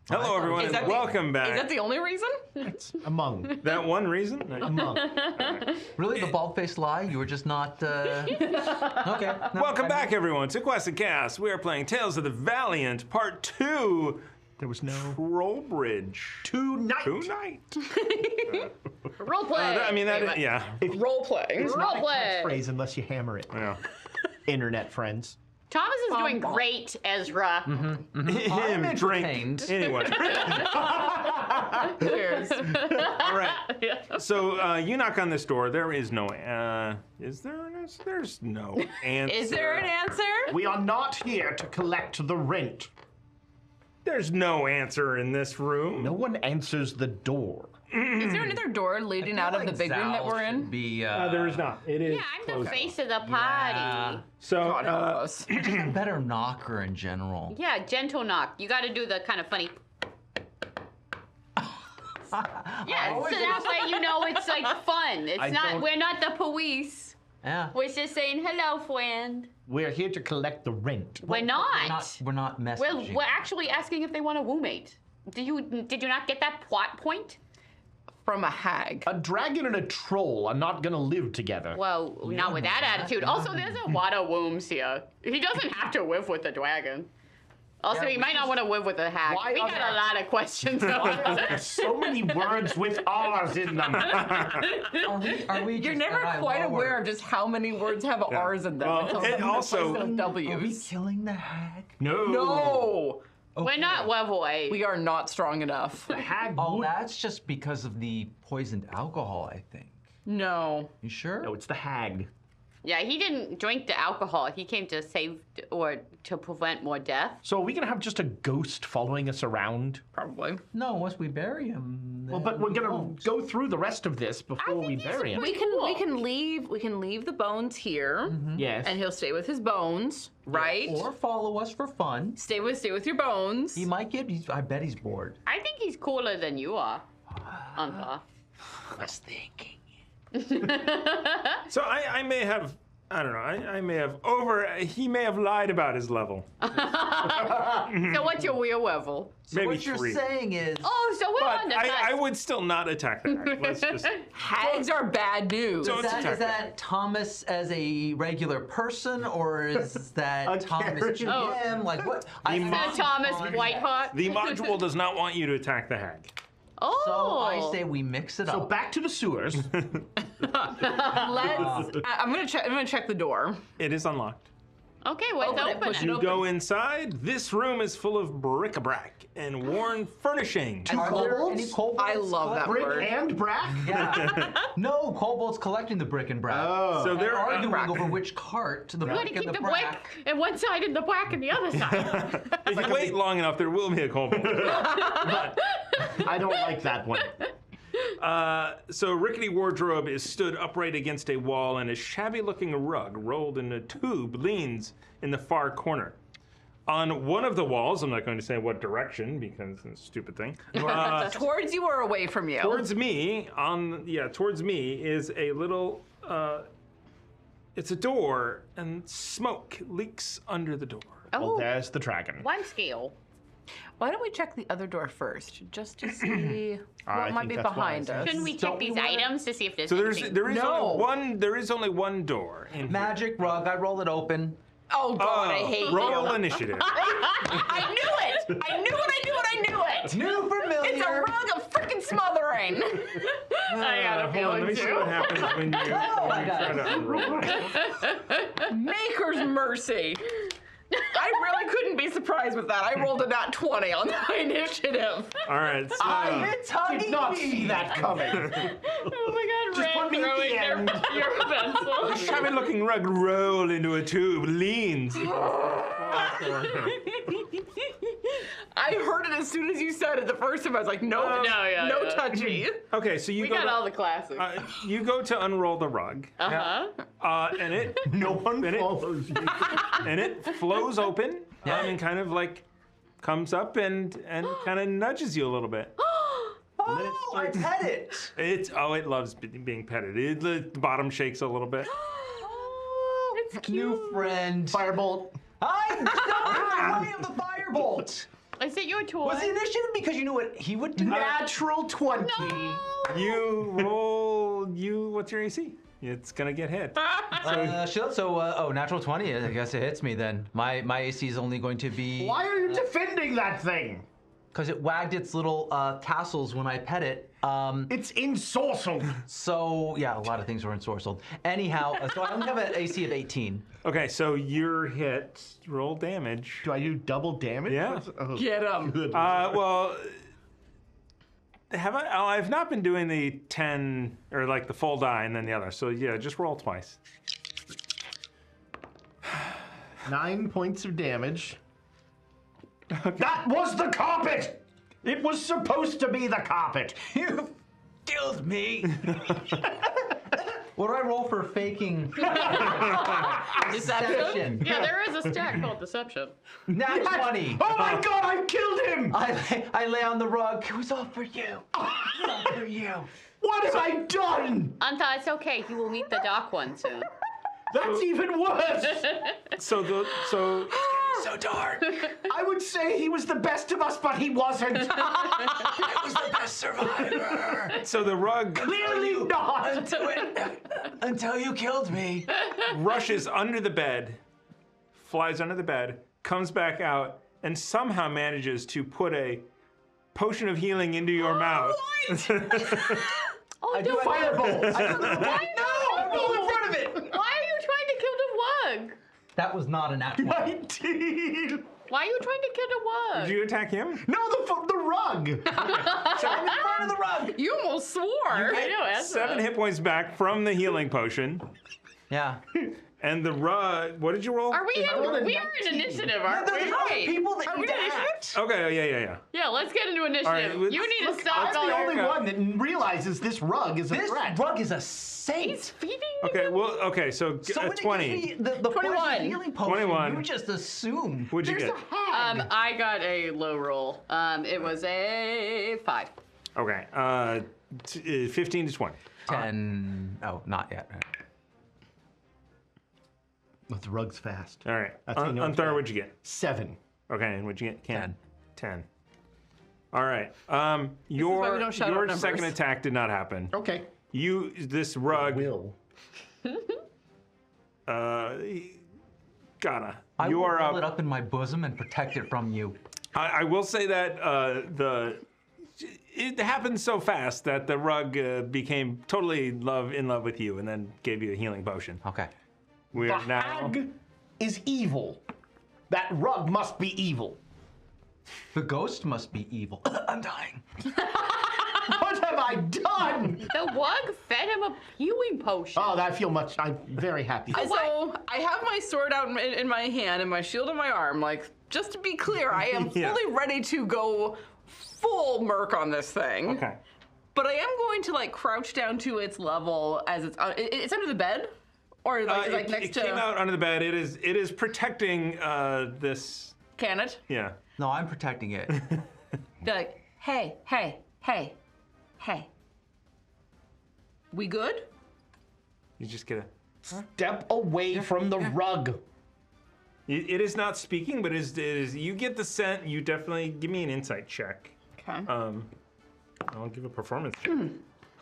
Hello, everyone, Is and that the- welcome back. Is that the only reason? It's among. That one reason? Among. Really, the bald-faced lie? You were just not. Okay. no, Welcome I- back, everyone, to Quest and Cast. We are playing Tales of the Valiant, Part 2, There was no Trollbridge. tonight. Tonight. Role play. Yeah. Role playing. Role play. Phrase unless you hammer it. Yeah. Internet friends. Thomas is doing Bum. great, Ezra. I'm Him drink. entertained. Anyway. Cheers. All right. So you knock on this door. There is no. Is there an answer? There's no answer. Is there an answer? We are not here to collect the rent. There's no answer in this room. No one answers the door. Is there another door leading out of the big room that we're in? There is not. It is Yeah, I'm the closed. face of the party. Yeah. So, God help us. Just a better knocker in general. Yeah, gentle knock. You got to do the kind of funny. Yeah, so that way you know it's like fun. We're not the police. Yeah. We're just saying hello, friend. We're here to collect the rent. We're not. We're not messaging. We're actually asking if they want a roommate. Did you not get that plot point? From a hag. A dragon and a troll are not gonna live together. Well, not with that attitude. Also, there's a lot of wombs here. He doesn't have to live with the dragon. Also, he might not want to live with a hag. Why We are got there- a lot of questions. There's so many words with R's in them. Are we You're just never at quite lower? aware of just how many words have R's in them. Well, until and someone also- replaces them with Are we W's. killing the hag? No! We're not level 8. We are not strong enough. Hag Oh, would- that's just because of the poisoned alcohol, I think. No. You sure? No, it's the hag. Yeah, he didn't drink the alcohol. He came to save or to prevent more death. So are we gonna have just a ghost following us around? Probably. No, once we bury him. Well, but we're gonna go through the rest of this before we bury him. We can leave the bones here, Yes. and he'll stay with his bones, right? Or follow us for fun. Stay with your bones. He might get. I bet he's bored. I think he's cooler than you are, Uncle. I was thinking. So I may have, I don't know, I may have he may have lied about his level. So what's your real level? So Maybe what you're 3. saying is. Oh, so we're But on the I cusp. would still not attack the hag. Let's just. Hags are bad news. So- Is Let's that, attack is that Thomas as a regular person, or is that Thomas character. GM? Like what? I So Thomas Whiteheart. The module does not want you to attack the hag. Oh. So I say we mix it So up. back to the sewers. I'm gonna check the door. It is unlocked. Okay, let's Open it, open push it. it You go inside. This room is full of bric-a-brac and worn furnishing. Are there kobolds? any kobolds? I love that Brick word. and brack? Yeah. No, kobolds collecting the brick and brack. So They're there arguing brack. over which cart the You brick gotta and keep the the brack. brick and one side and the black and the other side. If you wait long enough, there will be a kobold. I don't like that one. So rickety wardrobe is stood upright against a wall, and a shabby-looking rug rolled in a tube leans in the far corner. On one of the walls, I'm not going to say what direction because it's a stupid thing. Towards you or away from you? Towards me, towards me is a little. It's a door, and smoke leaks under the door. Well, Oh, there's the dragon. one scale. Why don't we check the other door first, just to see I what might think be that's behind wise. us? Shouldn't we check these items to see if there's So there anything? is only one door in here. Magic rug. I roll it open. Oh God, I hate roll you. initiative. I knew it. I knew it. New familiar. It's a rug of freaking smothering. I got a Hold on, let feeling me see too. what happens when you try to unroll it. Maker's mercy. I really couldn't be surprised with that. I rolled a nat 20 on my initiative. All right, so It's hugging Did not me. see that coming. Oh my God, Just put me at the end. your pencil. shabby-looking rug roll into a tube, leans. I heard it as soon as you said it the first time. I was like, nope, no touchy. Okay, so you We go. got to, all the classics. you go to unroll the rug, and it No one And it- follows you. and it flows open, and kind of like comes up and kind of nudges you a little bit. Oh, I pet it. It loves being petted. The bottom shakes a little bit. It's cute. New friend. Firebolt. I don't know of the firebolt. Is it your toy? Was the initiative because you knew what he would do? Natural 20. You roll. What's your AC? It's gonna get hit. Natural 20. I guess it hits me then. My AC is only going to be Why are you defending that thing? because it wagged its little tassels when I pet it. It's ensorcelled. So yeah, a lot of things were ensorcelled. Anyhow, so I only have an AC of 18. Okay, so you're hit. Roll damage. Do I do double damage? Yeah. Oh, Get him. good. Well, I've not been doing the 10 or like the full die and then the other. So yeah, just roll twice. 9 points of damage. That was the carpet! It was supposed to be the carpet. killed me. What do I roll for faking deception? Yeah, there is a stat called deception. Nat 20. Oh my God! I killed him! I lay on the rug. It was all for you. It was all for you. What have I done? Anta, it's okay. You will meet the dark one soon. That's even worse. So So dark. I would say he was the best of us, but he wasn't. I was the best survivor. so the rug Clearly not. Until you killed me. rushes under the bed, flies under the bed, comes back out, and somehow manages to put a potion of healing into your mouth. Oh, I do a Fireball. Why Fireball in front of it. Why are you trying to kill the wug? That was not an actual. 19. Why are you trying to kill the wug? Did you attack him? No, the rug. So I'm in front of the rug. You almost swore. I know, that's 7 hit points back from the healing potion. Yeah. And the rug, what did you roll? Are we rolled a we are in 19. initiative, aren't There's we? other people that Are we need to doing act. Okay, yeah. Yeah, let's get into initiative. right, let's- you need to let's- stop I'm all the your... only one that realizes this rug is a This threat. rug is a saint. He's feeding Okay, you. well, okay, so, So when it 20. gives me the 21. poison healing potion, 21. you just assume. What'd you There's get? a hag. I got a low roll. It was a 5. Okay, 15 to 20. 10. Oh, not yet. But the rug's fast. All right, That's how you know it's Unthar, bad. what'd you get? 7. Okay, and what'd you get? 10. 10. All right, why we your don't shout out numbers. second attack did not happen. Okay. This rug, Will. gotta. I You will are roll it up. up in my bosom and protect it from you. I will say that it happened so fast that the rug became totally in love with you, and then gave you a healing potion. Okay. We The are now. hag is evil. That rug must be evil. The ghost must be evil. I'm dying. What have I done? The wug fed him a healing potion. Oh, I'm very happy. So I have my sword out in my hand and my shield in my arm. Like, just to be clear, I am Yeah. fully ready to go full merc on this thing. Okay. But I am going to like crouch down to its level as it's under the bed, or like next it to. came out under the bed. It is protecting this. Can it? Yeah. No, I'm protecting it. Be like, hey. We good? You just get a. Step away from the rug. It is not speaking, but it is. You get the scent. You definitely give me an insight check. Okay. I'll give a performance check.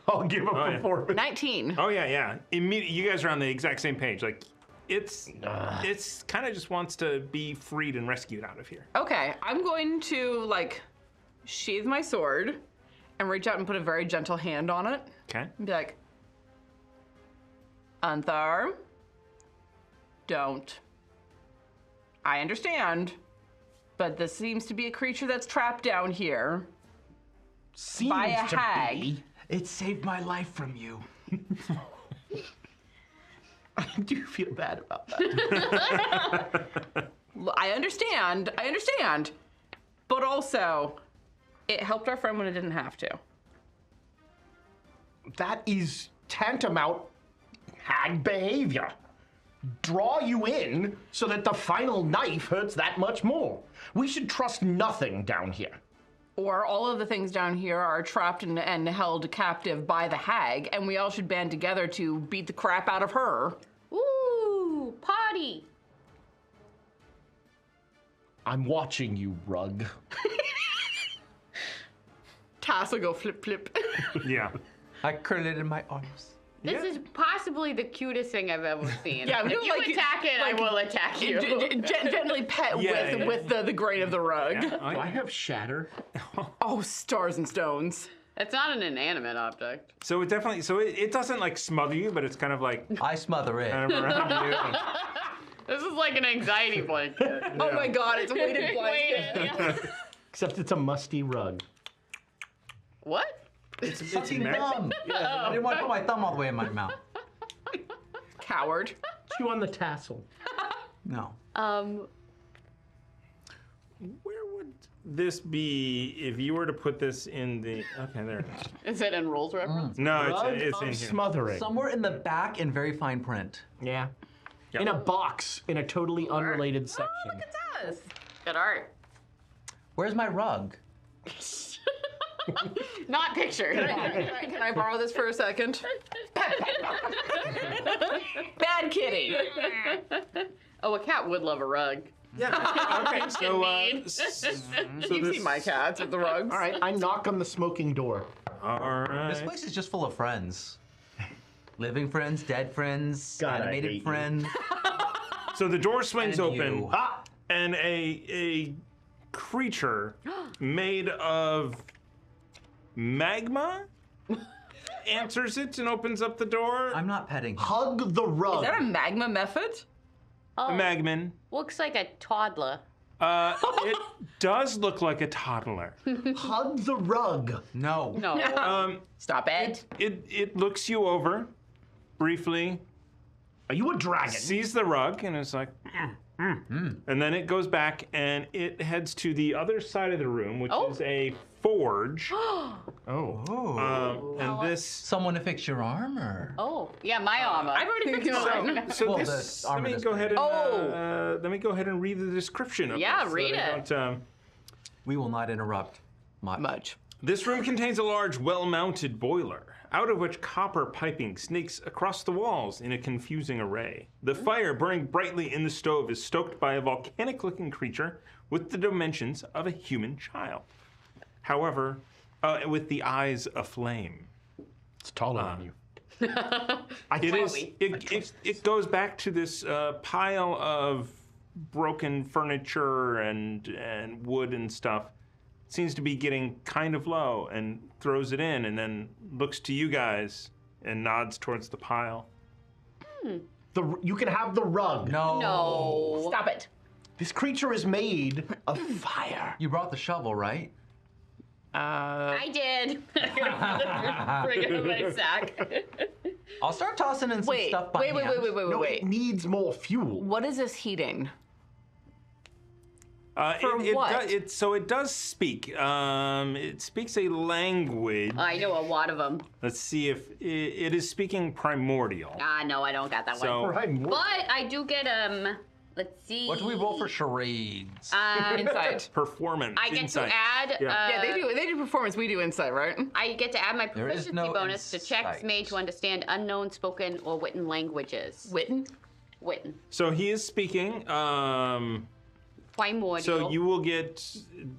I'll give a yeah. performance. 19. Oh yeah. You guys are on the exact same page. Like, it's kind of just wants to be freed and rescued out of here. Okay, I'm going to like sheathe my sword and reach out and put a very gentle hand on it Okay. and be like, Anthar, don't. I understand, but this seems to be a creature that's trapped down here. Seems By a to hag. be. It saved my life from you. I do feel bad about that. I understand, but also, it helped our friend when it didn't have to. That is tantamount hag behavior. Draw you in so that the final knife hurts that much more. We should trust nothing down here. Or all of the things down here are trapped and held captive by the hag, and we all should band together to beat the crap out of her. Ooh, party. I'm watching you, rug. Tass will go flip flip. Yeah. I curl it in my arms. This Yeah. is possibly the cutest thing I've ever seen. Yeah, if you you like- attack it, like- I will attack you. Gently pet Yeah, with the grain of the rug. Do I have shatter? Oh, stars and stones. It's not an inanimate object. So it definitely. So it doesn't like smother you, but it's kind of like I smother it. kind of around you. and- This is like an anxiety blanket. Oh my god, it's a weighted blanket. Weighted, yeah. Except it's a musty rug. What? It's Fucking magic. thumb. I didn't want to put my thumb all the way in my mouth. Coward. Chew on the tassel. No. Where would this be if you were to put this in the? Okay, there it is. Is it in rules reference? No, Rug it's of in here. smothering. Somewhere in the back in very fine print. Yeah. Yep. In a box in a totally unrelated section. Look at this. Good art. Where's my rug? Not pictured. Can I borrow this for a second? Bad kitty. Oh, a cat would love a rug. Yeah. Okay. So, You've seen my cats with the rugs. All right, I knock on the smoking door. All right. This place is just full of friends. Living friends, dead friends, God, I hate animated you. friends. So the door swings And open, you. and a creature made of magma answers it and opens up the door. I'm not petting him. Hug the rug. Is that a magma method? Oh, A magman. looks like a toddler. It does look like a toddler. Hug the rug. No. No. Stop it. It looks you over briefly, Are you a dragon? sees the rug, and is like, and then it goes back and it heads to the other side of the room, which Oh. is a forge. Oh. And this. Someone to fix your armor. Oh, yeah, my armor. I've already fixed mine. So Well, this, the let armor me does go that. ahead and Oh. let me go ahead and read the description of Yeah, this, so read they it. don't, We will not interrupt much. Much. This room contains a large, well-mounted boiler, out of which copper piping snakes across the walls in a confusing array. The fire burning brightly in the stove is stoked by a volcanic-looking creature with the dimensions of a human child. However, with the eyes aflame. It's taller than you. It goes back to this pile of broken furniture and wood and stuff. Seems to be getting kind of low and throws it in and then looks to you guys and nods towards the pile. You can have the rug. No. Stop it. This creature is made of fire. You brought the shovel, right? I did. Bring it in my sack. I'll start tossing in some Wait, stuff by wait, hand. No, it needs more fuel. What is this heating? For what? It does speak. It speaks a language. I know a lot of them. Let's see if it is speaking primordial. No, I don't got that So- one. Right. But I do get let's see. What do we roll for charades? Insight. Performance. I get insight. to add. Yeah, they do performance. We do insight, right? I get to add my There is proficiency no bonus to checks insight. made to understand unknown spoken or written languages. Witten. Written. So he is speaking. Primordial. So you will get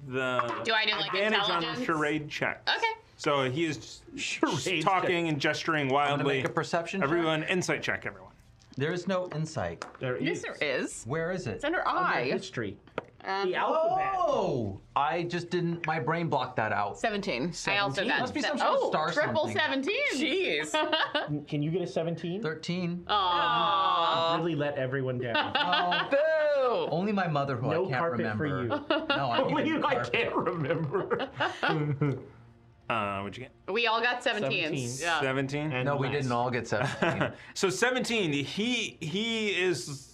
the Do I do, like, advantage on intelligence? charade check. Okay. So he is Charade talking and gesturing I'm gonna wildly. make a perception check. Everyone, insight check, everyone. There is no insight. There Yes, is. there is. Where is it? It's under Under I. history. The alphabet. Oh! I just didn't. My brain blocked that out. 17. I also got Must be some sort of star triple something. 17. Jeez. Can you get a 17? 13. Aww. Really let everyone down. Oh, Boo. only my mother, who No I can't carpet for remember. you. No, I Only need you I carpet. can't remember. What'd you get? We all got 17s. 17. Yeah. 17. And No, we less. didn't all get 17. So 17. He is.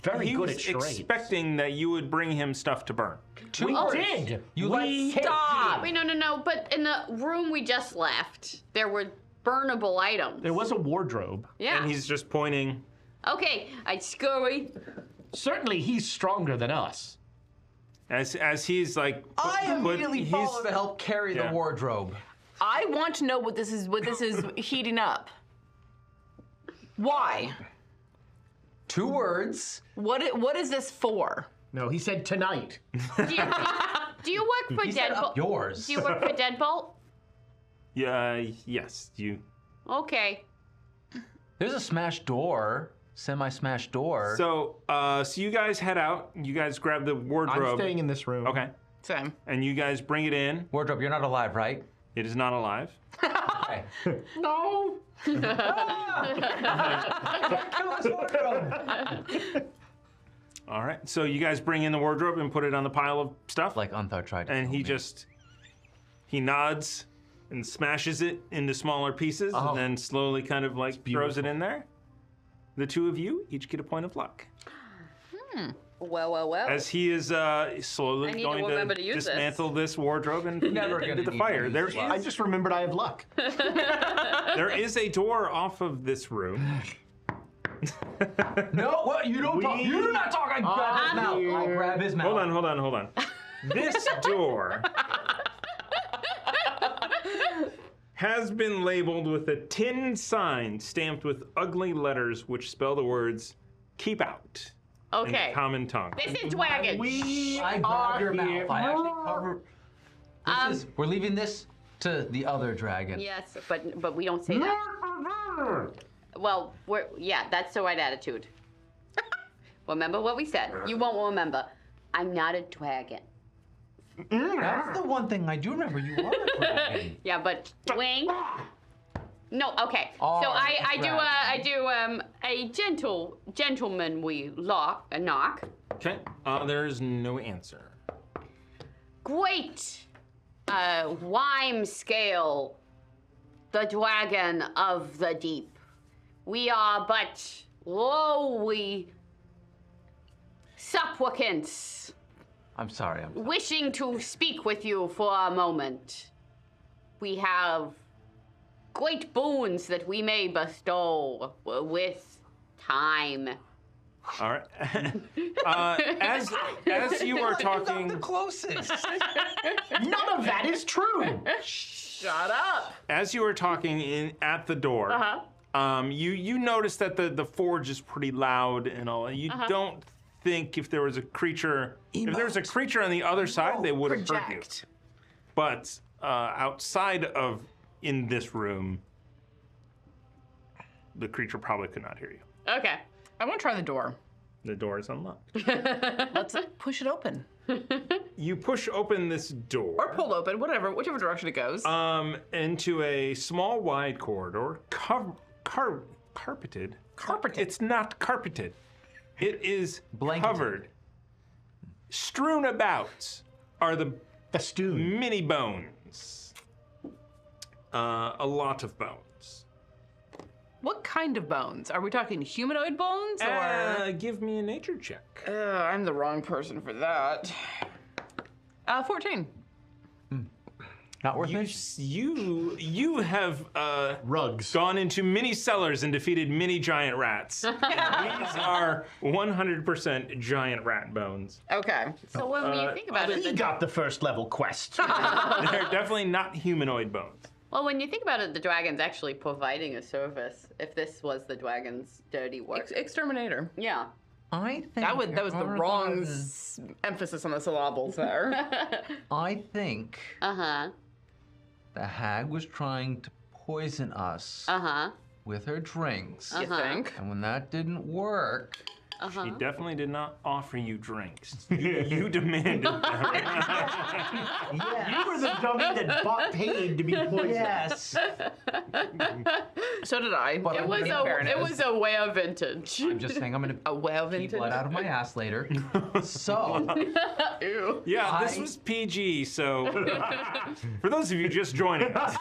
very he good was at charades. expecting that you would bring him stuff to burn. We words. did. You we let- Stop. Wait, no. But in the room we just left, there were burnable items. There was a wardrobe. Yeah. And he's just pointing. Okay, I scurry. Certainly, he's stronger than us. As he's like. I but immediately he's- follow to help carry Yeah. the wardrobe. I want to know what this is heating up. Why? 2 words. What is this for? No, he said tonight. Do you work for He set up Deadbolt? yours. Do you work for Deadbolt? Yeah. Yes. You. Okay. There's a smashed door, semi-smashed door. So you guys head out. You guys grab the I'm wardrobe. staying in this room. Okay. Sam. And you guys bring it in. Wardrobe, you're not alive, right? It is not alive. Okay. No. Kill this wardrobe. All right. So you guys bring in the wardrobe and put it on the pile of stuff. Like Untho tried to and kill he me. just he nods and smashes it into smaller pieces Oh. and then slowly kind of like throws it in there. The two of you each get a point of luck. Well. As he is slowly I need to going remember to to use this. dismantle this wardrobe and Never into gonna the need fire. to There use I just remembered I have luck. there is a door off of this room. No, well, you don't talk. You do not talk. I grab his mouth. I grab his mouth. Hold on. This door has been labeled with a tin sign stamped with ugly letters which spell the words "keep out" in Okay. common tongue. This is dragon. I grab your mouth. I actually cover. We're leaving this to the other dragon. Yes, but we don't say that. Well, that's the right attitude. Remember what we said. You won't remember. I'm not a dragon. That's the one thing I do remember. You are a dragon. Yeah, but wing. No, okay. Oh, So I that's do a gentlemanly knock. Okay. There is no answer. Great. Wime scale. The dragon of the deep. We are but lowly supplicants, I'm sorry. wishing to speak with you for a moment. We have great boons that we may bestow with time. All right. As you are talking, closest. None of that is true. Shut up. as you are talking at the door, you notice that the forge is pretty loud and all. You don't think if there was a creature, on the other side, they would have heard you. Project. But outside of in this room, the creature probably could not hear you. Okay. I want to try the door. The door is unlocked. Let's push it open. You push open this door. Or pull open, whichever direction it goes. Into a small, wide corridor, carpeted. Carpeted. It's not carpeted. It is Blanketed. covered. Strewn about are the Festoon. mini bones. A lot of bones. What kind of bones? Are we talking humanoid bones or? Give me a nature check. I'm the wrong person for that. 14. Not worth it. You have Rugs. gone into many cellars and defeated many giant rats. These are 100% giant rat bones. Okay. So when you think about He it, got the first level quest. They're definitely not humanoid bones. well, when you think about it, the dragon's actually providing a service. If this was the dragon's dirty work, Exterminator. yeah. I think That was the Arthur wrong is- emphasis on the syllables there. I think Uh huh. the hag was trying to poison us Uh huh. with her drinks. You think? And when that didn't work, She definitely did not offer you drinks. You demanded them. You were the dummy that paid to be poisoned. yes. So did I. But It I'm was gonna- it was a rare vintage. I'm just saying I'm gonna A well keep vintage. blood out of my ass later. So Ew. Yeah, this I- was PG, so for those of you just joining us,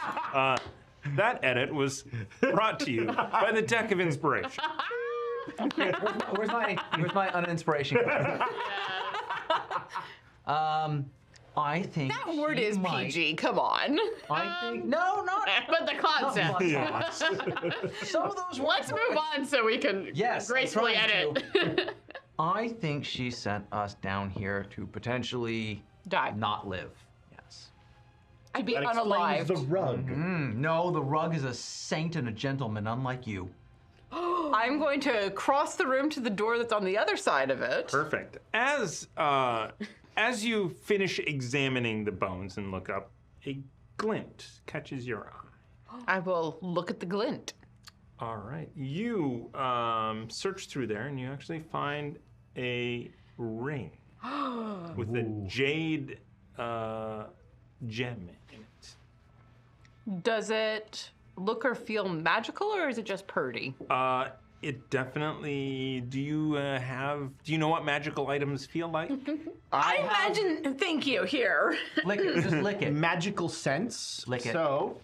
that edit was brought to you by the Deck of Inspiration. where's my uninspiration? I think That word she is might- PG. Come on. I think no, not But the concept. some of those. Let's move on so we can Yes, I'm gracefully trying edit. I think she sent us down here to potentially Die. not live. Yes. To be That explains unalived. the rug. No, the rug is a saint and a gentleman, unlike you. I'm going to cross the room to the door that's on the other side of it. Perfect. As you finish examining the bones and look up, a glint catches your eye. I will look at the glint. All right. You search through there and you actually find a ring with a jade gem in it. Does it look or feel magical, or is it just purdy? It definitely. Do you know what magical items feel like? I imagine. Thank you. Here. Lick it, just lick it. Magical sense. Lick it. So,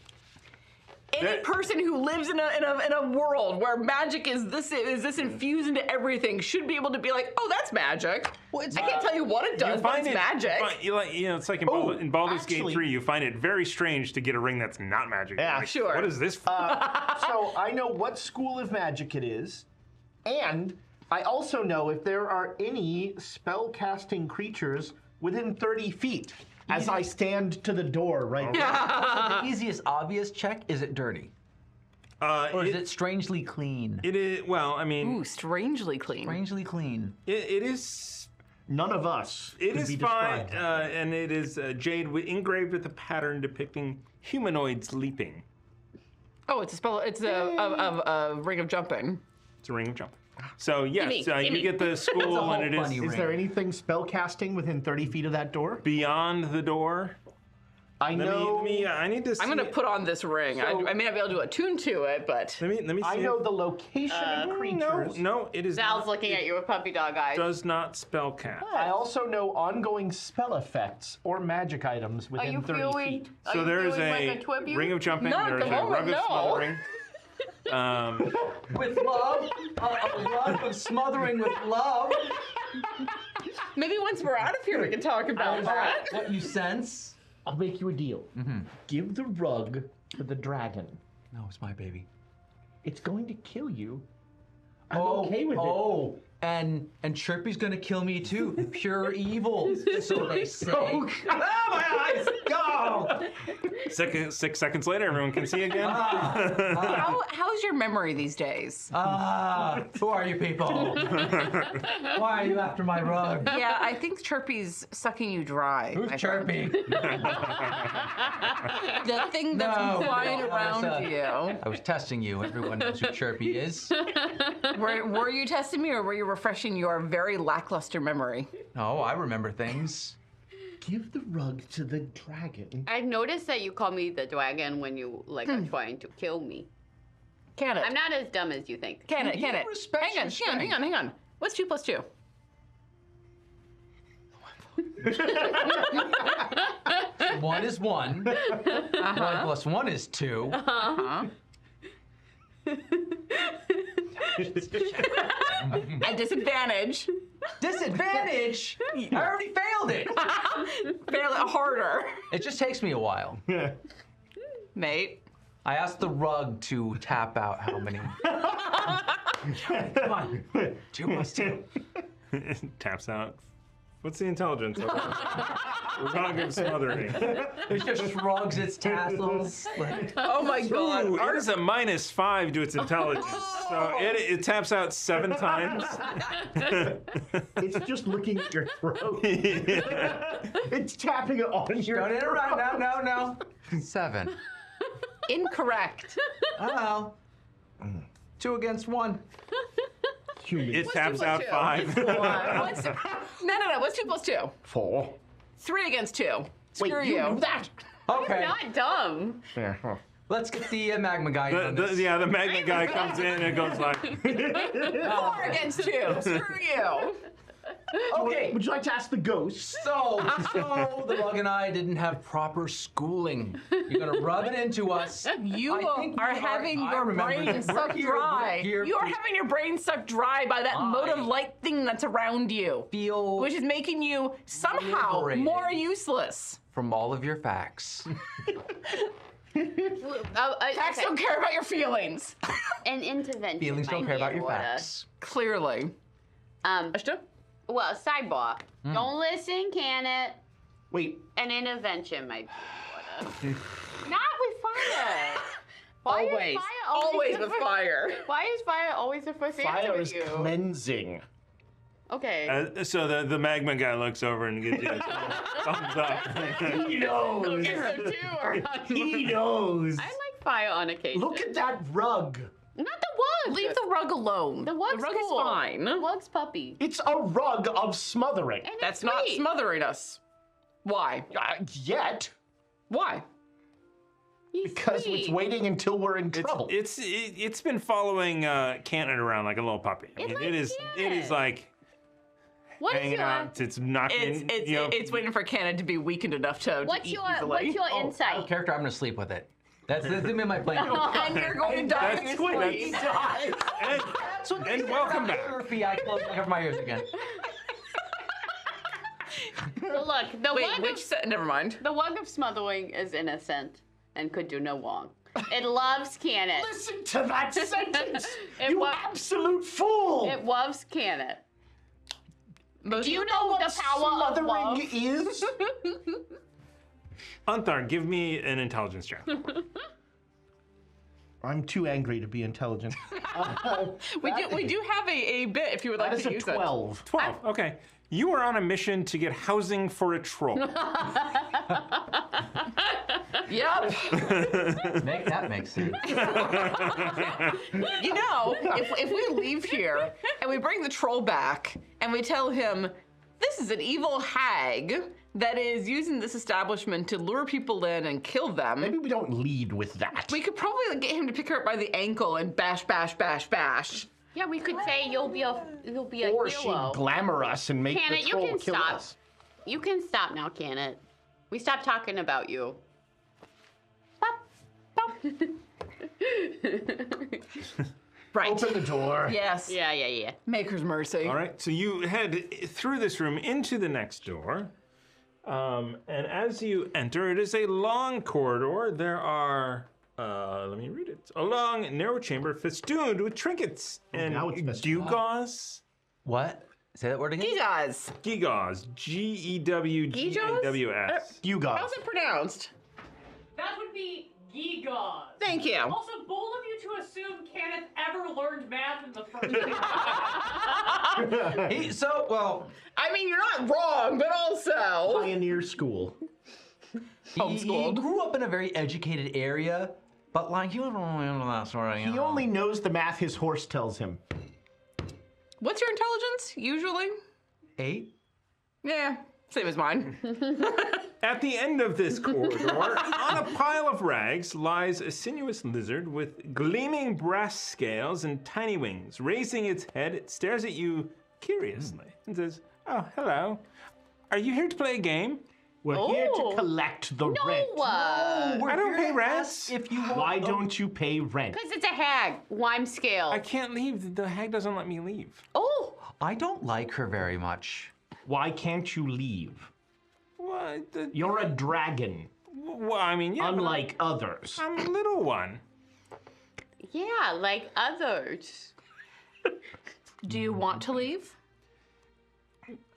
any person who lives in a world where magic is this infused into everything should be able to be like, oh, that's magic. I can't tell you what it does, but it's magic. It's like in Baldur's Gate 3, you find it very strange to get a ring that's not magic. Yeah, Like, sure. What is this for? So I know what school of magic it is, and I also know if there are any spell-casting creatures within 30 feet as I stand to the door right now. The easiest obvious check, is it dirty? Or is it strangely clean? It is, well, I mean, Ooh, strangely clean. Strangely clean. it is. None of us It could is be fine, described. and it is jade engraved with a pattern depicting humanoids leaping. Oh, it's a spell. It's a ring of jumping. It's a ring of jumping. So yes, Gimme. you get the school, whole and it bunny is ring. Is there anything spell-casting within 30 feet of that door? beyond the door. I know. I need to see. I'm gonna put on this ring. So- I may not be able to attune to it, but Let me see. I know the location of creatures. No, it is. Val's not, looking at you with puppy dog eyes. Does not spell cast. I also know ongoing spell effects or magic items Are within you 30 feeling? feet. Are So you there is feeling a like a tribute? ring of jumping. Not There at is the a rug moment, of no. smothering. With love, a rug of smothering with love. maybe once we're out of here, we can talk about that. What you sense? I'll make you a deal. Give the rug to the dragon. No, it's my baby. It's going to kill you. I'm okay with it. And Chirpy's gonna kill me too. Pure evil, so they say. Oh, my eyes! Go! 6 seconds later, everyone can see again. How's your memory these days? Who are you people? Why are you after my rug? Yeah, I think Chirpy's sucking you dry. Who's I think. Chirpy? The thing that's No, flying no, around Melissa. you. I was testing you. Everyone knows who Chirpy is. Were you testing me, or were you refreshing your very lackluster memory? Oh, I remember things. Give the rug to the dragon. I noticed that you call me the dragon when you are trying to kill me. Can it? I'm not as dumb as you think. Can it? Can You it? respect Hang on, your hang on. What's 2 plus 2? 1 is 1. 1 plus 1 is 2. At disadvantage. Disadvantage? I already failed it. Fail it harder. It just takes me a while. Mate. I asked the rug to tap out how many. Come on. 2 plus 2. Taps out. What's the intelligence of it? Rug of smothering. It just shrugs its tassels. Like, Oh my god. Ooh, it is a -5 to its intelligence. So it taps out 7 times. It's just looking at your throat. It's tapping it on your don't interrupt. No. 7. Incorrect. Oh. 2 against 1. human. It taps out 2? 5. No. What's 2 plus 2? 4. 3 against 2. Screw Wait, you. you knew that? Okay. Not dumb. Yeah, huh. Let's get the magma guy on this. The magnet guy comes in and it goes like, 4 against 2. Screw you. Okay. Would you like to ask the ghost? So the rug and I didn't have proper schooling. You're gonna rub it into us. You I think are we having I your remember brain this. We're sucked here- we're dry. here You are to having your brain sucked dry by that motive light thing that's around you, feel which is making you somehow Liberated. more useless. from all of your facts. Facts don't care about your feelings. An intervention. Feelings don't might care be about in your order. facts. Clearly. Well, sidebar. Don't listen, can it? Wait, An intervention might be in order. Not with fire. Why is Always. fire Always the with first- fire. Why is fire always the first answer fire with is you? cleansing. Okay. so the magma guy looks over and gives you a thumbs up. He knows. Okay, so 2 or not. He knows. I like fire on occasion. Look at that rug. Not the rug. Leave the rug alone. The rug's rug cool. is fine. The rug's puppy. It's a rug of smothering. And it's That's not sweet. smothering us. Why? Yet, Why? He's because sweet. it's waiting until we're in trouble. It's been following Canton around like a little puppy. I mean, it is Cannon. like What is hanging your out. It's knocking. It's waiting for Cannon to be weakened enough to what's eat your easily. what's your Out of insight? character, I'm gonna sleep with it. That's in my plan. And you're going to die in your sleep. And welcome back. I cover my ears again. Well, look, Never mind. the wug of smothering is innocent and could do no wrong. It loves Canet. Listen to that sentence! It You wa- absolute fool! It loves Canet. Do you know what the power of love? smothering is? Unthar, give me an intelligence check. I'm too angry to be intelligent. We do have a bit if you would That like is to a use 12. 12. Okay. You are on a mission to get housing for a troll. it. Yep. That makes sense. You know, if we leave here and we bring the troll back and we tell him this is an evil hag that is using this establishment to lure people in and kill them, Maybe we don't lead with that. we could probably get him to pick her up by the ankle and bash, bash, bash, bash. Yeah, we could say you'll be a Or she'd hero. glamour us and make Canet, the you troll can kill stop. us. You can stop now, Canet. We stopped talking about you. Stop. Right. Open the door. Yes. Yeah. Maker's mercy. All right. So you head through this room into the next door. And as you enter, it is a long corridor. There are, let me read it. A long, narrow chamber festooned with trinkets and now it's festooned. gewgaws. What? Say that word again? Gigas. Gewgaws. Gewgaws. You guys. How's it pronounced? That would be gigas. Thank you. Also, bold of you to assume Kenneth ever learned math in the first grade. I mean, you're not wrong, but also. Pioneer school. He Homeschooled. grew up in a very educated area, but like he wasn't really into that sort of. He only knows the math his horse tells him. What's your intelligence, usually? 8. Yeah, same as mine. At the end of this corridor, on a pile of rags, lies a sinuous lizard with gleaming brass scales and tiny wings. Raising its head, it stares at you curiously and says, "Oh, hello. Are you here to play a game?" We're here to collect the rent. I don't pay rent. If you want. Why don't you pay rent? Because it's a hag. Lime scale. I can't leave. The hag doesn't let me leave. Oh, I don't like her very much. Why can't you leave? What? You're a dragon, Well, I mean, yeah. but unlike others. I'm a little one. yeah, like others. Do you want to leave?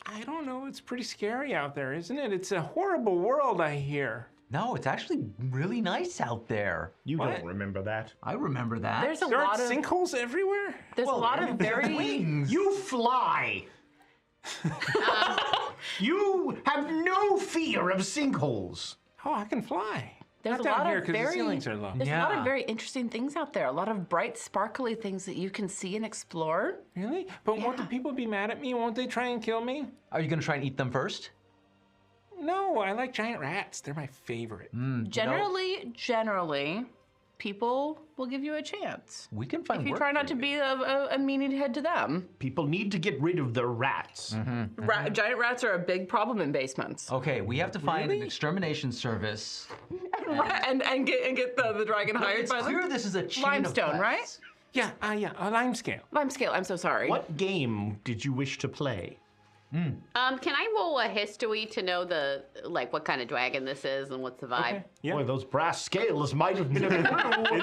I don't know. It's pretty scary out there, isn't it? It's a horrible world, I hear. No, it's actually really nice out there. You What? don't remember that. I remember that. There's a There lot are of sinkholes everywhere. there's a lot of very wings. You fly. You have no fear of sinkholes. Oh, I can fly. There's Not a down lot here of because the very ceilings are low. there's a lot Yeah. of very interesting things out there. A lot of bright, sparkly things that you can see and explore. Really? But won't the people be mad at me? Won't they try and kill me? Are you gonna try and eat them first? No, I like giant rats. They're my favorite. Generally, people will give you a chance. We can find If you work try not for to you. be a meanie head to them. People need to get rid of the rats. Giant rats are a big problem in basements. Okay, we have to find an extermination service. And get the dragon hired It's by clear them. this is a chain Limestone, of right? quests. Yeah, a lime scale. Lime scale, I'm so sorry. What game did you wish to play? Can I roll a history to know what kind of dragon this is and what's the vibe? Yeah. Boy, those brass scales might have been a clue.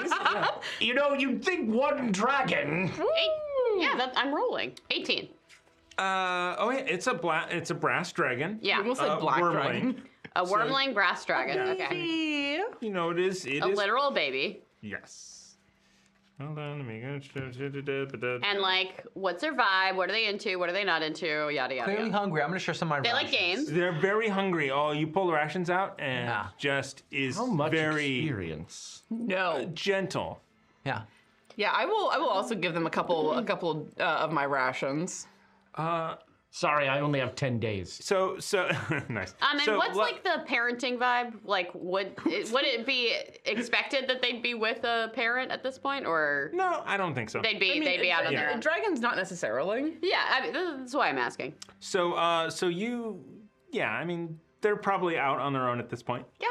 You know, you'd think one dragon. I'm rolling. 18. Oh yeah, it's a brass dragon. Yeah. You almost said black wormling. dragon. A wormling brass dragon. Okay. You know it is. A literal baby. Yes. Hold on, let me go. And what's their vibe? What are they into? What are they not into? Yada yada. Clearly yada. hungry. I'm gonna share some of my They like rations. games. They're very hungry. Oh, you pull the rations out and Yeah. just is How much very experience? No. gentle. Yeah. Yeah, I will also give them a couple of my rations. Sorry, I only have 10 days. So nice. And So, what's the parenting vibe? Would it be expected that they'd be with a parent at this point, or No, I don't think so. they'd be out on their own? Dragons not necessarily. Yeah, that's why I'm asking. So, I mean, they're probably out on their own at this point. Yeah.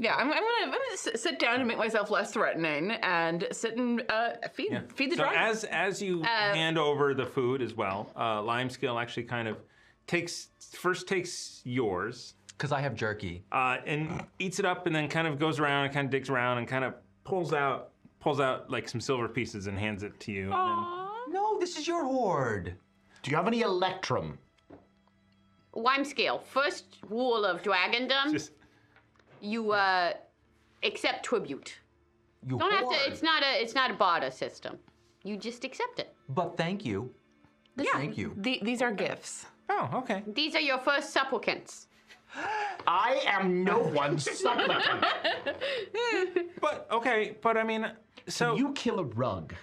Yeah, I'm gonna sit down and make myself less threatening and sit and feed the So dragon. as you hand over the food as well, Limescale actually kind of takes yours Because I have jerky. and eats it up, and then kind of goes around and kind of digs around and kind of pulls out like some silver pieces and hands it to you. And No, this is your hoard. Do you have any electrum? Limescale. First rule of dragondom: then just you accept tribute. You Don't have hoard. to. It's not a barter system. You just accept it. But thank you. Thank you. These are gifts. oh, okay. These are your first supplicants. I am no one's supplicant. But I mean, so You kill a rug.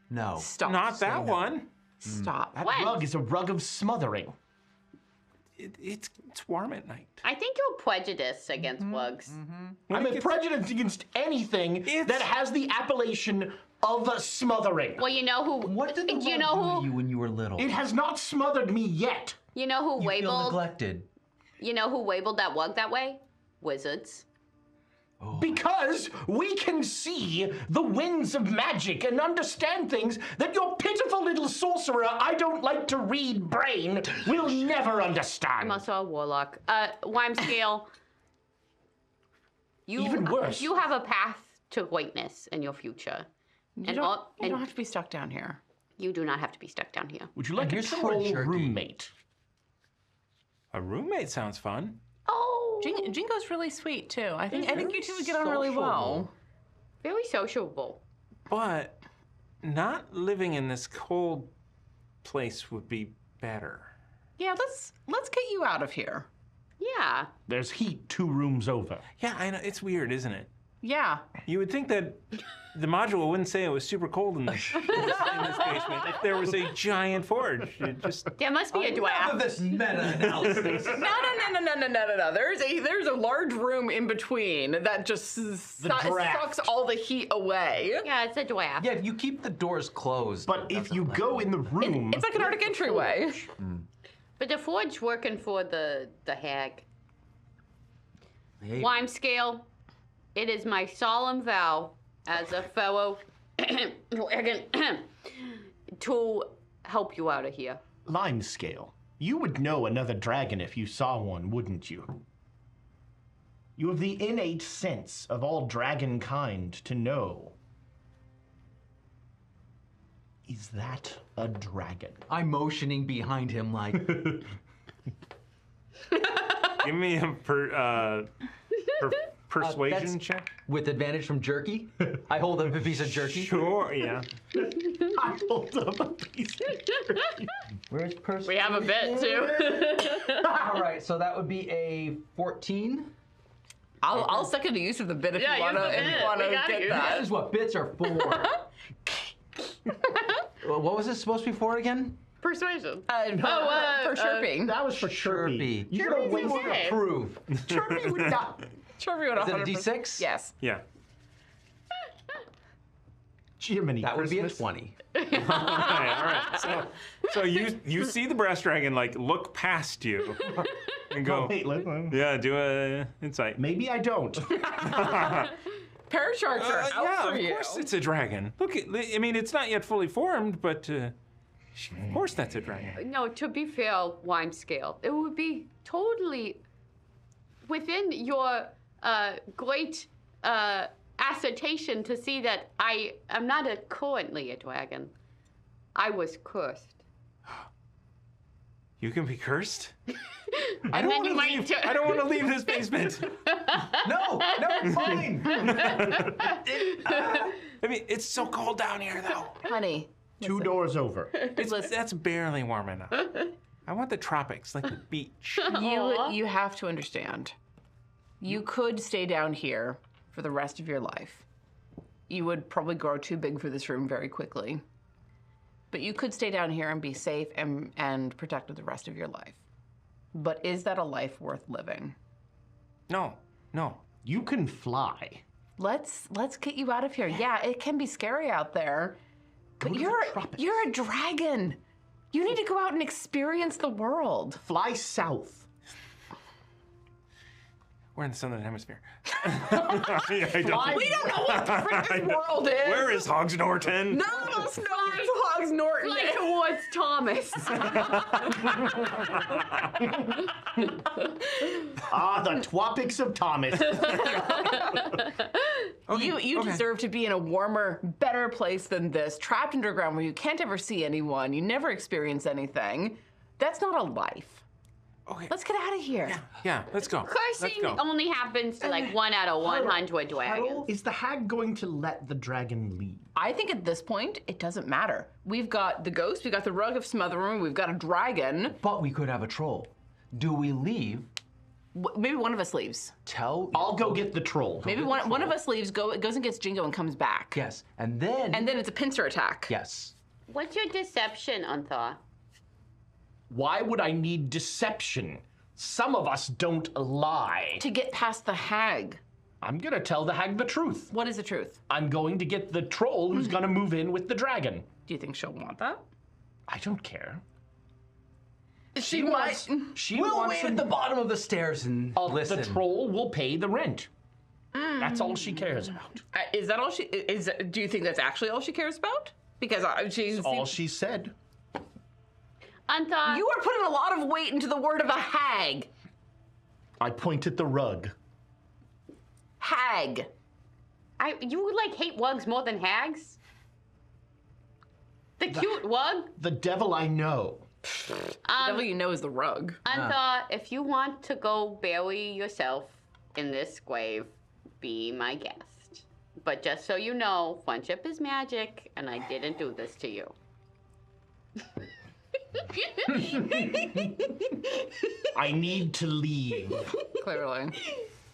No. Stop. not that saying one. Stop. That What? rug is a rug of smothering. It's warm at night. I think you're prejudiced against wugs. I'm prejudiced against anything that has the appellation of a smothering. Well, you know who? What did the you rug know do who? to you when you were little? It has not smothered me yet. You know who You feel labeled? neglected. You know who labeled that wug that way? Wizards. Because we can see the winds of magic and understand things that your pitiful little sorcerer, I don't like to read brain, will never understand. I'm also a warlock. Limescale. Even worse. You have a path to greatness in your future. You don't have to be stuck down here. You do not have to be stuck down here. Would you like a here's some more troll jerky. roommate? A roommate sounds fun. Oh, Jingo's really sweet too. I think you two would get on really well. very sociable. But not living in this cold place would be better. Yeah, let's get you out of here. Yeah. There's heat 2 rooms over. Yeah, I know. It's weird, isn't it? Yeah. You would think that the module wouldn't say it was super cold in this basement if there was a giant forge. It just There must be a dwarf. this meta-analysis. No. There's a large room in between that just draft. sucks all the heat away. Yeah, it's a dwarf. Yeah, if you keep the doors closed. But if you go in the room, It's like an Arctic entryway. But the forge working for the hag. Hey, Limescale, it is my solemn vow as a fellow dragon to help you out of here. Limescale, you would know another dragon if you saw one, wouldn't you? You have the innate sense of all dragon kind to know. Is that a dragon? I'm motioning behind him like, give me a persuasion that's- check. with advantage from jerky. I hold up a piece of jerky. Sure, yeah. I hold up a piece of jerky. Where's person? We have a bit too. All right, so that would be a 14. I'll second the use of the bit if Yeah, you want use the to bit. We gotta get use that. This is what bits are for. What was this supposed to be for again? Persuasion. For chirping. That was for Chirpy. Chirpy. You should have Chirpy's wasted okay. Prove. Chirpy would not. Chirpy would Is it a 100%. D6? Yes. Yeah. Jiminy That would be a Christmas. 20. All right. So you see the brass dragon like look past you and go. Oh, wait, Yeah, do a insight. maybe I don't. Parasharks are out Yeah, for of you. course it's a dragon. Look, I mean, it's not yet fully formed, but of course that's a dragon. No, to be fair, Limescale, it would be totally within your great assertion to see that I am not currently a dragon. I was cursed. You can be cursed. And then you might. I don't want to leave this basement. No, it's fine. I mean, it's so cold down here, though. Honey, 2 doors over. That's barely warm enough. I want the tropics, like the beach. you have to understand. You could stay down here for the rest of your life. You would probably grow too big for this room very quickly. But you could stay down here and be safe and protected the rest of your life. But is that a life worth living? No. You can fly. Let's get you out of here. Yeah, it can be scary out there. But to the tropics. you're a dragon. You need to go out and experience the world. Fly south. We're in the southern hemisphere. I don't- We don't know what the frick this world is. Where is Hogs Norton? None of us know it's Hogs Norton. Like towards Thomas. The Twopics of Thomas. You deserve to be in a warmer, better place than this, trapped underground where you can't ever see anyone, you never experience anything. That's not a life. Okay. Let's get out of here. Yeah, let's go. Cursing Let's go. only happens to like 1 out of 100 dragons. Is the hag going to let the dragon leave? I think at this point, it doesn't matter. We've got the ghost, we've got the rug of smothering, we've got a dragon. But we could have a troll. Do we leave? Maybe one of us leaves. I'll go get the troll. Maybe one of us leaves, goes and gets Jingo and comes back. Yes, and then. And then it's a pincer attack. Yes. What's your deception, Unthaw? Why would I need deception? Some of us don't lie. To get past the hag. I'm gonna tell the hag the truth. What is the truth? I'm going to get the troll who's gonna move in with the dragon. Do you think she'll want that? I don't care. She We'll wants wants wait at the bottom of the stairs and listen. The troll will pay the rent. That's all she cares about. Is that all she is? Do you think that's actually all she cares about? Because she's All she said. Unthaw. You are putting a lot of weight into the word of a hag. I point at the rug. Hag. You like hate wugs more than hags? The cute wug? The devil I know. The devil you know is the rug. Unthaw, if you want to go bury yourself in this grave, be my guest. But just so you know, friendship is magic, and I didn't do this to you. I need to leave. Clearly.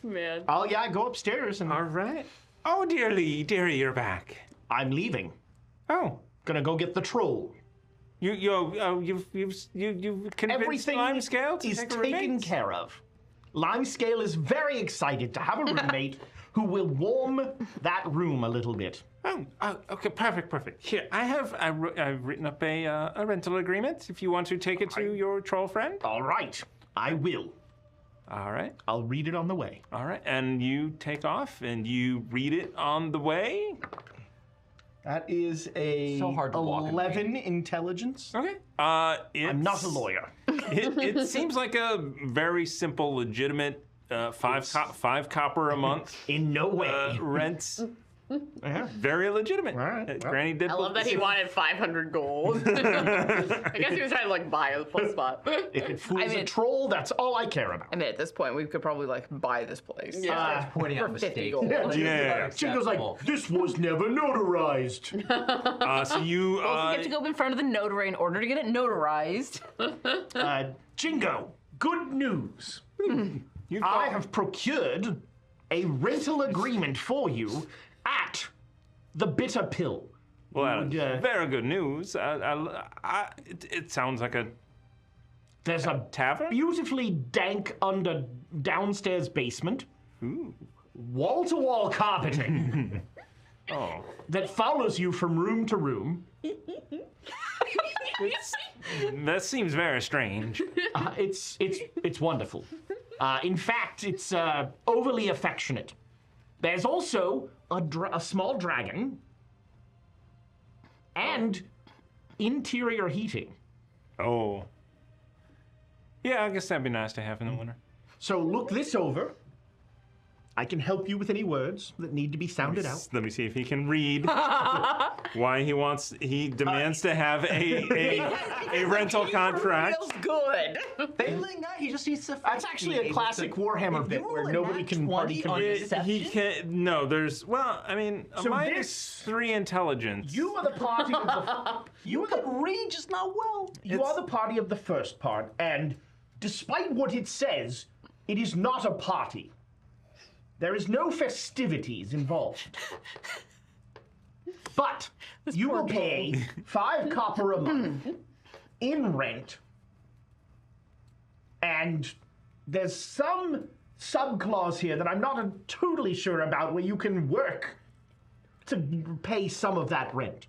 Man. Oh yeah, go upstairs and All right. Oh, dearly, you're back. I'm leaving. Oh, Gonna go get the troll. you've convinced Everything Limescale to is take a taken roommate? care of. Limescale is very excited to have a roommate who will warm that room a little bit. Oh, okay, perfect. Here, I've written up a rental agreement. If you want to take it to your troll friend. All right, I will. All right. I'll read it on the way. All right, and you take off and you read it on the way. That is a So hard to walk and 11 intelligence. Okay. I'm not a lawyer. It seems like a very simple, legitimate five copper a month In no way. rent. Yeah. Very legitimate. All right. Granny did. I love that he wanted 500 gold. I guess he was trying to like buy a full spot. If it fools mean- a troll, that's all I care about. I mean, at this point, we could probably like buy this place. Pointing out For 50 mistakes. gold. Yeah. Jingo's like, this was never notarized. So you. Also, you have to go in front of the notary in order to get it notarized. Jingo, good news. you I have procured a rental agreement for you at the Bitter Pill. Well, would, very good news. It sounds like a There's a tavern. beautifully dank downstairs basement. Wall-to-wall carpeting Oh, that follows you from room to room. that seems very strange. It's wonderful. In fact, it's overly affectionate. There's also a small dragon and interior heating. Oh. Yeah, I guess that'd be nice to have in the winter. So look this over. I can help you with any words that need to be sounded out. Let me see if he can read why he demands to have a rental contract. Feels good. Failing that, he just needs to. That's actually a classic Warhammer bit where nobody can party commit. He can no. There's a So minus 3 intelligence. You are the party of the Read just not well. you are the party of the first part, and despite what it says, it is not a party. There is no festivities involved. But you will pay 5 copper a month in rent, and there's some subclause here that I'm not totally sure about where you can work to pay some of that rent.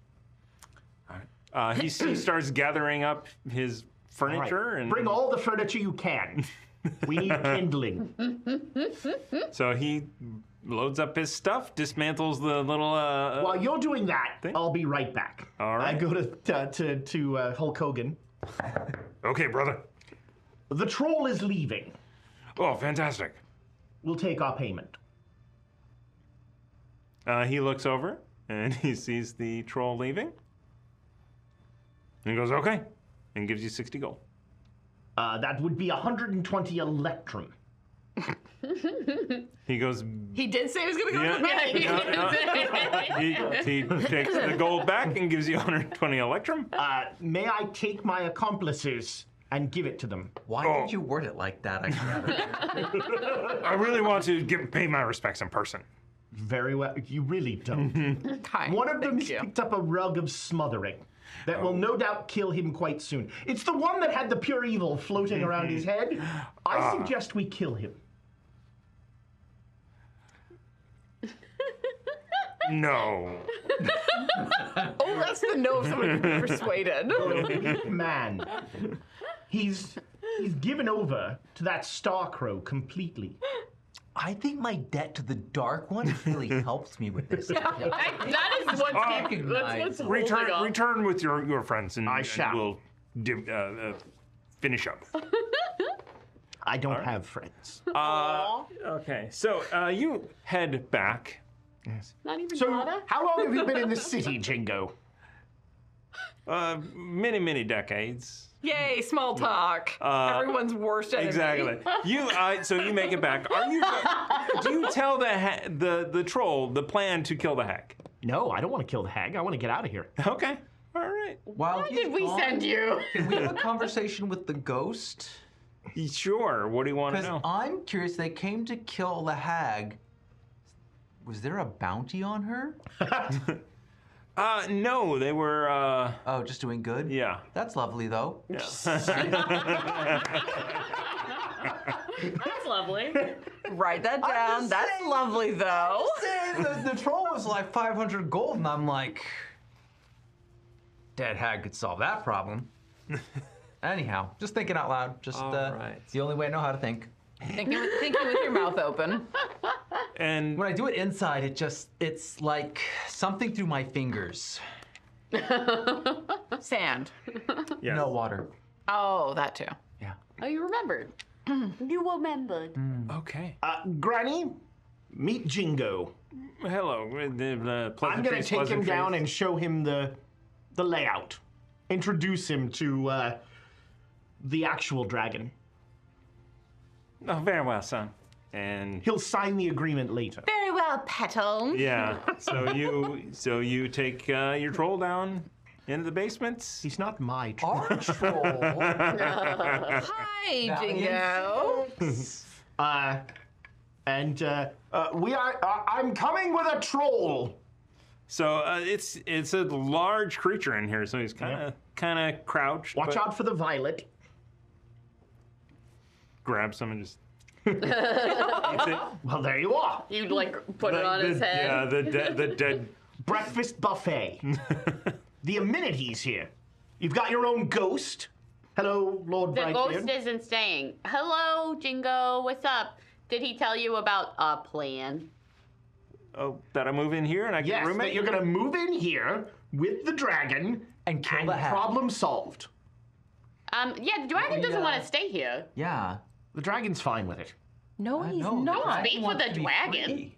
He starts gathering up his All right. furniture and Bring all the furniture you can. We need kindling. So he loads up his stuff, dismantles the little. While you're doing that, Thing? I'll be right back. All right. I go to Hulk Hogan. Okay, brother. The troll is leaving. Oh, fantastic. We'll take our payment. He looks over and he sees the troll leaving. And he goes, okay, and gives you 60 gold. That would be 120 electrum. He goes, He did say he was going to go to the bank. he takes the gold back and gives you 120 electrum. May I take my accomplices and give it to them? Why did you word it like that? I really want to pay my respects in person. Very well. You really don't. Kind. One of them Thank you. picked up a rug of smothering that will no doubt kill him quite soon. It's the one that had the pure evil floating around his head. I suggest we kill him. No. Oh, that's the no of someone who's persuaded. Weak man. He's given over to that star crow completely. I think my debt to the Dark One really helps me with this. That is what's Recognize. holding up. Return with your friends and, I shall. and we'll finish up. I don't have friends. Okay, so you head back. Yes. Not even So, water? how long have you been in the city, Jingo? Many decades. Yay, small talk. Everyone's worst enemy. Exactly. So you make it back. Do you tell the troll the plan to kill the hag? No, I don't want to kill the hag. I want to get out of here. Okay. All right. While Why did we send you? Can we have a conversation with the ghost? Sure. What do you want to Because know? I'm curious, they came to kill the hag. Was there a bounty on her? No, they were. Oh, just doing good? Yeah. That's lovely, though. That's lovely. Write that down. just That's saying. lovely, though. The troll was like 500 gold, and I'm like, dead hag could solve that problem. Anyhow, just thinking out loud. Just right. it's the only way I know how to think. Thinking with your mouth open. And When I do it inside, it's like something through my fingers. Sand. yes. No water. Oh, that too. Yeah. Oh, you remembered. You remembered. Okay. Granny, meet Jingo. Hello. The I'm going to take him down and show him the layout. Introduce him to the actual dragon. Oh, very well, son. And He'll sign the agreement later. Very well, Patron. yeah. So you take your troll down into the basement. He's not my troll. Our troll. Hi, Jingo. I'm coming with a troll. So it's a large creature in here. So he's kind of crouched. Watch but out for the violet. Grabs him and just. Eats it. Well, there you are. You'd like put it on his head. Yeah, the dead. Breakfast buffet. The amenities here. You've got your own ghost. Hello, Lord The Brightbeard. ghost isn't staying. Hello, Jingo. What's up? Did he tell you about a plan? Oh, that I move in here and I get Yes, a roommate. that you're going to move in here with the dragon And kill the hag. problem solved. Yeah, the dragon doesn't want to stay here. Yeah. The dragon's fine with it. No, he's No, not. Speak for the dragon.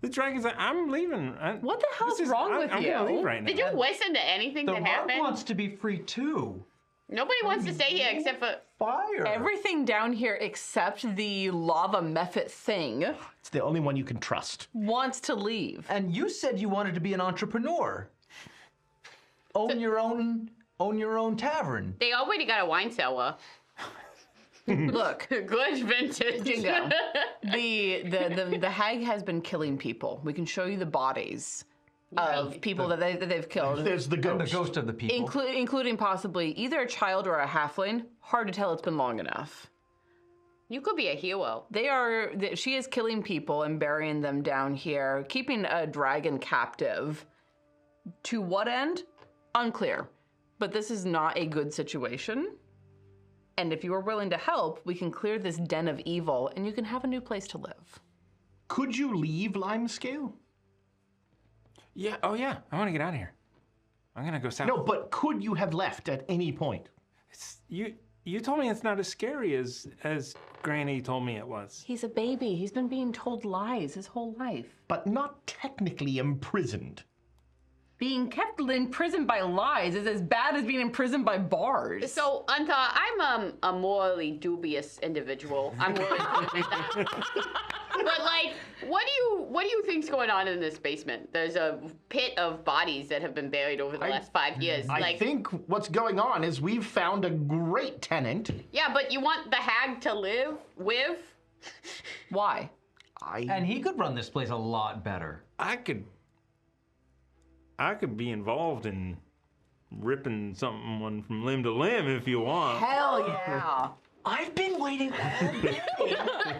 The dragon's like, I'm leaving. What the hell's wrong with I'm you? gonna leave right now. Did you listen to anything The that rug happened? wants to be free too. Nobody wants to stay here except for. Fire. Everything down here except the lava mephit thing It's the only one you can trust. wants to leave. And you said you wanted to be an entrepreneur. Own your own tavern. They already got a wine cellar. Look, Good vintage. Jingo. The hag has been killing people. We can show you the bodies of people that they've killed. There's the The ghost. ghost of the people. Including possibly either a child or a halfling. Hard to tell, it's been long enough. You could be a hero. She is killing people and burying them down here, keeping a dragon captive. To what end? Unclear. But this is not a good situation. And if you are willing to help, we can clear this den of evil and you can have a new place to live. Could you leave Limescale? Yeah. Oh, yeah. I want to get out of here. I'm gonna go south. No, but could you have left at any point? You told me it's not as scary as Granny told me it was. He's a baby. He's been being told lies his whole life. But not technically imprisoned. Being kept in prison by lies is as bad as being imprisoned by bars. So, Anta, I'm a morally dubious individual. I'm willing to admit that. But like, what do you think's going on in this basement? There's a pit of bodies that have been buried over the last 5 years. I think what's going on is we've found a great tenant. Yeah, but you want the hag to live with? Why? And he could run this place a lot better. I could be involved in ripping someone from limb to limb if you want. Hell yeah. I've been waiting all day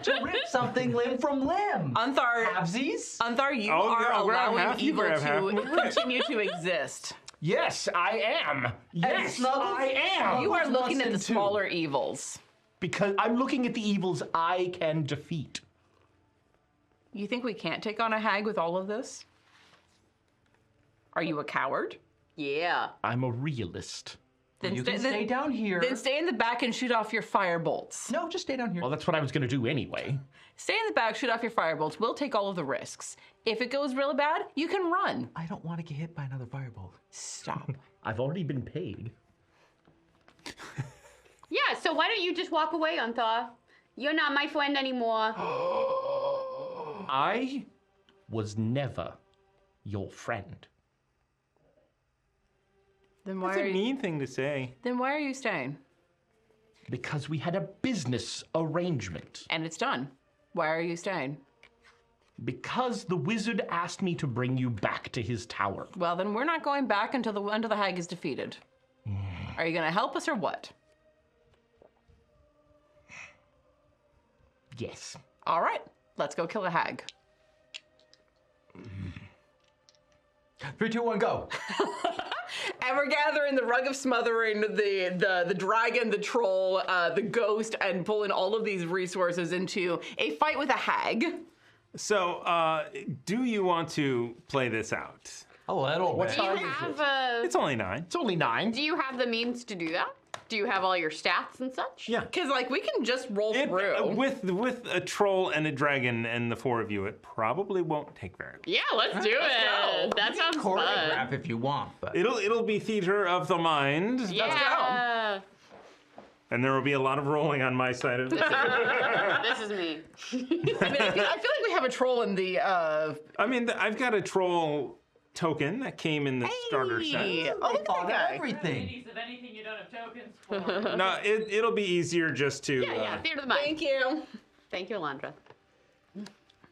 to rip something limb from limb. Anthar, Halvesies? you Oh, are I'll grab allowing half, you evil grab half. to continue to exist. Yes, I am. Yes, Snuggles? I am. You are looking at the wants in too. smaller evils. Because I'm looking at the evils I can defeat. You think we can't take on a hag with all of this? Are you a coward? Yeah. I'm a realist. Then You can stay down here. Then stay in the back and shoot off your fire bolts. No, just stay down here. Well, that's what I was going to do anyway. Stay in the back, shoot off your fire bolts. We'll take all of the risks. If it goes really bad, you can run. I don't want to get hit by another firebolt. Stop. I've already been paid. Yeah, so why don't you just walk away, Anta? You're not my friend anymore. I was never your friend. Then why That's are a you, mean thing to say. then why are you staying? Because we had a business arrangement. And it's done. Why are you staying? Because the wizard asked me to bring you back to his tower. Well, then we're not going back until the hag is defeated. Are you going to help us or what? Yes. All right, let's go kill a hag. 3, 2, 1, go. And we're gathering the rug of smothering, the dragon, the troll, the ghost, and pulling all of these resources into a fight with a hag. So, do you want to play this out? A little bit. Do you have It's only 9. It's only 9. do you have the means to do that? Do you have all your stats and such? Yeah. Because, like, we can just roll through. With a troll and a dragon and the 4 of you, it probably won't take very long. Yeah, let's do it. That sounds Choreograph fun. if you want, but It'll be theater of the mind, Yeah. and there will be a lot of rolling on my side of it. This is me. I mean, I feel like we have a troll in the. I mean, I've got a troll token that came in the starter set. Oh, look at that thought of guy. everything. Ladies of anything you don't have tokens for. No, it'll be easier just to. Yeah, theater of the mind. Thank you. Thank you, Alondra.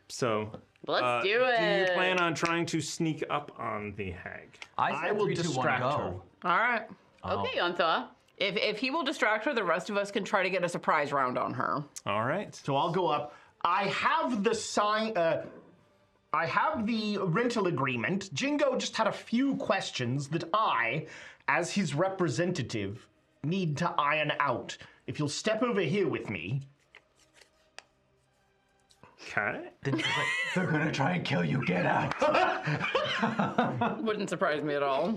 So. Let's do Do you it. plan on trying to sneak up on the hag? I will 3, 2, 1, distract go. her. All right. Okay, Anta. If he will distract her, the rest of us can try to get a surprise round on her. All right. So I'll go up. I have the sign. I have the rental agreement. Jingo just had a few questions that I, as his representative, need to iron out. If you'll step over here with me. Okay. Then she's like, they're gonna try and kill you. Get out. Wouldn't surprise me at all.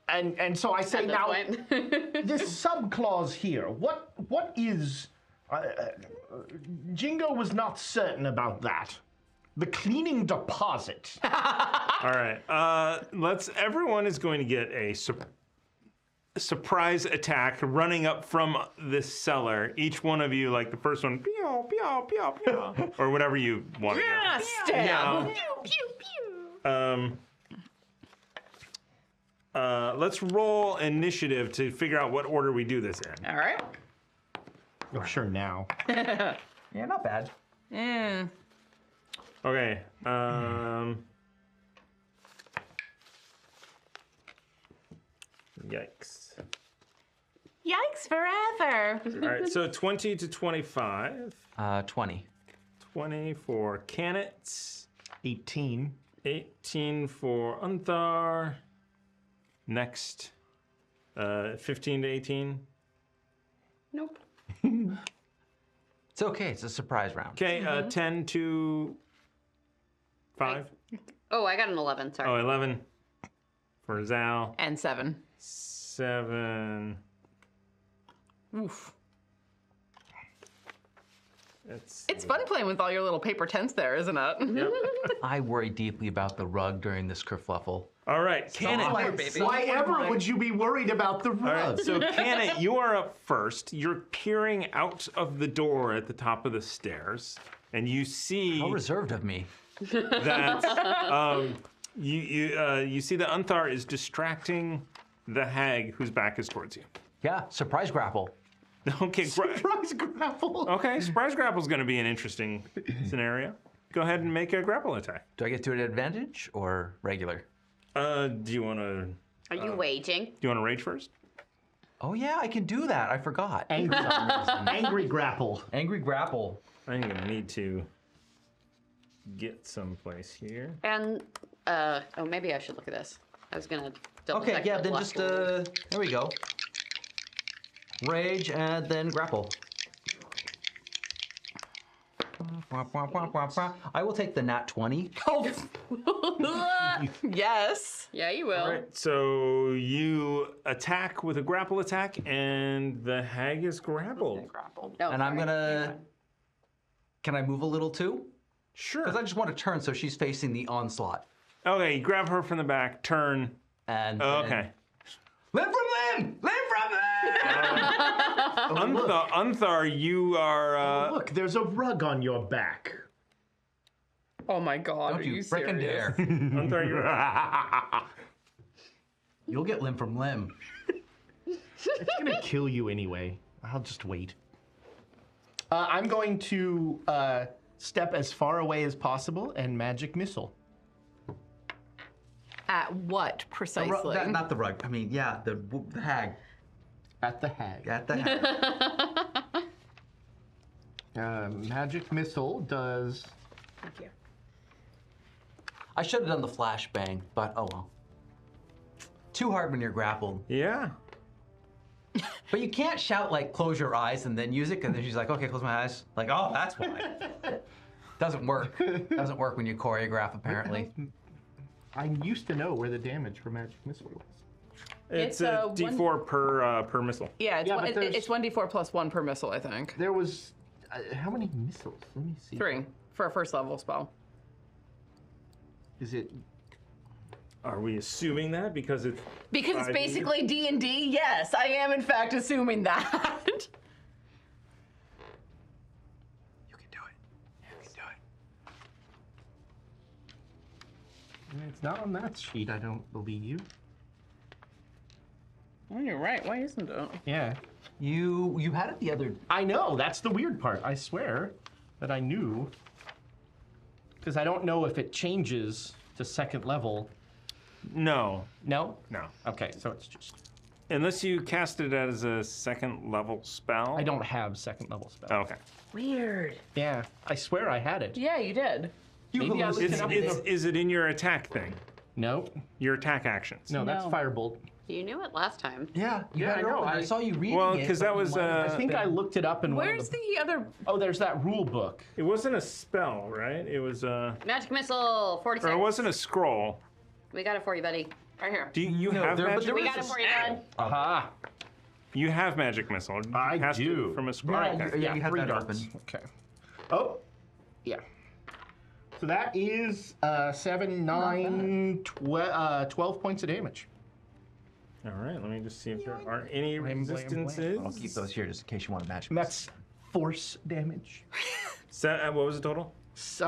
And so I say At this now, point. this subclause here, what is... Jingo was not certain about that. The cleaning deposit. All right. Everyone is going to get a surprise attack running up from this cellar. Each one of you, like the first one, pew, pew, pew, pew, or whatever you want to do. Yeah, stab. Let's roll initiative to figure out what order we do this in. All right. Oh, sure, now. Yeah, not bad. Okay. Yikes. Yikes forever. All right, so 20 to 25. 20. 20 for Canets. 18. 18 for Unthar. Next, 15 to 18. Nope. It's okay. It's a surprise round. Okay, 10 to 5. Oh, I got an 11. Sorry. Oh, 11 for Zal. And 7. 7. Oof. It's fun playing with all your little paper tents there, isn't it? Yep. I worry deeply about the rug during this kerfluffle. All right, Cannon. Poor baby. Why ever would you be worried about the All right, rug? so Cannon, you are up first. You're peering out of the door at the top of the stairs, and you see How reserved of me. that you see that Unthar is distracting the hag whose back is towards you. Yeah, surprise grapple. Okay, Surprise grapple. okay. Surprise grapple is going to be an interesting scenario. Go ahead and make a grapple attack. Do I get to an advantage or regular? Do you want to? Are you waging? Do you want to rage first? Oh yeah, I can do that. I forgot. Angry, angry grapple. Angry grapple. I'm going to need to get someplace here. And oh, maybe I should look at this. I was gonna double Okay, check yeah, the then luck just rules. there we go. Rage and then grapple. I will take the nat 20. Yes. Yeah, you will. All right, so you attack with a grapple attack, and the hag is grappled. No, And I'm sorry. gonna. Can I move a little too? Sure. Because I just want to turn so she's facing the onslaught. Okay, you grab her from the back, turn. And Oh, then- okay. Limb from limb! Limb from limb! Unthar, you are. Look, there's a rug on your back. Oh my God. Don't are you you frickin' serious? dare. Unthar, you're. You'll get limb from limb. It's gonna kill you anyway. I'll just wait. I'm going to step as far away as possible and magic missile. At what The precisely? not the rug. I mean, yeah, the hag. At the hag. At the hag. Magic missile does. Thank you. I should have done the flashbang, but oh well. Too hard when you're grappled. Yeah. But you can't shout like close your eyes and then use it because then she's like, okay, close my eyes. Like, oh, that's why. Doesn't work. Doesn't work when you choreograph apparently. I used to know where the damage for magic missile was. It's It's, a one- D4 per missile. Yeah, it's, Yeah, one, but there's- it's 1d4 plus 1 per missile, I think. There was how many missiles? Let me see. 3 for a first level spell. Is it? Are we assuming that because it's Because it's 5e? basically D&D, yes, I am in fact assuming that. You can do it. You can do it. It's not on that sheet. I don't believe. Oh, you're right, why isn't it? Yeah. You had it the other. I know. That's the weird part. I swear that I knew. Because I don't know if it changes to second level. no, No? no. Okay, so it's just. Unless you cast it as a second level spell. I don't have second level spell. Oh, okay. Weird. Yeah, I swear I had it. Yeah, you did. Maybe I looked it up. Is it in your attack thing? No, Your attack actions? no, that's No. Firebolt. You knew it last time. Yeah, you Yeah, had it I know, open. I I- saw you reading Well, it. 'cause that but you was, might have I I just think been- I looked it up in one Where's of the. the other... Oh, there's that rule book. It wasn't a spell, right? It was Magic missile, 46. or it wasn't a scroll. We got it for you, buddy. Right here. Do you No, have there- but magic? there We was got it a for you, bud. Aha. You have magic missile. You I cast it do. from a scroll. Yeah, Okay. you had 3 that darts. open. Okay. Oh, yeah. So that is 7, 9, 12 points of damage. All right. Let me just see if there are any Blam, blam, blam. resistances. I'll keep those here just in case you want to match. And that's force damage. What was the total?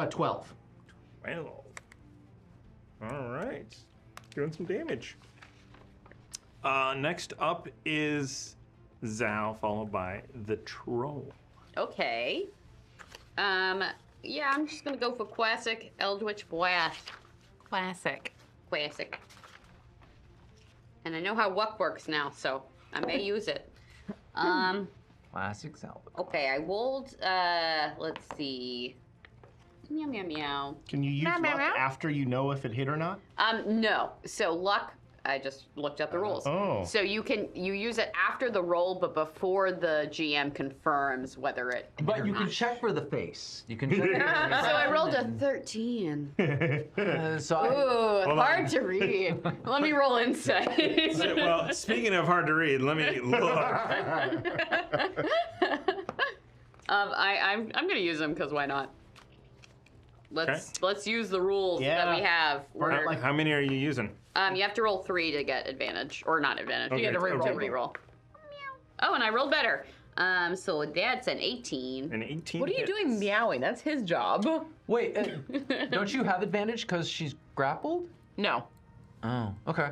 12. Well. All right. Doing some damage. Next up is Zal, followed by the troll. Okay. Yeah, I'm just gonna go for classic Eldritch Blast. Classic. Classic. And I know how luck works now, so I may use it. Classic salvage. Okay, I rolled, let's see. Meow, meow, meow. Can you use luck after you know if it hit or not? No. So luck, I just looked up the rules. Oh. So you use it after the roll, but before the GM confirms whether it. But you can check for the face. You can check. So I rolled a 13. So Ooh, hard to read. Let me roll insight. Well, speaking of hard to read, let me look. I'm gonna use them because why not? Let's use the rules that we have. How many are you using? You have to roll 3 to get advantage, or not advantage. Okay, You get to okay. reroll. Oh, and I rolled better. So that's an 18. An 18. What are you hits. doing meowing? That's his job. wait, don't you have advantage because she's grappled? No. Oh, okay.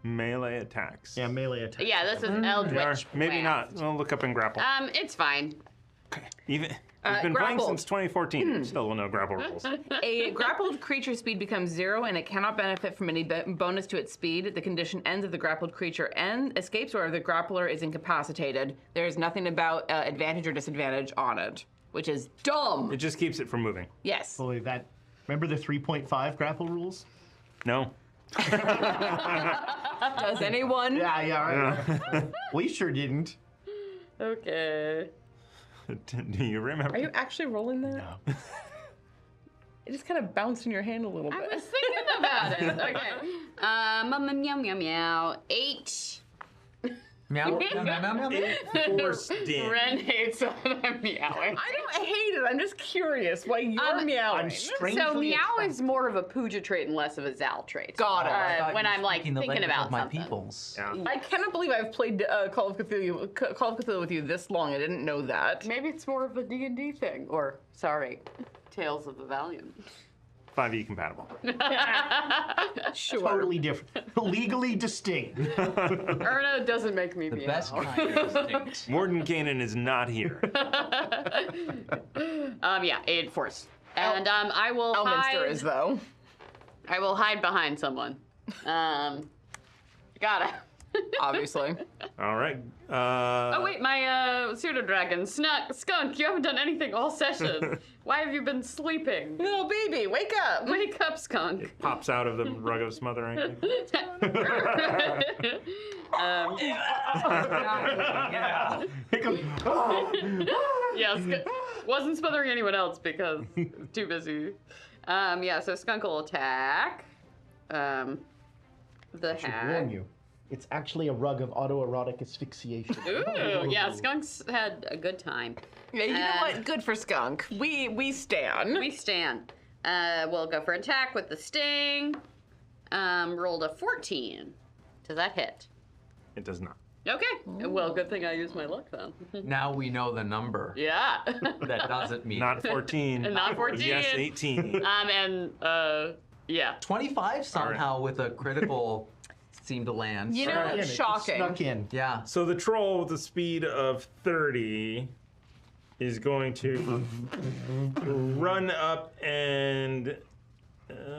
Melee attacks. Yeah, melee attack. Yeah, this is They are. Eldritch. Maybe Blast. not. I'll look up and grapple. It's fine. Even we've been playing grappled. since 2014. Still no grapple rules. A grappled creature speed becomes 0 and it cannot benefit from any bonus to its speed. The condition ends if the grappled creature escapes or if the grappler is incapacitated. There is nothing about advantage or disadvantage on it, which is dumb. It just keeps it from moving. Yes. Boy, that. Remember the 3.5 grapple rules? No. Does anyone? Yeah. We sure didn't. Okay. Do you remember? Are you actually rolling that? No. It just kind of bounced in your hand a little I bit. was thinking about it. Okay. Meow, meow, meow. 8. Meow, meow, meow, meow, meow. Force damage. Ren hates when I'm meowing. I don't hate it. I'm just curious why you're meowing. I'm strangely So meow attracted. is more of a Pooja trait and less of a Zal trait. Got it. I thought when you were I'm like speaking the thinking language about of my something. peoples. Yeah. I cannot believe I've played Call of Cthulhu with you this long. I didn't know that. Maybe it's more of a D&D thing, or sorry, Tales of the Valiant. 5e compatible. Sure. Totally different. Legally distinct. Erna doesn't make me The meow. best kind of distinct. Warden Kanan is not here. Yeah, 8 force. And I will Elminster hide. is though. I will hide behind someone. Gotta. Obviously. All right. Oh wait, my pseudo dragon skunk. You haven't done anything all session. Why have you been sleeping? Little baby, wake up. Wake up, skunk. Pops out of the rug of smothering. Yeah. Yeah, wasn't smothering anyone else because too busy. Yeah, so skunk will attack. The I should warn hag. you. It's actually a rug of autoerotic asphyxiation. Ooh, yeah, skunks had a good time. Yeah, you know what? Good for skunk. We stand. We stand. We'll go for attack with the sting. Rolled a 14. Does that hit? It does not. Okay. Well, good thing I used my luck then. Now we know the number Yeah. that doesn't meet. Not 14. Not 14. Yes, 18. Yeah. 25 somehow with a critical seemed to land. You know, Again, it just shocking. Snuck in. Yeah. So the troll with the speed of 30 is going to run up and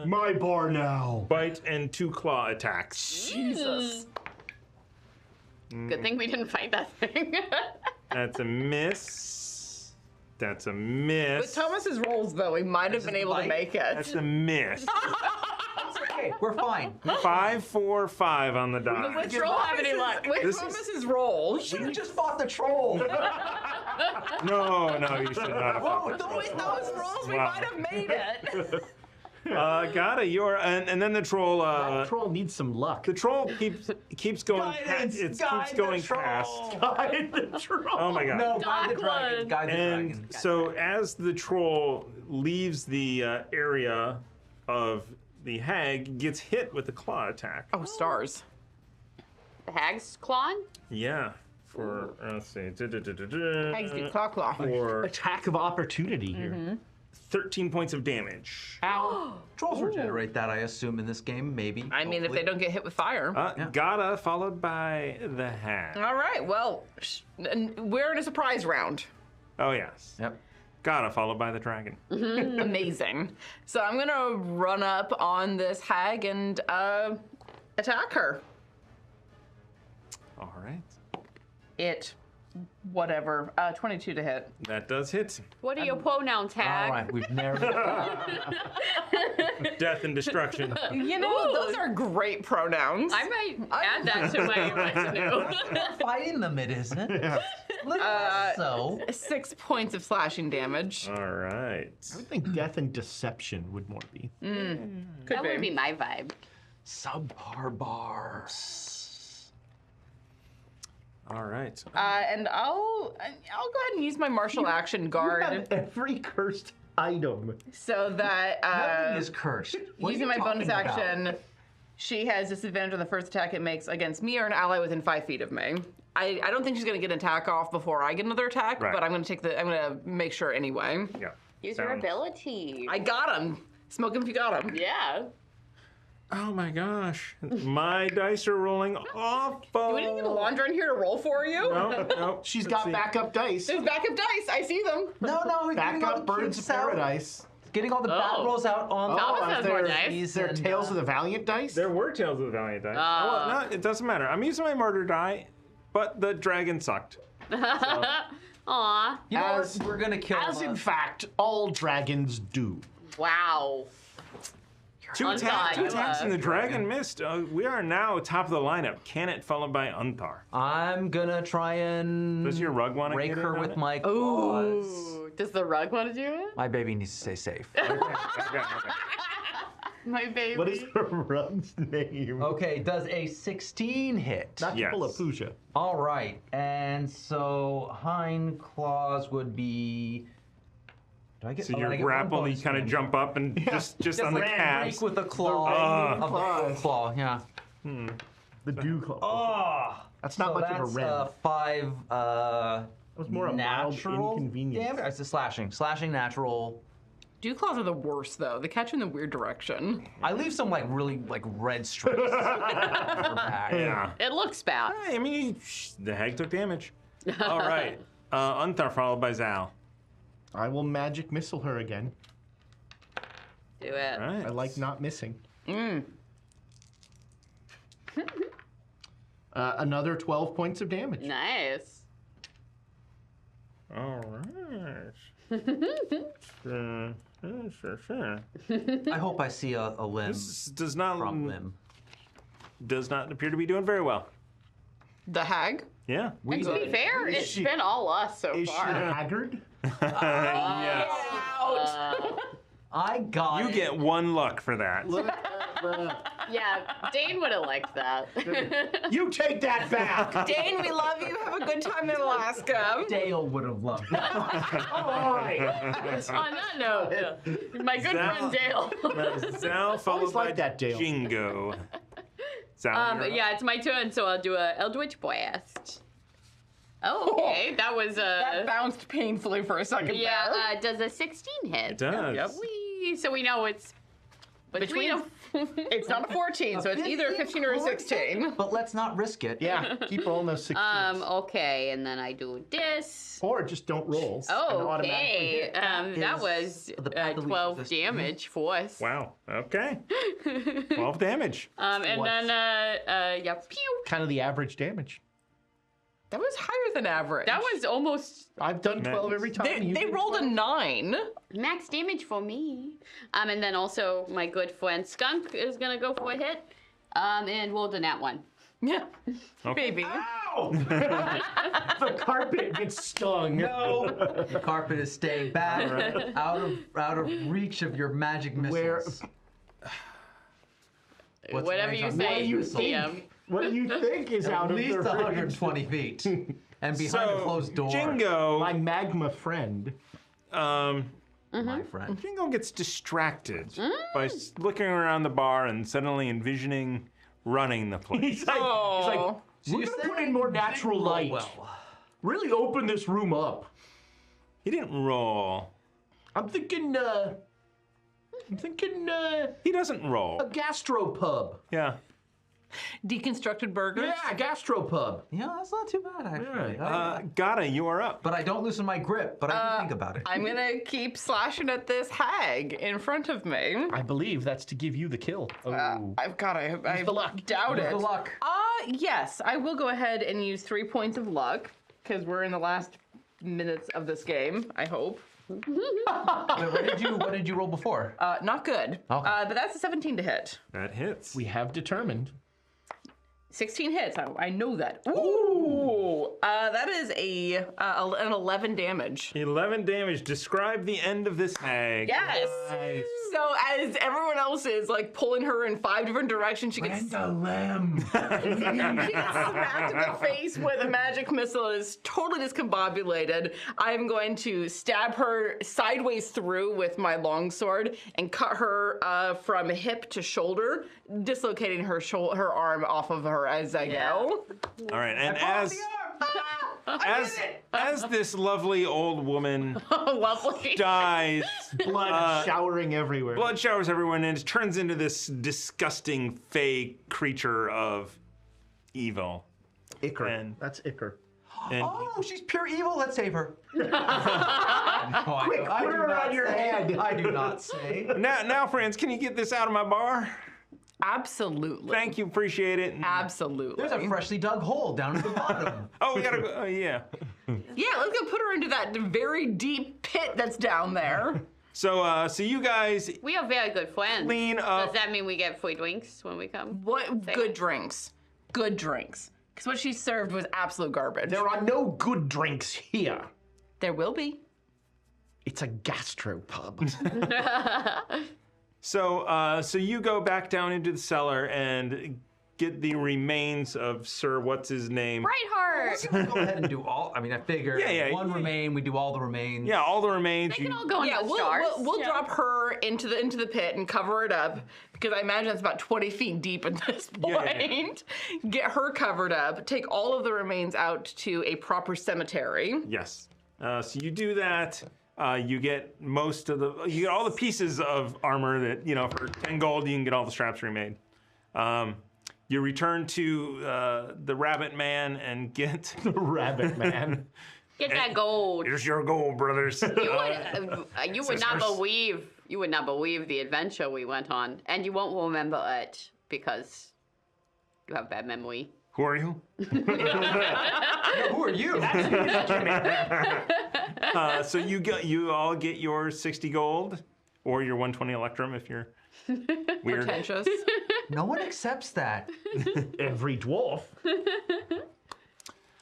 My bar now. bite and 2 claw attacks. Jesus. Good thing we didn't fight that thing. That's a miss. That's a miss. With Thomas's rolls, though, we might have been able to make it. That's a miss. Okay, we're fine. 5, 4, 5 on the die. Let's roll have any luck. With This is- Thomas's rolls. You just fought the troll. No, you should not have fought With those rolls, we Wow. might have made it. Gata, you're and then the troll. That troll needs some luck. The troll keeps going. Guidance, It guide keeps going the troll. past. Guide the troll. Oh my god! No, guide the Dock dragon. one. Guide the And dragon. so as the troll leaves the area of the hag, gets hit with the claw attack. Oh, stars. The hag's clawing? Yeah. For let's see. Hags get claw. For Attack of opportunity here. 13 points of damage. Ow. Trolls regenerate that, I assume, in this game, maybe. I mean, if they don't get hit with fire. Gata followed by the hag. All right, well, we're in a surprise round. Oh yes. Yep. Gata followed by the dragon. Amazing. So I'm gonna run up on this hag and attack her. All right. It whatever. 22 to hit. That does hit. What are your pronouns, Hag? All right, we've narrowed it down. Death and destruction. You know, those are great pronouns. I might add that to my retinue. Fighting them, it isn't. Little less so. 6 points of slashing damage. All right. I would think death and deception would more be. That would be my vibe. Subpar bars. All right. And I'll go ahead and use my martial action You guard have every cursed item. so that Nothing is cursed. What are using you my bonus talking about? action, she has disadvantage on the first attack it makes against me or an ally within 5 feet of me. I don't think she's gonna get an attack off before I get another attack, Right. but I'm gonna make sure anyway. Yeah. Use your Sound. ability. I got him. Smoke him if you got him. Yeah. Oh my gosh. My dice are rolling awful. Do we need a laundry in here to roll for you? No. She's got backup dice. There's backup dice. I see them. No, we're getting all Backup the birds cutes of out. paradise. Getting all the bat Oh. rolls out on Thomas is has more there- dice. Is there and, Tales of the Valiant dice? There were Tales of the Valiant dice. Well, no, it doesn't matter. I'm using my murder die, but the dragon sucked. Aw. You know As- what? We're gonna kill As in him. fact, all dragons do. Wow. Two Unthar, you attacks and the love. dragon missed. We are now top of the lineup. Canet followed by Unthar. I'm gonna try and Does your rug want to rake get her in on with it? my claws. Ooh. Does the rug want to do it? My baby needs to stay safe. Okay. My baby. What is her rug's name? Okay, does a 16 hit? Not Yes. Pooja. All right, and so hind claws would be. Do I get? So oh, I you're get one grappled, you bonus kind of one. jump up and just on the Rake calves. with a claw. Ah. Of the claw, yeah. The dew claw. Oh, That's not much of a rend. 5. That was more a mild natural inconvenience. damage. It's a slashing natural. Dew claws are the worst though. They catch you in the weird direction. I leave some really red stripes. on her back. Yeah. It looks bad. I mean, the hag took damage. All right. Unthar followed by Zal. I will magic missile her again. Do it. All right. I like not missing. Mm. Another 12 points of damage. Nice. All right. I hope I see a limb. This does not Front limb. appear to be doing very well. The hag? Yeah. And to be fair, Is it's she- been all us so Is she far. haggard? Yes. I got You it. get 1 luck for that. Yeah, Dane would have liked that. You take that back! Dane, we love you. Have a good time in Alaska. Dale would have loved it. On that note, my good Zal- friend Dale. Zal followed by like that, Dale. Jingo. Zal, you're up. Yeah, it's my turn, so I'll do a Eldritch Blast. Oh, okay. That was That bounced painfully for a second yeah. there. Does a 16 hit? It does. Yep. Whee, so we know it's between. It's not a 14, so it's either a 15 or a 16. But let's not risk it. Yeah, keep rolling those 16s. Okay, and then I do this. Or just don't roll. and automatically Okay, hit. that is was the path of least 12 resistance. damage force. Wow. Okay. 12 damage. And then yeah, pew. Kind of the average damage. That was higher than average. That was almost I've done 12 every time. They, You they did rolled a 9. max damage for me. And then also my good friend Skunk is gonna go for a hit. And rolled a nat 1. Yeah. Okay. Baby. Ow! The carpet gets stung. No. The carpet is staying back, out of reach of your magic missiles. Where- What's Whatever range you on say, magic you missiles? DM. What do you think is out At of least their 120 feet, and behind a closed door. Jingo, My magma friend. my friend. Jingo gets distracted by looking around the bar and suddenly envisioning running the place. He's like, Oh. we're gonna put in more natural light. Well, Really open this room up. He didn't roll. I'm thinking, He doesn't roll. a gastropub. Yeah. Deconstructed burgers. Yeah, gastropub. yeah, that's not too bad actually. Gata, you are up. But I don't loosen my grip. But I do think about it. I'm gonna keep slashing at this hag in front of me. I believe that's to give you the kill. Oh. I the luck. doubt With it. the luck. Yes, I will go ahead and use 3 points of luck. because we're in the last minutes of this game, I hope. Wait, what did you roll before? Not good. Okay. But that's a 17 to hit. That hits. We have determined. 16 hits. I know that. Ooh. That is an 11 damage. 11 damage. Describe the end of this hag. Yes. Nice. So as everyone else is like pulling her in 5 different directions, she gets Lamb. smacked in the face with a magic missile and is totally discombobulated. I'm going to stab her sideways through with my longsword and cut her from hip to shoulder, dislocating her her arm off of her as I go. All right, and as this lovely old woman Lovely. dies, Blood showering everywhere. blood showers everyone, and it turns into this disgusting fake creature of evil. Ichor. And- That's Ichor. And Oh, she's pure evil. Let's save her. Quick, put her on your head. I do not say. now, friends, can you get this out of my bar? Absolutely. Thank you, appreciate it. Absolutely. There's a freshly dug hole down at the bottom. Oh, we gotta go. Oh, yeah. Yeah, let's go put her into that very deep pit that's down there. So you guys We are very good friends. clean up. Does that mean we get free drinks when we come? What good drinks? Good drinks. Because what she served was absolute garbage. There are no good drinks here. There will be. It's a gastropub. So you go back down into the cellar and get the remains of Sir what's his name. Brightheart. We'll go ahead and do all. I mean, I figure Yeah, one remain. We do all the remains. Yeah, all the remains. They can all go into Yeah, the stars. we'll drop her into the pit and cover it up because I imagine it's about 20 feet deep at this point. Yeah. Get her covered up. Take all of the remains out to a proper cemetery. Yes. So you do that. You get you get all the pieces of armor that, for 10 gold, you can get all the straps remade. You return to the Rabbit Man and get The Rabbit Man. Get that gold. here's your gold, brothers. You would not believe. You would not believe the adventure we went on, and you won't remember it because you have bad memory. Who are you? Who are you? So you all get your 60 gold or your 120 electrum if you're weird. Pretentious. No one accepts that. Every dwarf.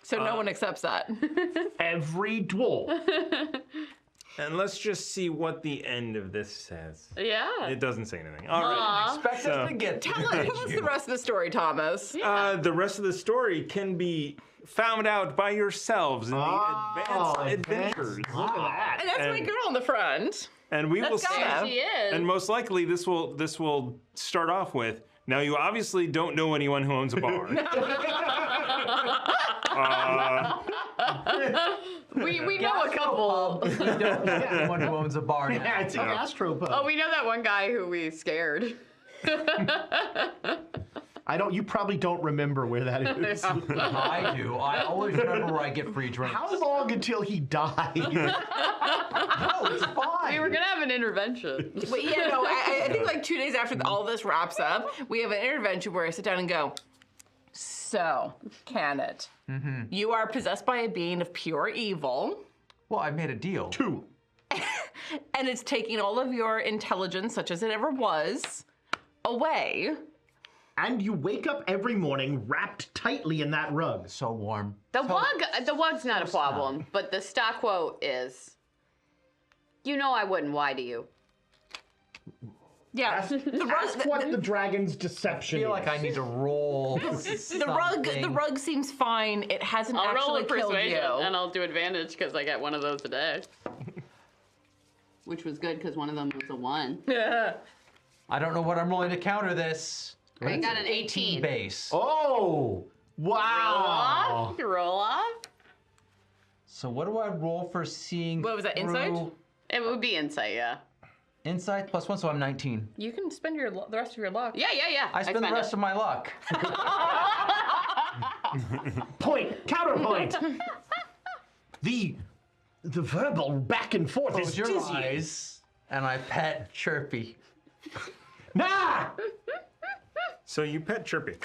So no one accepts that. Every dwarf. And let's just see what the end of this says. Yeah. It doesn't say anything. All right. Expect us to get to Tell us the rest of the story, Thomas. The rest of the story can be found out by yourselves in the advanced adventures. Look at that. And that's my And- girl in the front. And we will Let's go. see. There she is. And most likely this will start off with, now you obviously don't know anyone who owns a bar. We know a couple. We don't know anyone who owns a bar now. Yeah, it's a gastropub. Oh, we know that one guy who we scared. You probably don't remember where that is. I do. I always remember where I get free drinks. How long until he died? No, it's fine. We were gonna have an intervention. But yeah, no, I think like 2 days after all this wraps up, we have an intervention where I sit down and go, so, Canet, you are possessed by a being of pure evil, Well, I made a deal. 2. and it's taking all of your intelligence, such as it ever was, away. And you wake up every morning wrapped tightly in that rug. So warm. The wug's not a problem, but the stock quote is. I wouldn't lie to you. Yeah, Ask what the dragon's deception I feel is. like I need to roll. the rug seems fine. It hasn't I'll roll actually a killed persuasion, you. and I'll do advantage because I get one of those today. Which was good because one of them was a 1. I don't know what I'm rolling to counter this. I got an 18. Base. Oh! Wow! You roll off? So what do I roll for seeing? What was that, through- insight? It would be insight, yeah. Insight +1, so I'm 19. You can spend the rest of your luck. Yeah. I spend the rest of my luck. Counterpoint! the verbal back and forth is Close your dizzying. eyes, and I pet Chirpy. Nah! So you pet Chirpy.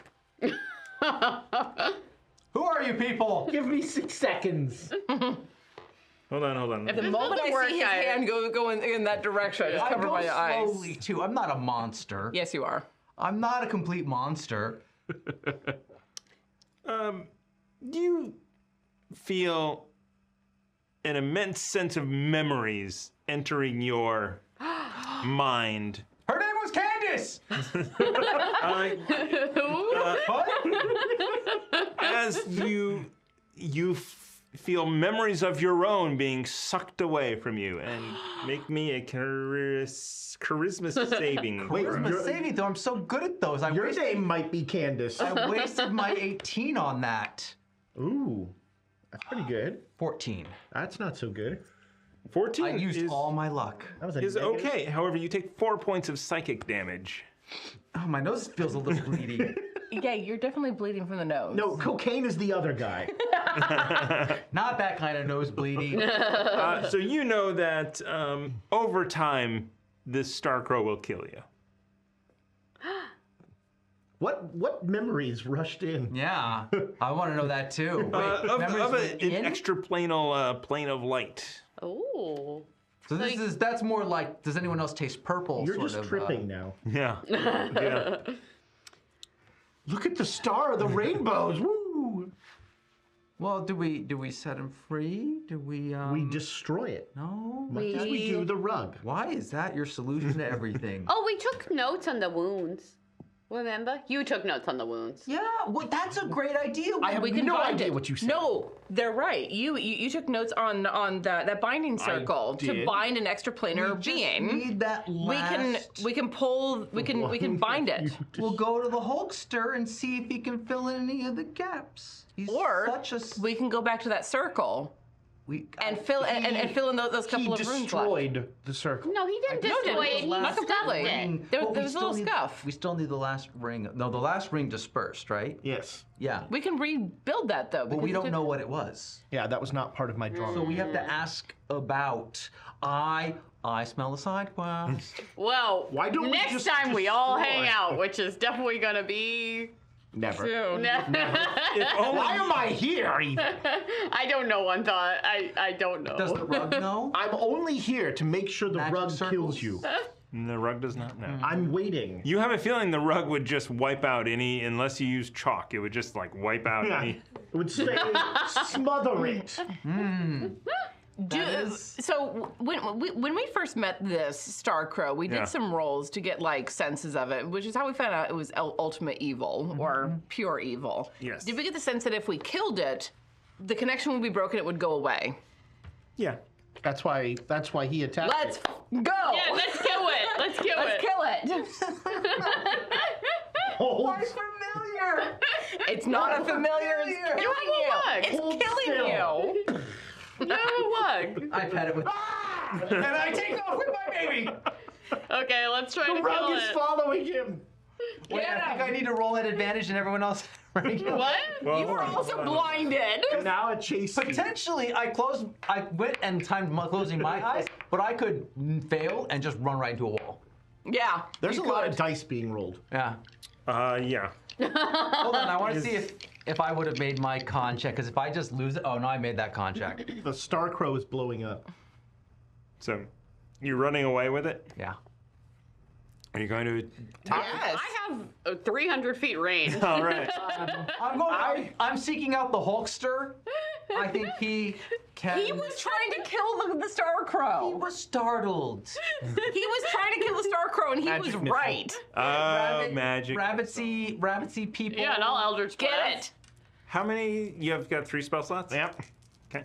Who are you people? Give me 6 seconds. Hold on. At the moment doesn't I work, see his hand go in that direction, I just cover my eyes. Slowly too. I'm not a monster. Yes, you are. I'm not a complete monster. You feel an immense sense of memories entering your mind. Her name was Candace. As you feel memories of your own being sucked away from you, and make me a charisma saving. Wait, Charisma saving throw. I'm so good at those. your name might be Candace. I wasted my 18 on that. Ooh, that's pretty good. 14. That's not so good. 14 I used is, all my luck. That was a is negative. okay. However, you take 4 points of psychic damage. Oh, my nose feels a little bleedy. Yeah, you're definitely bleeding from the nose. No, cocaine is the other guy. Not that kind of nose bleedy. So you know that over time, this Starcrow will kill you. What memories rushed in? Yeah, I want to know that too. Wait, Of memories an within? extraplanal plane of light. Ooh. So that's more like, does anyone else taste purple? You're sort just of, tripping now. Yeah. Yeah. Look at the star of the rainbows. Woo! Well, do we set him free? Do we? We destroy it. No. Much as we do the rug. Why is that your solution to everything? Oh, we took notes on the wounds. Remember? You took notes on the wounds. Yeah, well, that's a great idea. I have We can no bind idea it. what you said. No, they're right. You took notes on that binding circle to did. bind an extraplanar being. Need that last. We can bind it. We'll go to the Hulkster and see if he can fill in any of the gaps. He's Or such a we can go back to that circle and fill in those He couple of runes left. destroyed the circle. No, he didn't destroy it. He Not stuffed completely. it. There But we was a still little need- scuff. We still need the last ring. No, the last ring dispersed, right? Yes. Yeah. We can rebuild that though. But we because don't know what it was. Yeah, that was not part of my drawing. So we have to ask about. I smell the side quest. Well, Why don't we next just time we all hang destroy? out, which is definitely gonna be Never. soon. If only Why am I here? I don't know, one thought. I don't know. Does the rug know? I'm only here to make sure the Magic rug circles? kills you. the rug does not know. I'm waiting. You have a feeling the rug would just wipe out unless you use chalk. It would just like wipe out Yeah. any. It would say, smother it. So when we first met this Starcrow, we did Yeah. some rolls to get like senses of it, which is how we found out it was ultimate evil or pure evil. Yes. Did we get the sense that if we killed it, the connection would be broken, it would go away? Yeah. That's why he attacked Let's it. go. Yeah, let's kill it. Let's kill Let's it. kill it. Hold, Familiar. It's not a familiar. It's Familiar. killing you. Look. It's Hold killing still. you. No, look. I pet it with. And I take off with my baby. Okay, let's try the to rug kill is it. following him. Wait, I think I need to roll at advantage and everyone else. What? You were also blinded. Now it chases me. Potentially, I went and timed closing my eyes, but I could fail and just run right into a wall. Yeah. There's you a lot could. of dice being rolled. Yeah. Yeah. Hold on, I want to see if I would have made my con check, because if I just lose it, oh no, I made that con check. The Starcrow is blowing up. So, you running away with it? Yeah. Are you going to? Yes. I have 300 feet range. All right. I'm seeking out the Hulkster. I think he can. He was trying to kill the Starcrow. He was startled. He was trying to kill the Starcrow, and he Magic was missile. right. Magic. Rabbitsy people. Yeah, and I'll Eldritch Get Blast. it? How many? You have got 3 spell slots? Yep. Okay.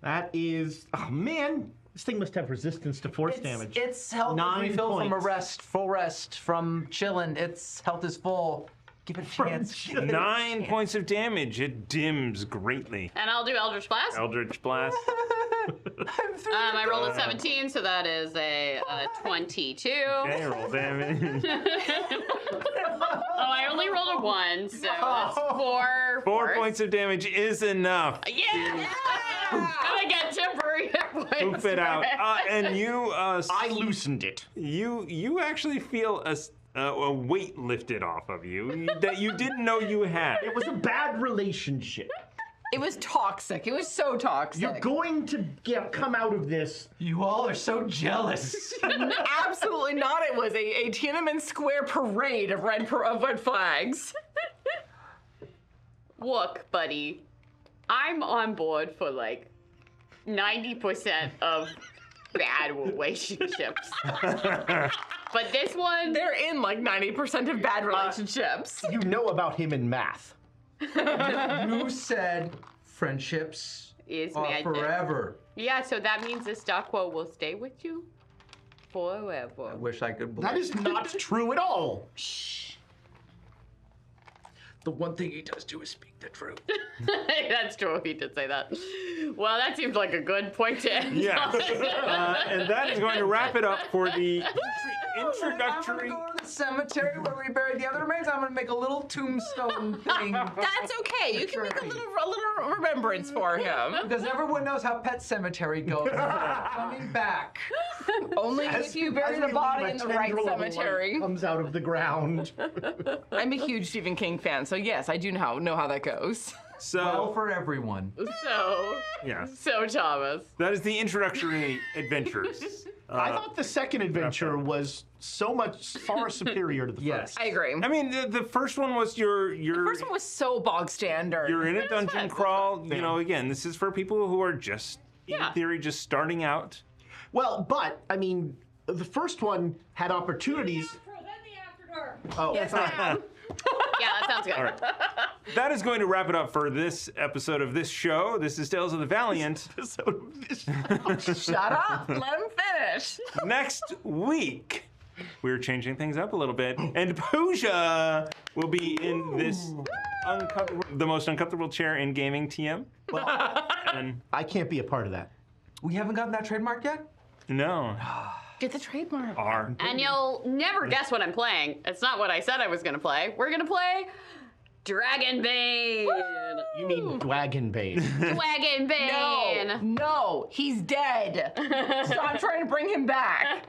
That is. Oh man, this thing must have resistance to force damage. It's health 9 refill from a points. rest, full rest, from chillin'. Its health is full. Give it a chance. 9 points of damage. It dims greatly. And I'll do Eldritch Blast. Eldritch Blast. I rolled a 17, so that is a 22. Okay, roll damage. Oh, I only rolled a 1, so it's 4. 4 points of damage is enough. Yeah! I got temporary hit points. Poof it out. And you, I loosened it. you actually feel a weight lifted off of you that you didn't know you had. It was a bad relationship. It was toxic. It was so toxic. You're going to come out of this. You all are so jealous. Absolutely not. It was a Tiananmen Square parade of red flags. Look, buddy, I'm on board for like 90% of bad relationships. But this one, They're in like 90% of bad relationships. You know about him in math. You said friendships Is are magic. forever. yeah, so that means the Stockwell will stay with you forever. I wish I could believe That is not true at all. the one thing he does do is speak the truth. That's true, he did say that. Well, that seems like a good point to end. Yes. And that is going to wrap it up for the I'm introductory. gonna go to the cemetery where we buried the other remains. I'm gonna make a little tombstone thing. That's okay. You can make a little remembrance for him. Because everyone knows how Pet Cemetery goes. Coming back. Only if you bury the body in the right cemetery. Comes out of the ground. I'm a huge Stephen King fan, so yes, I do know how that goes. Well So, for everyone. yes, So Thomas. that is the introductory adventures. I thought the second adventure was far superior to the Yes. first. I agree. I mean, the first one was your The first one was so bog standard. you're in a It was dungeon fun. crawl. You know, again, this is for people who are just, in Yeah. theory, just starting out. Well, but, I mean, the first one had opportunities. Then the After Dark. Oh, Yes, ma'am. Yeah, that sounds good. All right. That is going to wrap it up for this episode of this show. This is Tales of the Valiant. Shut up. Let him finish. Next week, we're changing things up a little bit, and Pooja will be in this the most uncomfortable chair in gaming TM. And I can't be a part of that. We haven't gotten that trademark yet? no, Get the trademark. R. And you'll never guess what I'm playing. It's not what I said I was gonna play. We're gonna play Dragonbane. You mean Dragonbane. Dragonbane. No, he's dead. Stop trying to bring him back.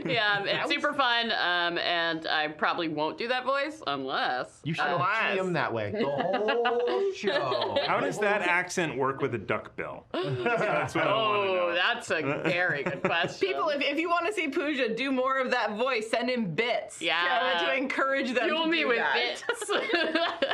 Yeah, it's super fun, and I probably won't do that voice unless. You should Unless- see him that way. The whole show. How does that accent work with a duck bill? That's what I want to Oh, know. that's a very good question. People, if you want to see Pooja do more of that voice, send him bits. Yeah. To encourage them fuel to me do with that. bits.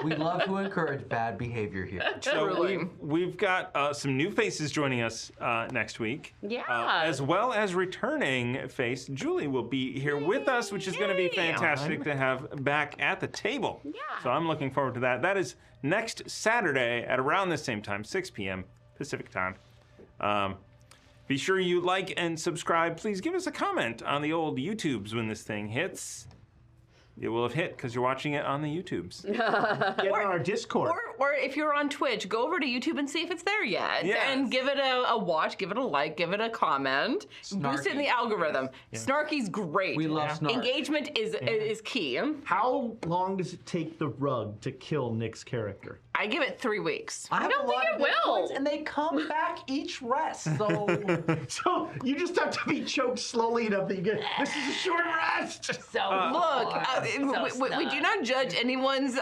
We love to encourage bad behavior here. So Truly. we've got some new faces joining us next week. Yeah. As well as returning face, Julie will be here with us, which is going to be fantastic to have back at the table. Yeah. So I'm looking forward to that. That is next Saturday at around the same time, 6 p.m. Pacific time. Be sure you like and subscribe. Please give us a comment on the old YouTubes when this thing hits. It will have hit because you're watching it on the YouTubes. Get on our Discord. Or if you're on Twitch, go over to YouTube and see if it's there yet. Yes. And give it a watch, give it a like, give it a comment. Boost it in the algorithm. Snarky's great. We love Snark. Engagement is key. How long does it take the rug to kill Nick's character? I give it 3 weeks. I have don't a lot think of it hit will. points, and they come back each rest. So So you just have to be choked slowly enough that you get, this is a short rest! Look, we do not judge anyone's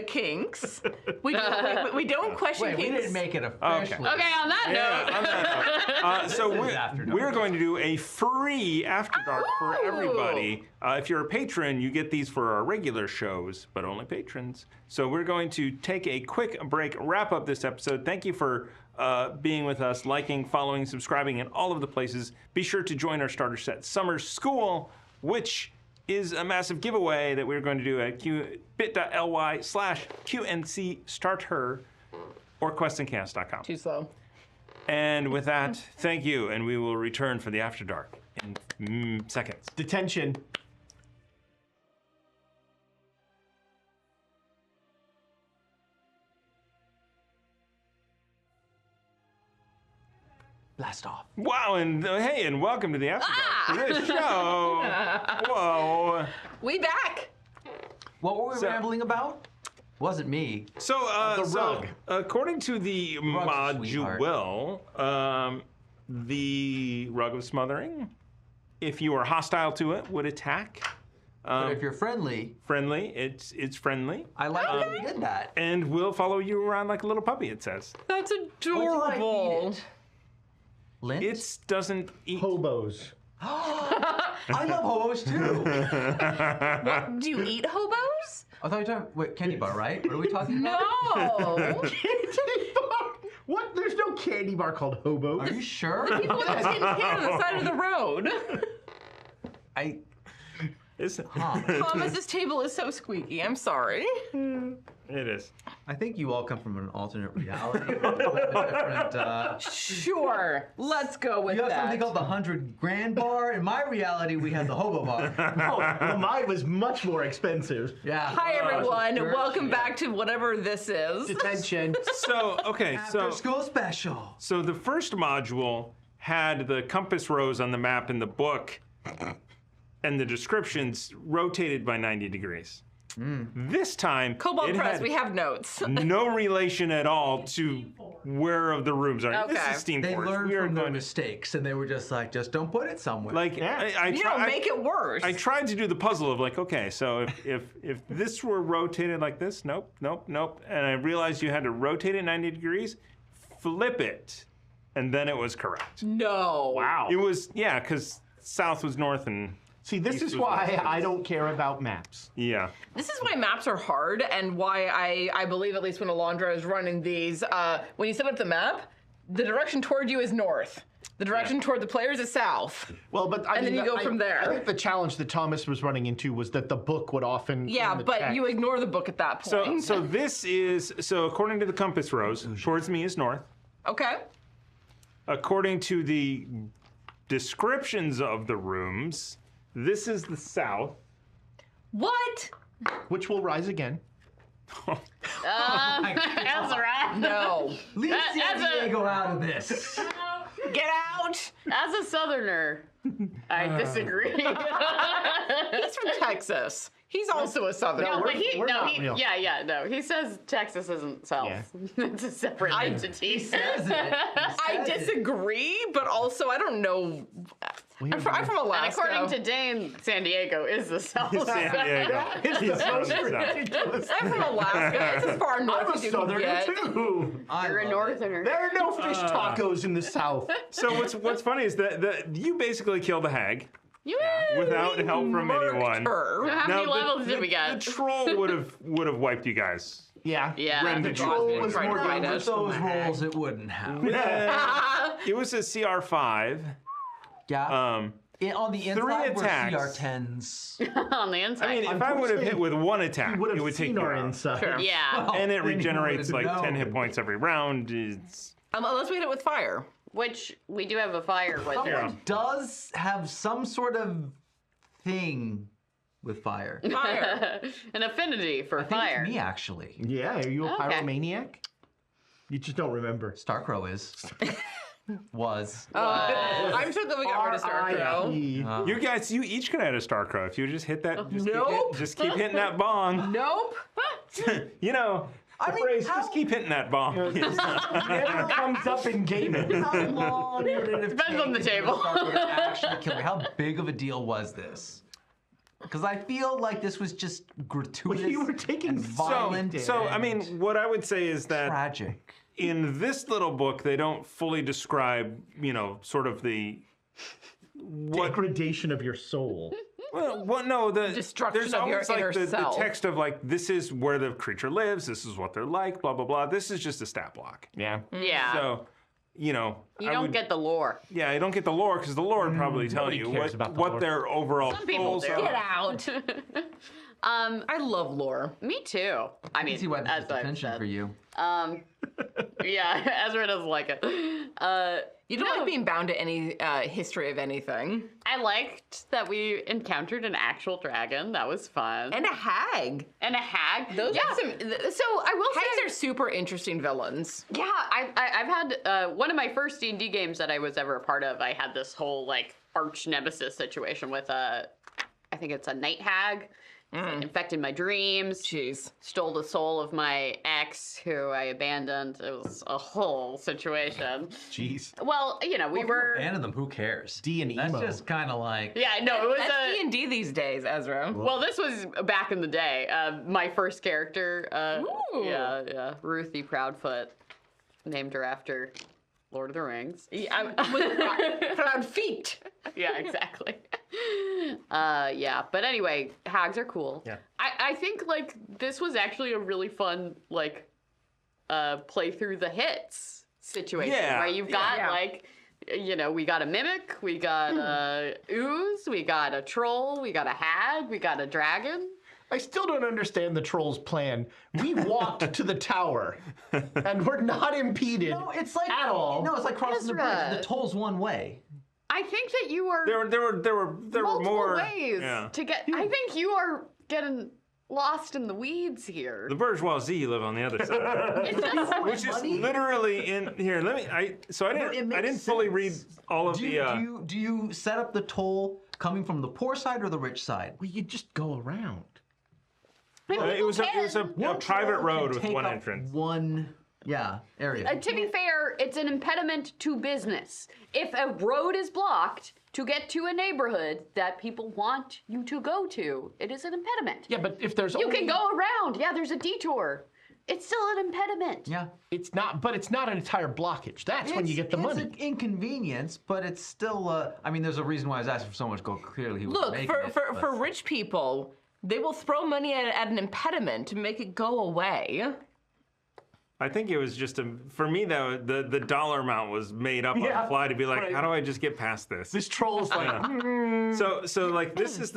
kinks. We don't question wait, we kinks. didn't make it officially. Okay, on that note. On that note, so After Dark. we're going to do a free After Dark for everybody. If you're a patron, you get these for our regular shows, but only patrons. So we're going to take a quick break, wrap up this episode. Thank you for being with us, liking, following, subscribing in all of the places. Be sure to join our starter set Summer School, which is a massive giveaway that we're going to do at bit.ly/QNC Starter or questandcast.com. Too slow. And with that, thank you, and we will return for the After Dark in seconds. Detention. Blast off. Wow, and hey, and welcome to the After Dark for this show. Whoa. We back. What were we So- rambling about? Wasn't me. So, The rug. according to the Rug's a sweetheart. module, the Rug of Smothering, if you are hostile to it, would attack But if you're friendly, it's friendly. I like that you did that. And we'll follow you around like a little puppy, it says. That's What do I adorable. eat it? Lint? It doesn't eat. Hobos. I love hobos too. Do you eat hobos? I thought you were talking. Wait, candy bar, right? What are we talking about? No. Candy bar? What? There's no candy bar called hobos. Are you sure? People with a tin can on the side of the road. Thomas's table is so squeaky. I'm sorry. It is. I think you all come from an alternate reality. With a different, Sure. Let's go with you have that. something called the 100 grand bar. In my reality, we have the hobo bar. Well, mine was much more expensive. Yeah. Hi, everyone. Sure. Welcome back to whatever this is. Detention. So, okay, After school special. So the first module had the compass rose on the map in the book and the descriptions rotated by 90 degrees. This time, Kobold it Press, had we have notes. no relation at all to where of the rooms are. This Okay. is Steam They Force. learned We are from their going to mistakes, and they were just like, just don't put it somewhere. like. Yeah. I You try- don't make it worse. I tried to do the puzzle of like, okay, so if this were rotated like this, nope, and I realized you had to rotate it 90 degrees, flip it, and then it was correct. No. Wow. It was because south was north and See, this East is was why west. I don't care about maps. yeah. This is why maps are hard, and why I believe, at least when Alondra is running these, when you set up the map, the direction toward you is north. The direction toward the players is south. Well, but I And then mean, you go from there. I think the challenge that Thomas was running into was that the book would often. Yeah, in the but text- you ignore the book at that So point. this is according to the compass rose, towards me is north. Okay. According to the descriptions of the rooms, this is the south. What? which will rise again. That's right. No. Leave San as a- Diego out of this. Get out. As a southerner, I disagree. He's from Texas. He's also a southerner. No, but we're not real. he says Texas isn't South. Yeah. It's a separate entity. Says it. I disagree, but also I don't know. I'm from And Alaska. according to Dane, San Diego is the South. San Diego. It's He's the from most the south. ridiculous. I'm from Alaska. It's as far north I'm a as you can southerner get. too. You're a northerner. There are no fish tacos in the South. So what's funny is that you basically killed the hag without help from anyone. Her. How Now, many levels did we The get? troll would have wiped you guys. Yeah. Yeah. Rendered you. Troll was Right, more right, dangerous With than those the hag. rolls, it wouldn't have. It was a CR5. Yeah. On the inside were attacks. CR10s. On the inside. I mean, if I would have hit with one attack, You would it have would take seen you our out. inside. Sure. yeah. And it Then you regenerates would've like 10 hit known. points every round. It's Unless we hit it with fire. Which we do have a fire with. Someone does have some sort of thing with fire. Fire. An affinity for I think fire. it's me, actually. Yeah, are you a Okay. pyromaniac? You just don't remember. Starcrow is. Was. I'm sure that we got rid of Starcrow. R.I.P.. you guys, you each could have had a StarCrow if you just hit that. Nope. Just keep hitting that bong. Nope. You know, the mean, phrase how- "just keep hitting that bong." Never comes up in gaming. How long would it have Depends on the taken table. for Starcrow to actually kill me? How big of a deal was this? Because I feel like this was just gratuitous You were taking and violent. So I mean, what I would say is that tragic. in this little book, they don't fully describe, sort of the Degradation of your soul. Well, no, the Destruction there's of your always like inner the self. text of like this is where the creature lives, this is what they're like, blah blah blah. This is just a stat block. Yeah. Yeah. So, you don't get the lore. Yeah, I don't get the lore because the lore would probably tell nobody you cares about the what lore. their overall Some people goals do. are. Get out. I love lore. Me too. I mean, See why this as is I've detention said. for you. Yeah, Ezra doesn't like it. You don't like being bound to any history of anything. I liked that we encountered an actual dragon. That was fun. And a hag. And a hag. Those yeah. are some. So I will say Hags they're super interesting villains. Yeah, I've had one of my first D&D games that I was ever a part of. I had this whole like arch nemesis situation with I think it's a night hag, infected my dreams. Jeez. Stole the soul of my ex, who I abandoned. It was a whole situation. Jeez. Well, you know, we were. Abandon them. Who cares? D and That's emo. just kind of like. Yeah, no, it was That's a. D&D these days, Ezra. Well, this was back in the day. My first character. Ooh. Yeah, Ruthie Proudfoot, named her after Lord of the Rings. Yeah, with proud feet. Yeah, exactly. Yeah, but anyway, hags are cool. Yeah. I think like this was actually a really fun like play through the hits situation Yeah, where you've got yeah. like, you know, we got a mimic, we got a ooze, we got a troll, we got a hag, we got a dragon. I still don't understand the troll's plan. We walked to the tower, and we're not impeded No, it's like at all. No, it's like crossing the Ezra. bridge. The toll's one way. I think that you are There were multiple more ways Yeah. to get. I think you are getting lost in the weeds here. The bourgeoisie live on the other side, It's just, which is literally in here. Let me. I didn't fully read all of Do you set up the toll coming from the poor side or the rich side? Well, you just go around. It was a One private toll road can with take one up entrance. One, area. to be fair, it's an impediment to business. If a road is blocked to get to a neighborhood that people want you to go to, it is an impediment. Yeah, but if there's You only, can go around. Yeah, there's a detour. It's still an impediment. Yeah. it's not an entire blockage. That's when you get the money. It's an inconvenience, but it's still. I mean, there's a reason why I was asking for so much gold. Clearly, he was Look, making for, it, for, but- for rich people, they will throw money at an impediment to make it go away. I think it was just for me though the dollar amount was made up on Yeah, the fly to be like, right. how do I just get past this? This troll's like, So like this is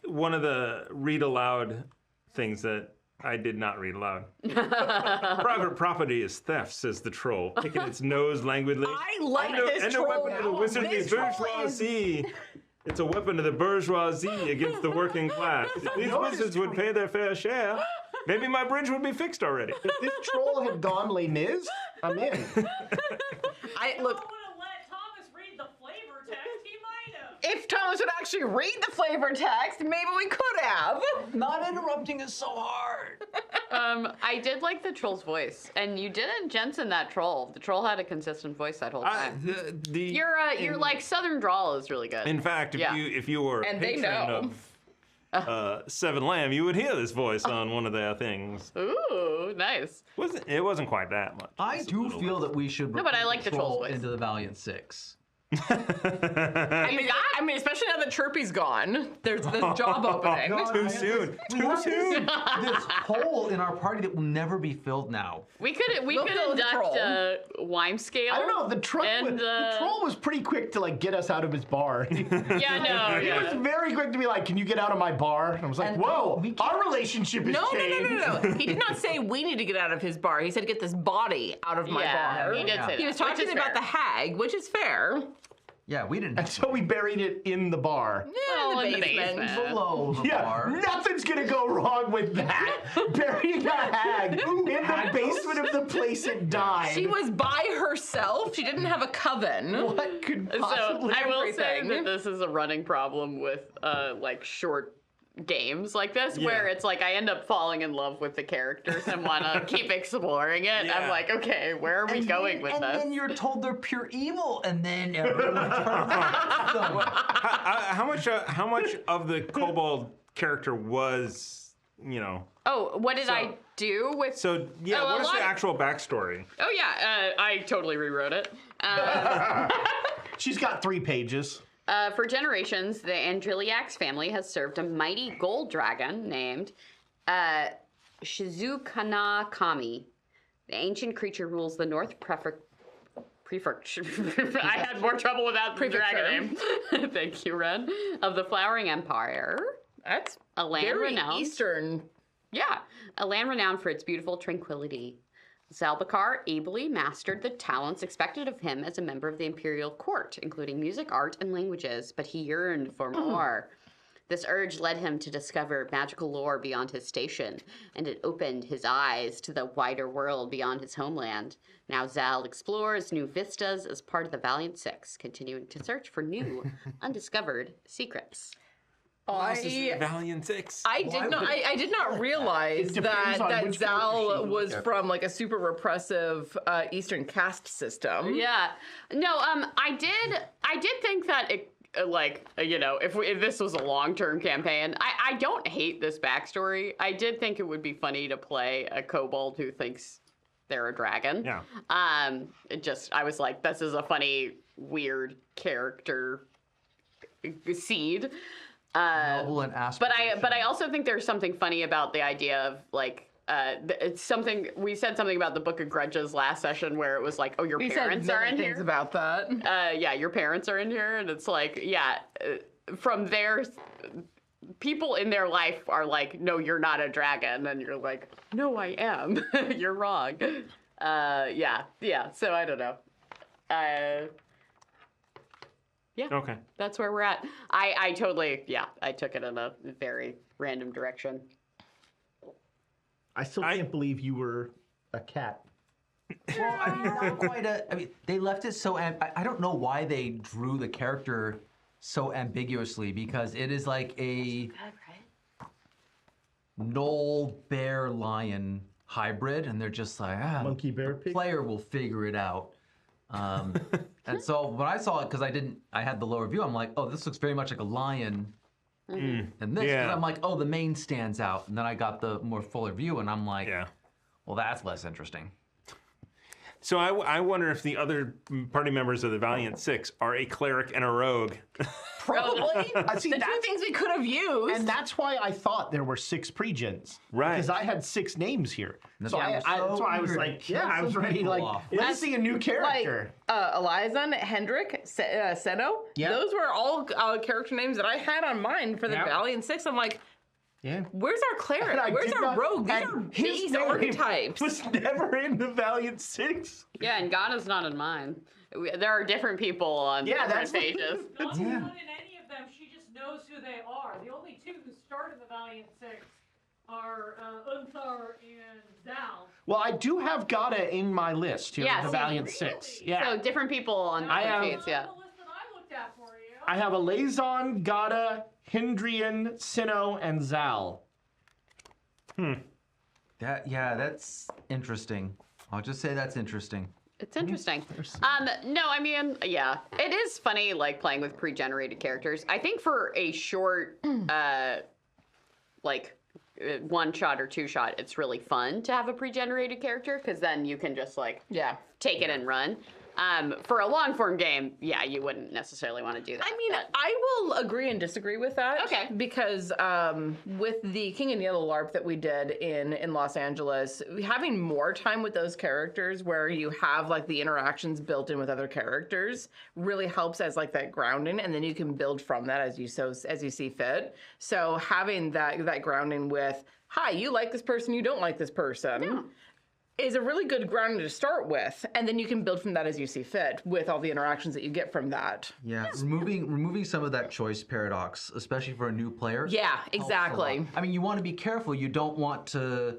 one of the read aloud things that I did not read aloud. Private property is theft, says the troll, picking its nose languidly. I like this and troll. a weapon of the wizardly This troll is- bourgeoisie. It's a weapon of the bourgeoisie against the working class. If these wizards would pay their fair share, maybe my bridge would be fixed already. if this troll had gone Les Mis, I'm in. I I look. would have let Thomas read the flavor text. He might have. If Thomas would actually read the flavor text, maybe we could have. Not interrupting is so hard. I did like the troll's voice, and you didn't Jensen that troll. The troll had a consistent voice that whole time. Your like southern drawl is really good. In fact, Yeah. if you were a And they patron know. of Seven Lamb, you would hear this voice on one of their things. Ooh, nice. It wasn't quite that much. I Just a do little feel bit. that we should. No, but I recruit like the troll's voice. into the Valiant 6. I mean, especially now that Chirpy's gone, there's this job opening. Too soon. We Too have soon. this hole in our party that will never be filled now. We could We'll fill the induct troll. Wime Scale. I don't know. The And, troll was pretty quick to like get us out of his bar. Yeah, no, He was yeah. very quick to be like, "Can you get out of my bar?" And I was like, And "Whoa, we can't- our relationship is No. changed." He did not say we need to get out of his bar. He said get this body out of my Yeah, bar. he did say He was that, which talking is about fair. the hag, which is fair. Yeah, we didn't. And so we buried it in the bar. Well, in the basement. Below the Yeah, bar. nothing's gonna go wrong with that. Burying a hag in the basement of the place it died. She was by herself. She didn't have a coven. What could So possibly? I will say everything. that this is a running problem with like short games like this, where Yeah. it's like I end up falling in love with the characters and want to keep exploring it. Yeah. I'm like, okay, where are we going with and this? then you're told they're pure evil, and then everyone turns against them. How much of the kobold character was, Oh, what did I do with? So yeah, Oh, a what is lot- the actual backstory? Oh yeah, I totally rewrote it. She's got 3 pages. For generations, the Andriliax family has served a mighty gold dragon named Shizukana Kami. The ancient creature rules the North Prefecture. I had more trouble with that dragon name. Thank you, Ren. Of the Flowering Empire. That's A land very renowned. Eastern. Yeah, a land renowned for its beautiful tranquility. Zalbakar ably mastered the talents expected of him as a member of the imperial court, including music, art, and languages, but he yearned for more. This urge led him to discover magical lore beyond his station, and it opened his eyes to the wider world beyond his homeland. Now Zal explores new vistas as part of the Valiant 6, continuing to search for new, undiscovered secrets. Valiant 6. I did not realize It depends on that which character Zal sheet you was look at. from like a super repressive Eastern caste system. Yeah. No, I did think that it, if this was a long-term campaign, I don't hate this backstory. I did think it would be funny to play a kobold who thinks they're a dragon. Yeah. I was like, this is a funny, weird character seed. Noble and But I also think there's something funny about the idea of like it's something we said something about the Book of Grudges last session where it was like, oh, your We said parents are many in things here. about that. Yeah, your parents are in here, and it's like, yeah, from their people in their life are like, no, you're not a dragon, and you're like, no, I am. You're wrong. Yeah. So I don't know. Yeah. Okay. That's where we're at. I totally, I took it in a very random direction. I still can't believe you were a cat. Well, I mean, not quite I mean, they left it so. I don't know why they drew the character so ambiguously because it is like a Knoll bear lion hybrid, and they're just like Monkey bear pig. player will figure it out. And so when I saw it, because I had the lower view, I'm like, oh, this looks very much like a lion. And this, 'cause Yeah. I'm like, oh, the mane stands out. And then I got the more fuller view, and I'm like, Yeah. well, that's less interesting. So I wonder if the other party members of the Valiant 6 are a cleric and a rogue. Probably. I see The two that's things we could have used. and that's why I thought there were 6 pre-gens. Right. Because I had 6 names here. So Yeah, that's why I was eager to like, kill I was some ready. people Like, off. let's see a new character. Elizan, Hendrik, Seno. Yeah. Those were all character names that I had on mine for the Yeah. Valiant 6. I'm like, Yeah. where's our cleric? And I Where's did our not- rogue? These and are his base name archetypes. was never in the Valiant 6. Yeah, and Ghana's not in mine. There are different people on Yeah, different that's the- pages. Not Yeah. one in any of them. She just knows who they are. The only two who started the Valiant 6 are Unthar and Zal. Well, I do have Gata in my list here, Yes. the Valiant Really? 6. Yeah. So different people on I different have- pages, yeah. The list that I looked at for you. I have Elazon, Gata, Hindrian, Sinnoh, and Zal. That's interesting. I'll just say that's interesting. It's interesting. No, I mean, yeah, it is funny, like playing with pre-generated characters. I think for a short, one shot or two shot, it's really fun to have a pre-generated character because then you can just like take it and run. For a long form game, yeah, you wouldn't necessarily want to do that. I mean, I will agree and disagree with that. Okay. Because with the King and Yellow LARP that we did in Los Angeles, having more time with those characters where you have like the interactions built in with other characters really helps as like that grounding, and then you can build from that as you see fit. So having that grounding with, hi, you like this person, you don't like this person. Is a really good grounding to start with, and then you can build from that as you see fit with all the interactions that you get from that. Yeah, removing some of that choice paradox, especially for a new player. Yeah, helps a exactly. lot. I mean, you want to be careful. You don't want to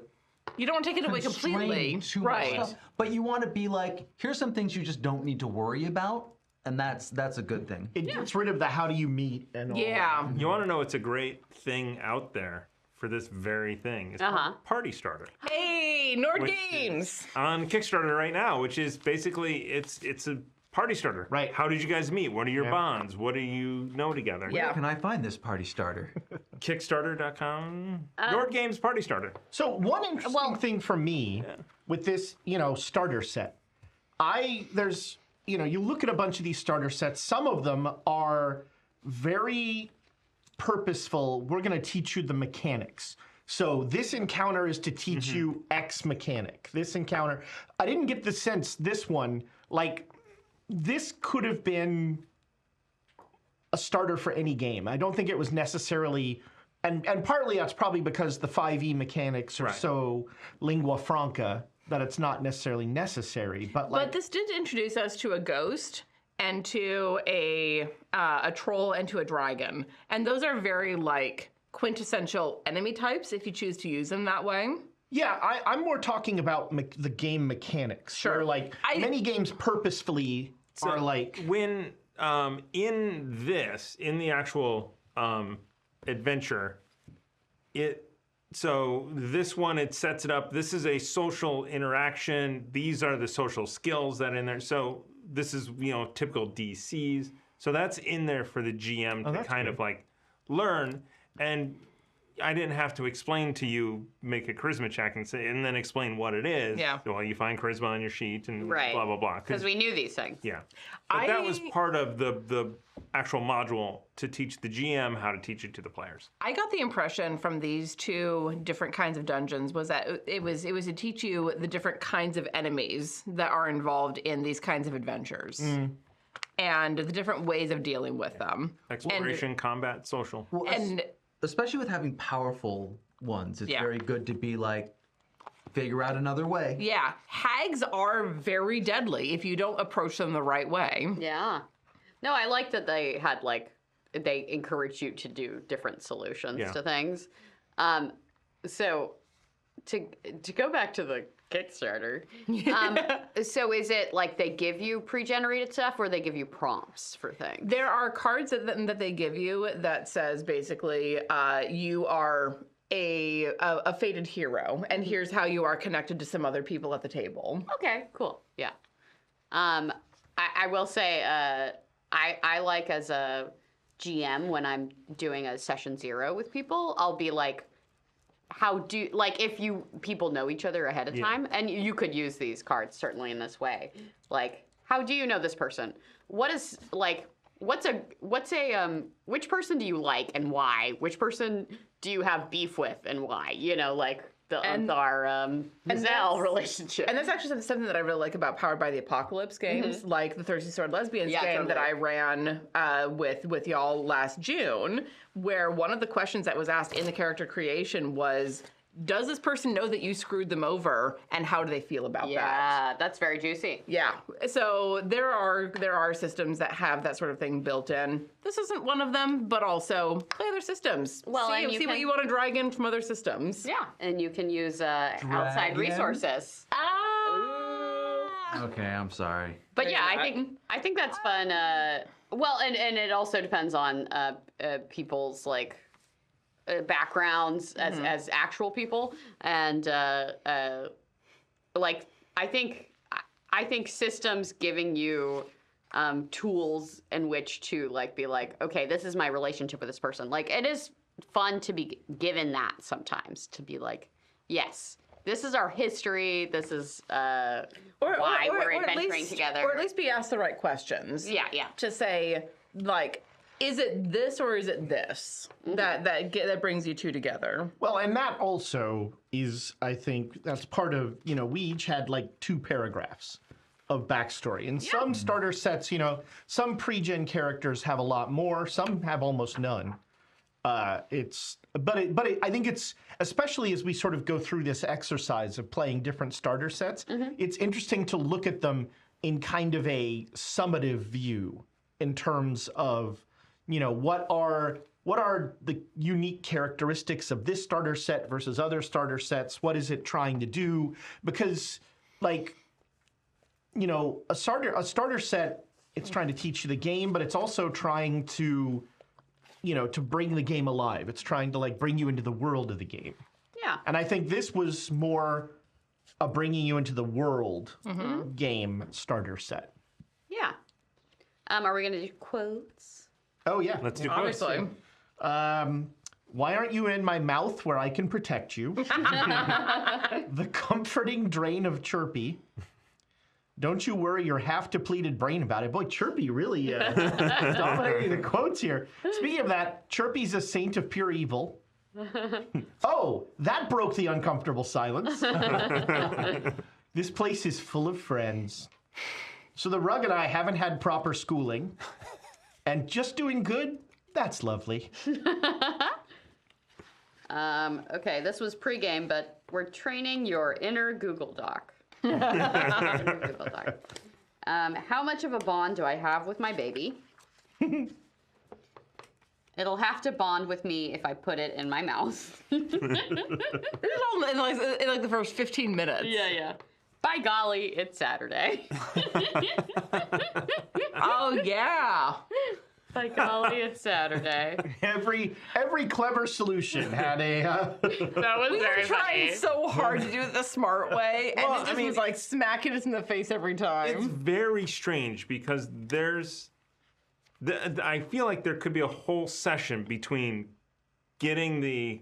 You don't want to take it away completely. constrain too much Right. stuff, but you want to be like, here's some things you just don't need to worry about, and that's a good thing. It gets rid of the how do you meet and all Yeah. You want to know it's a great thing out there for this very thing. It's called Party Starter. Hey, Nord Which Games. is on Kickstarter right now, which is basically it's a party starter. Right. How did you guys meet? What are your bonds? What do you know together? Yeah. Where can I find this party starter? Kickstarter.com. Nord Games Party Starter. So one interesting thing for me with this, starter set, there's, you look at a bunch of these starter sets. Some of them are very purposeful. We're going to teach you the mechanics. So this encounter is to teach you X mechanic. This encounter, I didn't get the sense this one, like this could have been a starter for any game. I don't think it was necessarily, and partly that's probably because the 5e mechanics are so lingua franca that it's not necessarily necessary. But this did introduce us to a ghost and to a troll and to a dragon. And those are very like quintessential enemy types if you choose to use them that way. Yeah, I'm more talking about the game mechanics. Sure. Where, like, many games purposefully are like... When in the actual adventure, so this one, it sets it up. This is a social interaction. These are the social skills that are in there. So this is, typical DCs. So that's in there for the GM to kind of like learn. And I didn't have to explain to you, make a charisma check and then explain what it is. Yeah. Well, you find charisma on your sheet and blah, blah, blah. Because we knew these things. Yeah. But that was part of the actual module to teach the GM how to teach it to the players. I got the impression from these two different kinds of dungeons was that it was to teach you the different kinds of enemies that are involved in these kinds of adventures. And the different ways of dealing with them. Exploration, combat, social. Well, especially with having powerful ones, it's very good to be like, figure out another way. Yeah, hags are very deadly if you don't approach them the right way. Yeah. No, I like that they had they encourage you to do different solutions to things. So to go back to the Kickstarter, so is it like they give you pre-generated stuff or they give you prompts for things? There are cards that they give you that says basically you are a fated hero, and here's how you are connected to some other people at the table. Okay, cool. Yeah. I will say I like as a GM when I'm doing a session 0 with people, I'll be like, if people know each other ahead of time, and you could use these cards certainly in this way. Like, how do you know this person? Which person do you like and why? Which person do you have beef with and why? The Zell relationship. And that's actually something that I really like about Powered by the Apocalypse games, like the Thirsty Sword Lesbians game that I ran with y'all last June, where one of the questions that was asked in the character creation was, does this person know that you screwed them over, and how do they feel about that? Yeah, that's very juicy. Yeah, so there are systems that have that sort of thing built in. This isn't one of them, but also play other systems. Well, see what you want to drag in from other systems. Yeah, and you can use outside resources. Okay, I'm sorry. But yeah, I think that's fun. And it also depends on people's backgrounds as actual people, and I think systems giving you tools in which to be like, okay, this is my relationship with this person. Like, it is fun to be given that sometimes, to be like, yes, this is our history. This is why we're adventuring together, or at least be asked the right questions. Yeah. To say, like, is it this or is it this that brings you two together? Well, and that also is, I think, that's part of, we each had 2 paragraphs of backstory. In some starter sets, some pre-gen characters have a lot more, some have almost none. I think it's, especially as we sort of go through this exercise of playing different starter sets, it's interesting to look at them in kind of a summative view in terms of, what are the unique characteristics of this starter set versus other starter sets? What is it trying to do? Because, a starter set, it's trying to teach you the game, but it's also trying to, to bring the game alive. It's trying to bring you into the world of the game. Yeah. And I think this was more a bringing you into the world game starter set. Yeah. Are we going to do quotes? Oh, yeah. Let's do quotes. Obviously. Why aren't you in my mouth where I can protect you? The comforting drain of Chirpy. Don't you worry your half-depleted brain about it. Boy, Chirpy really dominating the quotes here. Speaking of that, Chirpy's a saint of pure evil. Oh, that broke the uncomfortable silence. This place is full of friends. So the Rug and I haven't had proper schooling. And just doing good, that's lovely. Okay, this was pregame, but we're training your inner Google Doc. Google Doc. How much of a bond do I have with my baby? It'll have to bond with me if I put it in my mouth. This is all in the first 15 minutes. Yeah. By golly, it's Saturday. Oh, yeah. By golly, it's Saturday. Every clever solution had a. That was We very were trying funny. so hard to do it the smart way, and Well, it just I mean, was like smacking us in the face every time. It's very strange because I feel like there could be a whole session between getting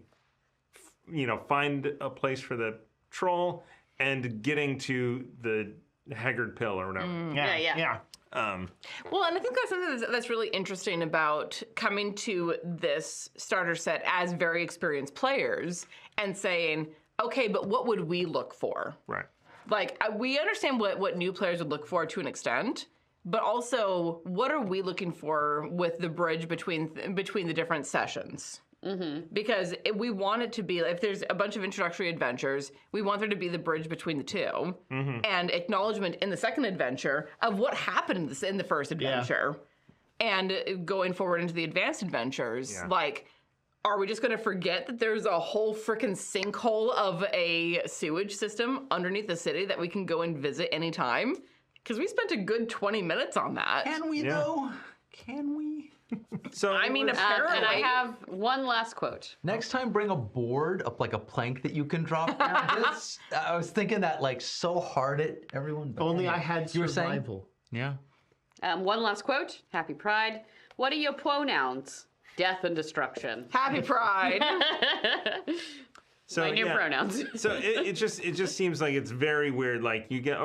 find a place for the troll and getting to the haggard pill or whatever. Yeah. Well, and I think that's something that's really interesting about coming to this starter set as very experienced players and saying, okay, but what would we look for? Right. Like, we understand what new players would look for to an extent, but also, what are we looking for with the bridge between the different sessions? Mm-hmm. Because we want it to be, if there's a bunch of introductory adventures, we want there to be the bridge between the two, and acknowledgement in the second adventure of what happened in the first adventure, and going forward into the advanced adventures, like, are we just going to forget that there's a whole freaking sinkhole of a sewage system underneath the city that we can go and visit anytime? Because we spent a good 20 minutes on that. Can we though? Can we? So I mean, apparently. And I have one last quote. Next time, bring a board up, like a plank that you can drop down. I was thinking that like so hard at everyone. But Only anyway. I had You were saying? survival. Yeah. One last quote. Happy Pride. What are your pronouns? Death and destruction. Happy Pride. so My new pronouns. So it just seems like it's very weird. Like you get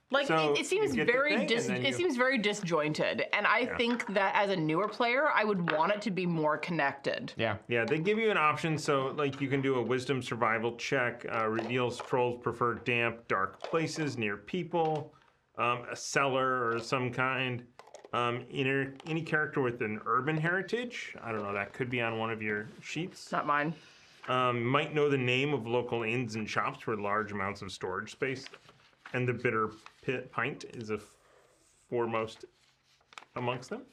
Like so it seems you get the very thing, and then it you- seems very disjointed, and I think that as a newer player, I would want it to be more connected. Yeah. Yeah, they give you an option, so like you can do a wisdom survival check, reveals trolls prefer damp, dark places near people, a cellar or some kind. Any character with an urban heritage, I don't know, that could be on one of your sheets. Not mine. Might know the name of local inns and shops for large amounts of storage space. And the bitter pint is a foremost amongst them.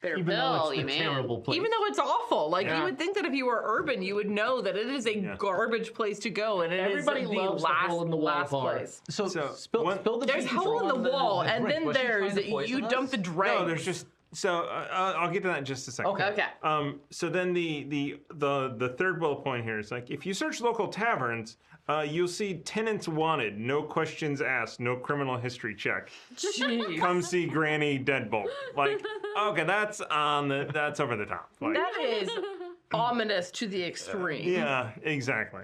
Bitter Even though pill, it's you the mean? terrible place. Even though it's awful, like Yeah. you would think that if you were urban, you would know that it is a garbage place to go, and it Everybody is the loves the last, hole in the wall last bar. place. So, So, spill the There's juice hole in on the wall, the and drink. then Was she there's trying to poison you us? dump the drink. No, there's just so I'll get to that in just a second. Okay. Okay. So then the third bullet point here is like if you search local taverns, you'll see tenants wanted, no questions asked, no criminal history check. Jeez. Come see Granny Deadbolt. Like, okay, that's that's over the top. Like, That is ominous to the extreme. yeah, exactly.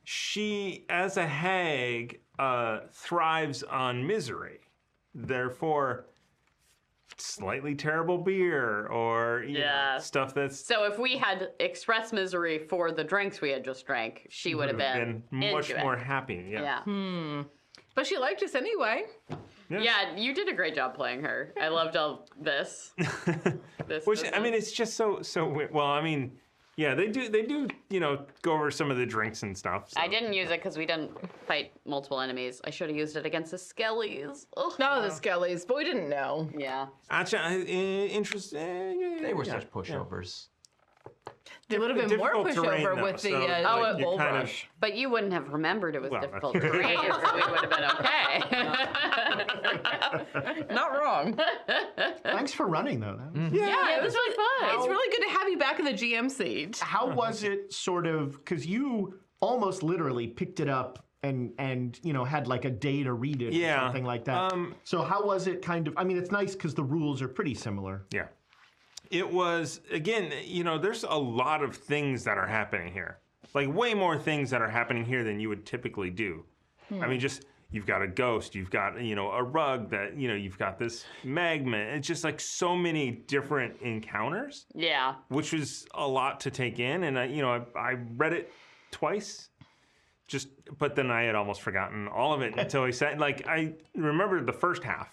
She, as a hag, thrives on misery. Therefore, slightly terrible beer or you know, Yeah. stuff that's So if we had expressed misery for the drinks we had just drank, she would have been much into it. more happy. Yeah. Yeah. But she liked us anyway. Yeah, you did a great job playing her. I loved all this. Which I mean, it's just so weird. Well, I mean, yeah, they do you know go over some of the drinks and stuff. So. I didn't use it because we didn't fight multiple enemies. I should have used it against the skellies. Ugh. No, the skellies, but we didn't know. Yeah. Actually, interesting. They were such pushovers. They would have been more Difficult terrain, pushover though, with the so, like, oh, you bull kind of- rush. But you wouldn't have remembered it was Well, difficult that's terrain, so we would have been okay. Not wrong. Thanks for running though. Yeah, it was really fun. It's really good to have you back in the GM seat. How was it sort of, because you almost literally picked it up and you know had like a day to read it Yeah. or something like that. So how was it kind of, I mean, it's nice because the rules are pretty similar. Yeah. It was, again, you know, there's a lot of things that are happening here. Like, way more things that are happening here than you would typically do. I mean, just, you've got a ghost, you've got, you know, a rug that, you know, you've got this magma. It's just like so many different encounters, Yeah. which was a lot to take in. And, you know, I read it twice. But then I had almost forgotten all of it until he said, like, I remembered the first half.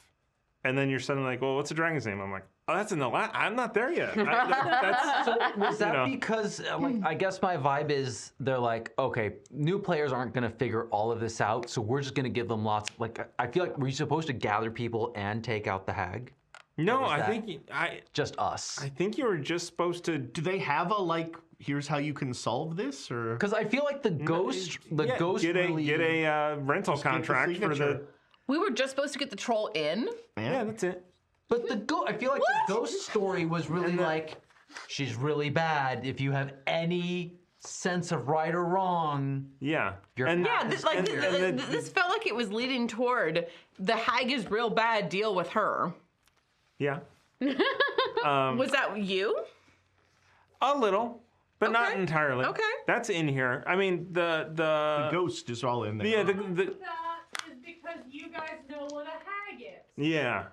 And then you're suddenly like, well, what's the dragon's name? I'm like, oh, that's in the last. I'm not there yet. That's, Was that you know. because, like, I guess my vibe is they're like, okay, new players aren't going to figure all of this out, so we're just going to give them lots. Like, I feel like, were you supposed to gather people and take out the hag? No, was I that? think Just us. I think you were just supposed to. Do they have a like, here's how you can solve this, or? Because I feel like the ghost get really... a rental Just get the contract for the. signature. We were just supposed to get the troll in. Yeah, that's it. But I feel like the ghost story was really like, she's really bad. If you have any sense of right or wrong, Yeah. This felt like it was leading toward the hag is real bad. Deal with her. Yeah. Was that you? A little, but not Okay. entirely. Okay. That's in here. I mean, the Ghost is all in there. yeah, the That is because you guys know what a hag is. yeah.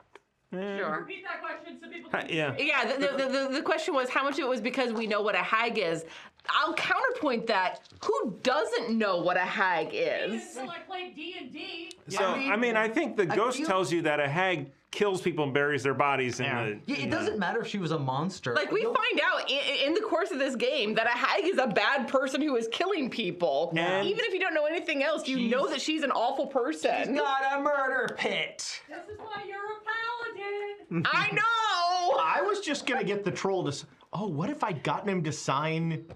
Sure. Repeat that question so people can Yeah. Yeah, the question was how much of it was because we know what a hag is. I'll counterpoint that. Who doesn't know what a hag is? Until I played D&D. So I think the ghost feel- tells you that a hag kills people and buries their bodies in the. yeah, it doesn't matter if she was a monster. Like, we find out in the course of this game that a hag is a bad person who is killing people. And- Even if you don't know anything else, you know that she's an awful person. Not a murder pit. This is why you're a paladin. I know! I was just gonna get the troll to. Oh, what if I'd gotten him to sign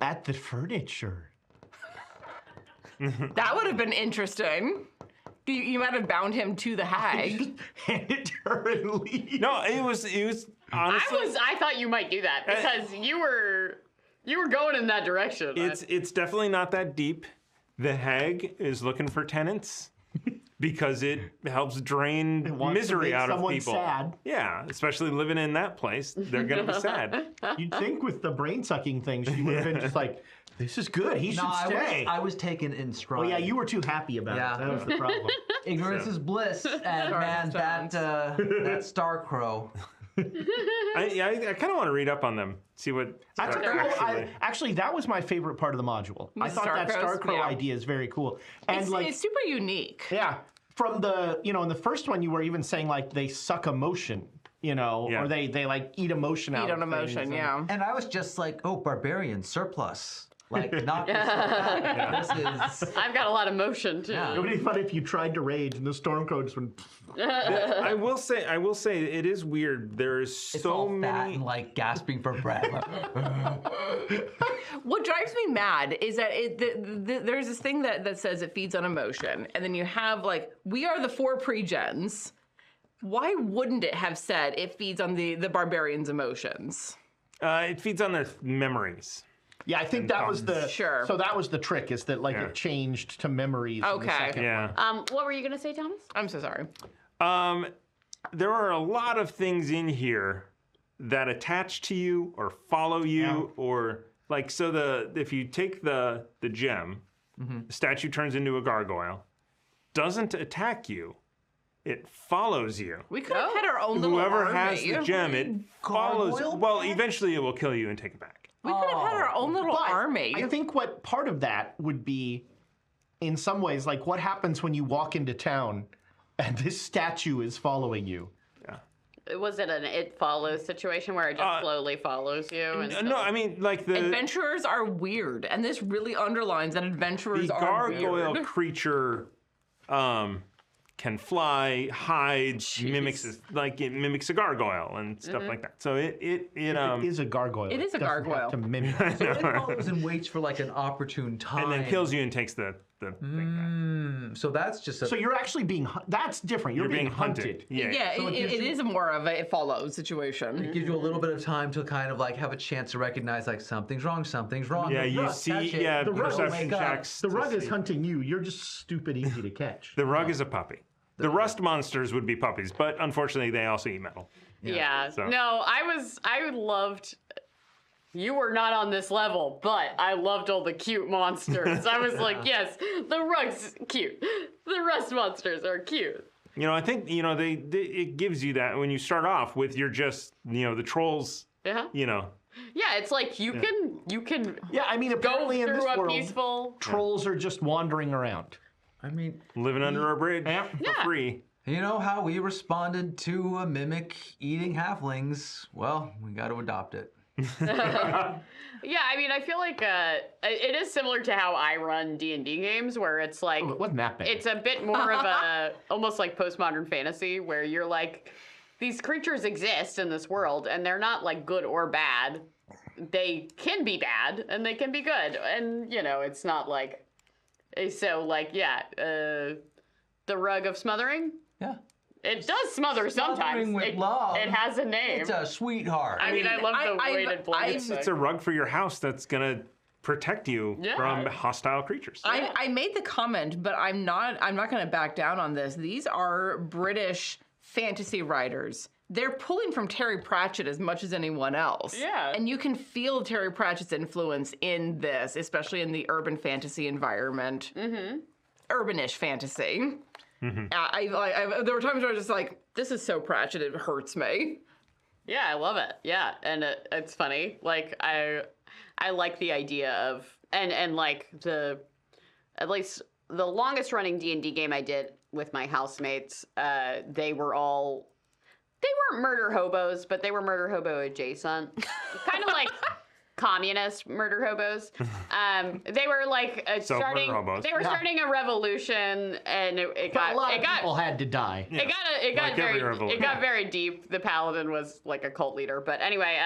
at the furniture? That would have been interesting. You might have bound him to the hag. Hand it to her and leave. No, it was honestly. I thought you might do that because you were going in that direction. It's definitely not that deep. The hag is looking for tenants because it helps drain wants to misery make out of someone people. sad. Yeah, especially living in that place, they're gonna be sad. You'd think with the brain sucking thing, she would have been just like, "This is good. He should stay." I was taken in stride. Oh yeah, you were too happy about Yeah. it. That was the problem. Ignorance is bliss, and man, that star crow. I kind of want to read up on them, see what. That's actually. actually, that was my favorite part of the module. I thought that Starcrows? Starcrow Yeah. idea is very cool. And It's super unique. yeah, from the in the first one, you were even saying like they suck emotion, Yeah. or they like eat emotion out. Eat on of things, emotion, and- yeah. And I was just like, oh, barbarian surplus. Like, not this, this is. I've got a lot of motion too. It would be fun if you tried to rage and the Stormcrow just went. I will say, it is weird. There is It's so all fat many. and like gasping for breath. What drives me mad is that there's this thing that says it feeds on emotion, and then you have like, we are the 4 pre-gens. Why wouldn't it have said it feeds on the barbarian's emotions? It feeds on their memories. Yeah, I think that was the Sure. So that was the trick, is that like Yeah. it changed to memories. in the Okay. second Yeah. What were you gonna say, Thomas? I'm so sorry. There are a lot of things in here that attach to you or follow you or like if you take the gem, the statue turns into a gargoyle, doesn't attack you. It follows you. We could have had our own little Whoever army. has the gem, it follows. Gargoyle Well, pet? eventually it will kill you and take it back. We could have had our own little But army. I think what part of that would be, in some ways, like what happens when you walk into town and this statue is following you. Was it an it follows situation where it just slowly follows you? And No, I mean like the Adventurers are weird, and this really underlines that adventurers are gargoyle weird. creature can fly, hide, mimics a gargoyle and stuff like that. So it It is a gargoyle. It is a doesn't have gargoyle. to mimic. It follows and waits for like an opportune time. and then kills you and takes the thing back. So that's just a. So you're actually being. That's different. You're being hunted. Yeah. Yeah, it is more of a it follows situation. It gives you a little bit of time to kind of like have a chance to recognize like something's wrong. Yeah, you Rug, see, catch it. The rug- perception wake up. checks. The to rug is see. hunting you. You're just stupid easy to catch. The rug is a puppy. The rust monsters would be puppies, but unfortunately they also eat metal. Yeah. So- No, I loved. You were not on this level, but I loved all the cute monsters. I was like, yes, the rug's cute. The rust monsters are cute. I think it gives you that when you start off with your just the trolls. Yeah. Yeah, it's like you can Yeah, I mean, go apparently in this through a world, peaceful. trolls are just wandering around. I mean, living under a bridge Yeah. for free. you know how we responded to a mimic eating halflings? Well, we got to adopt it. Yeah, I mean, I feel like it is similar to how I run D&D games, where it's like It wasn't that bad. it's a bit more of a almost like postmodern fantasy, where you're like, these creatures exist in this world, and they're not like good or bad. They can be bad, and they can be good, and it's not like so like the rug of smothering. Yeah. It does smother sometimes. Smothering with love. It has a name. It's a sweetheart. I mean, I love the weighted blanket. It's a rug for your house that's gonna protect you from hostile creatures. I made the comment, but I'm not going to back down on this. These are British fantasy writers. They're pulling from Terry Pratchett as much as anyone else. Yeah. And you can feel Terry Pratchett's influence in this, especially in the urban fantasy environment. Mm-hmm. Urbanish fantasy. Mm-hmm. There were times where I was just like, this is so Pratchett, it hurts me. Yeah, I love it. Yeah, and it's funny. Like, I like the idea of, and like at least the longest running D&D game I did with my housemates, they weren't murder hobos, but they were murder hobo adjacent. Kind of like communist murder hobos. They were like starting a revolution, and it got people had to die. It got very deep. The paladin was like a cult leader, but anyway,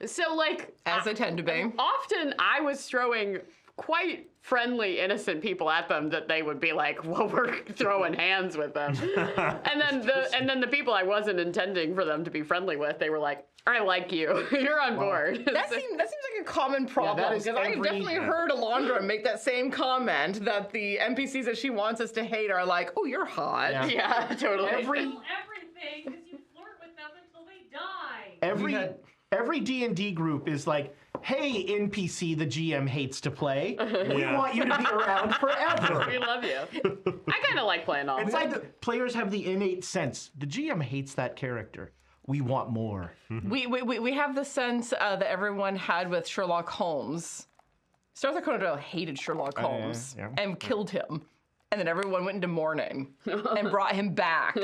so like as they tend to be. Often I was throwing quite friendly, innocent people at them that they would be like, well, we're throwing hands with them. and then the people I wasn't intending for them to be friendly with, they were like, I like you. You're on board. That seems like a common problem, because I've definitely heard Alondra make that same comment that the NPCs that she wants us to hate are like, oh, you're hot. Yeah, totally. Everything, because you flirt with them until they die. Every D&D group is like, hey, NPC the GM hates to play. We want you to be around forever. We love you. I kind of like playing all. It's like the players have the innate sense. The GM hates that character. We want more. We have the sense that everyone had with Sherlock Holmes. Arthur Conan Doyle hated Sherlock Holmes and killed him. And then everyone went into mourning and brought him back.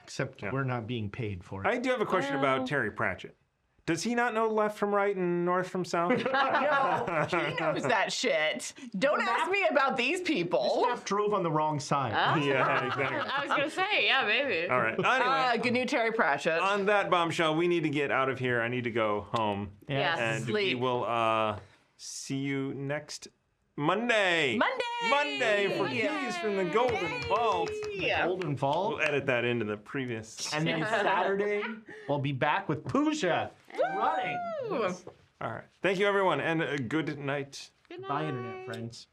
Except we're not being paid for it. I do have a question about Terry Pratchett. Does he not know left from right and north from south? No, he knows that shit. Don't ask me about these people. Staff drove on the wrong side. Yeah, exactly. I was gonna say, yeah, maybe. All right. Anyway, Good new Terry Pratchett. on that bombshell, we need to get out of here. I need to go home. Yes. And we Sleep. will see you next Monday for Keys from the Golden Vault. Golden Vault. We'll edit that into the previous. And then Saturday, we'll be back with Pooja running. All right. Thank you, everyone, and good night. Good night. Bye, Internet friends.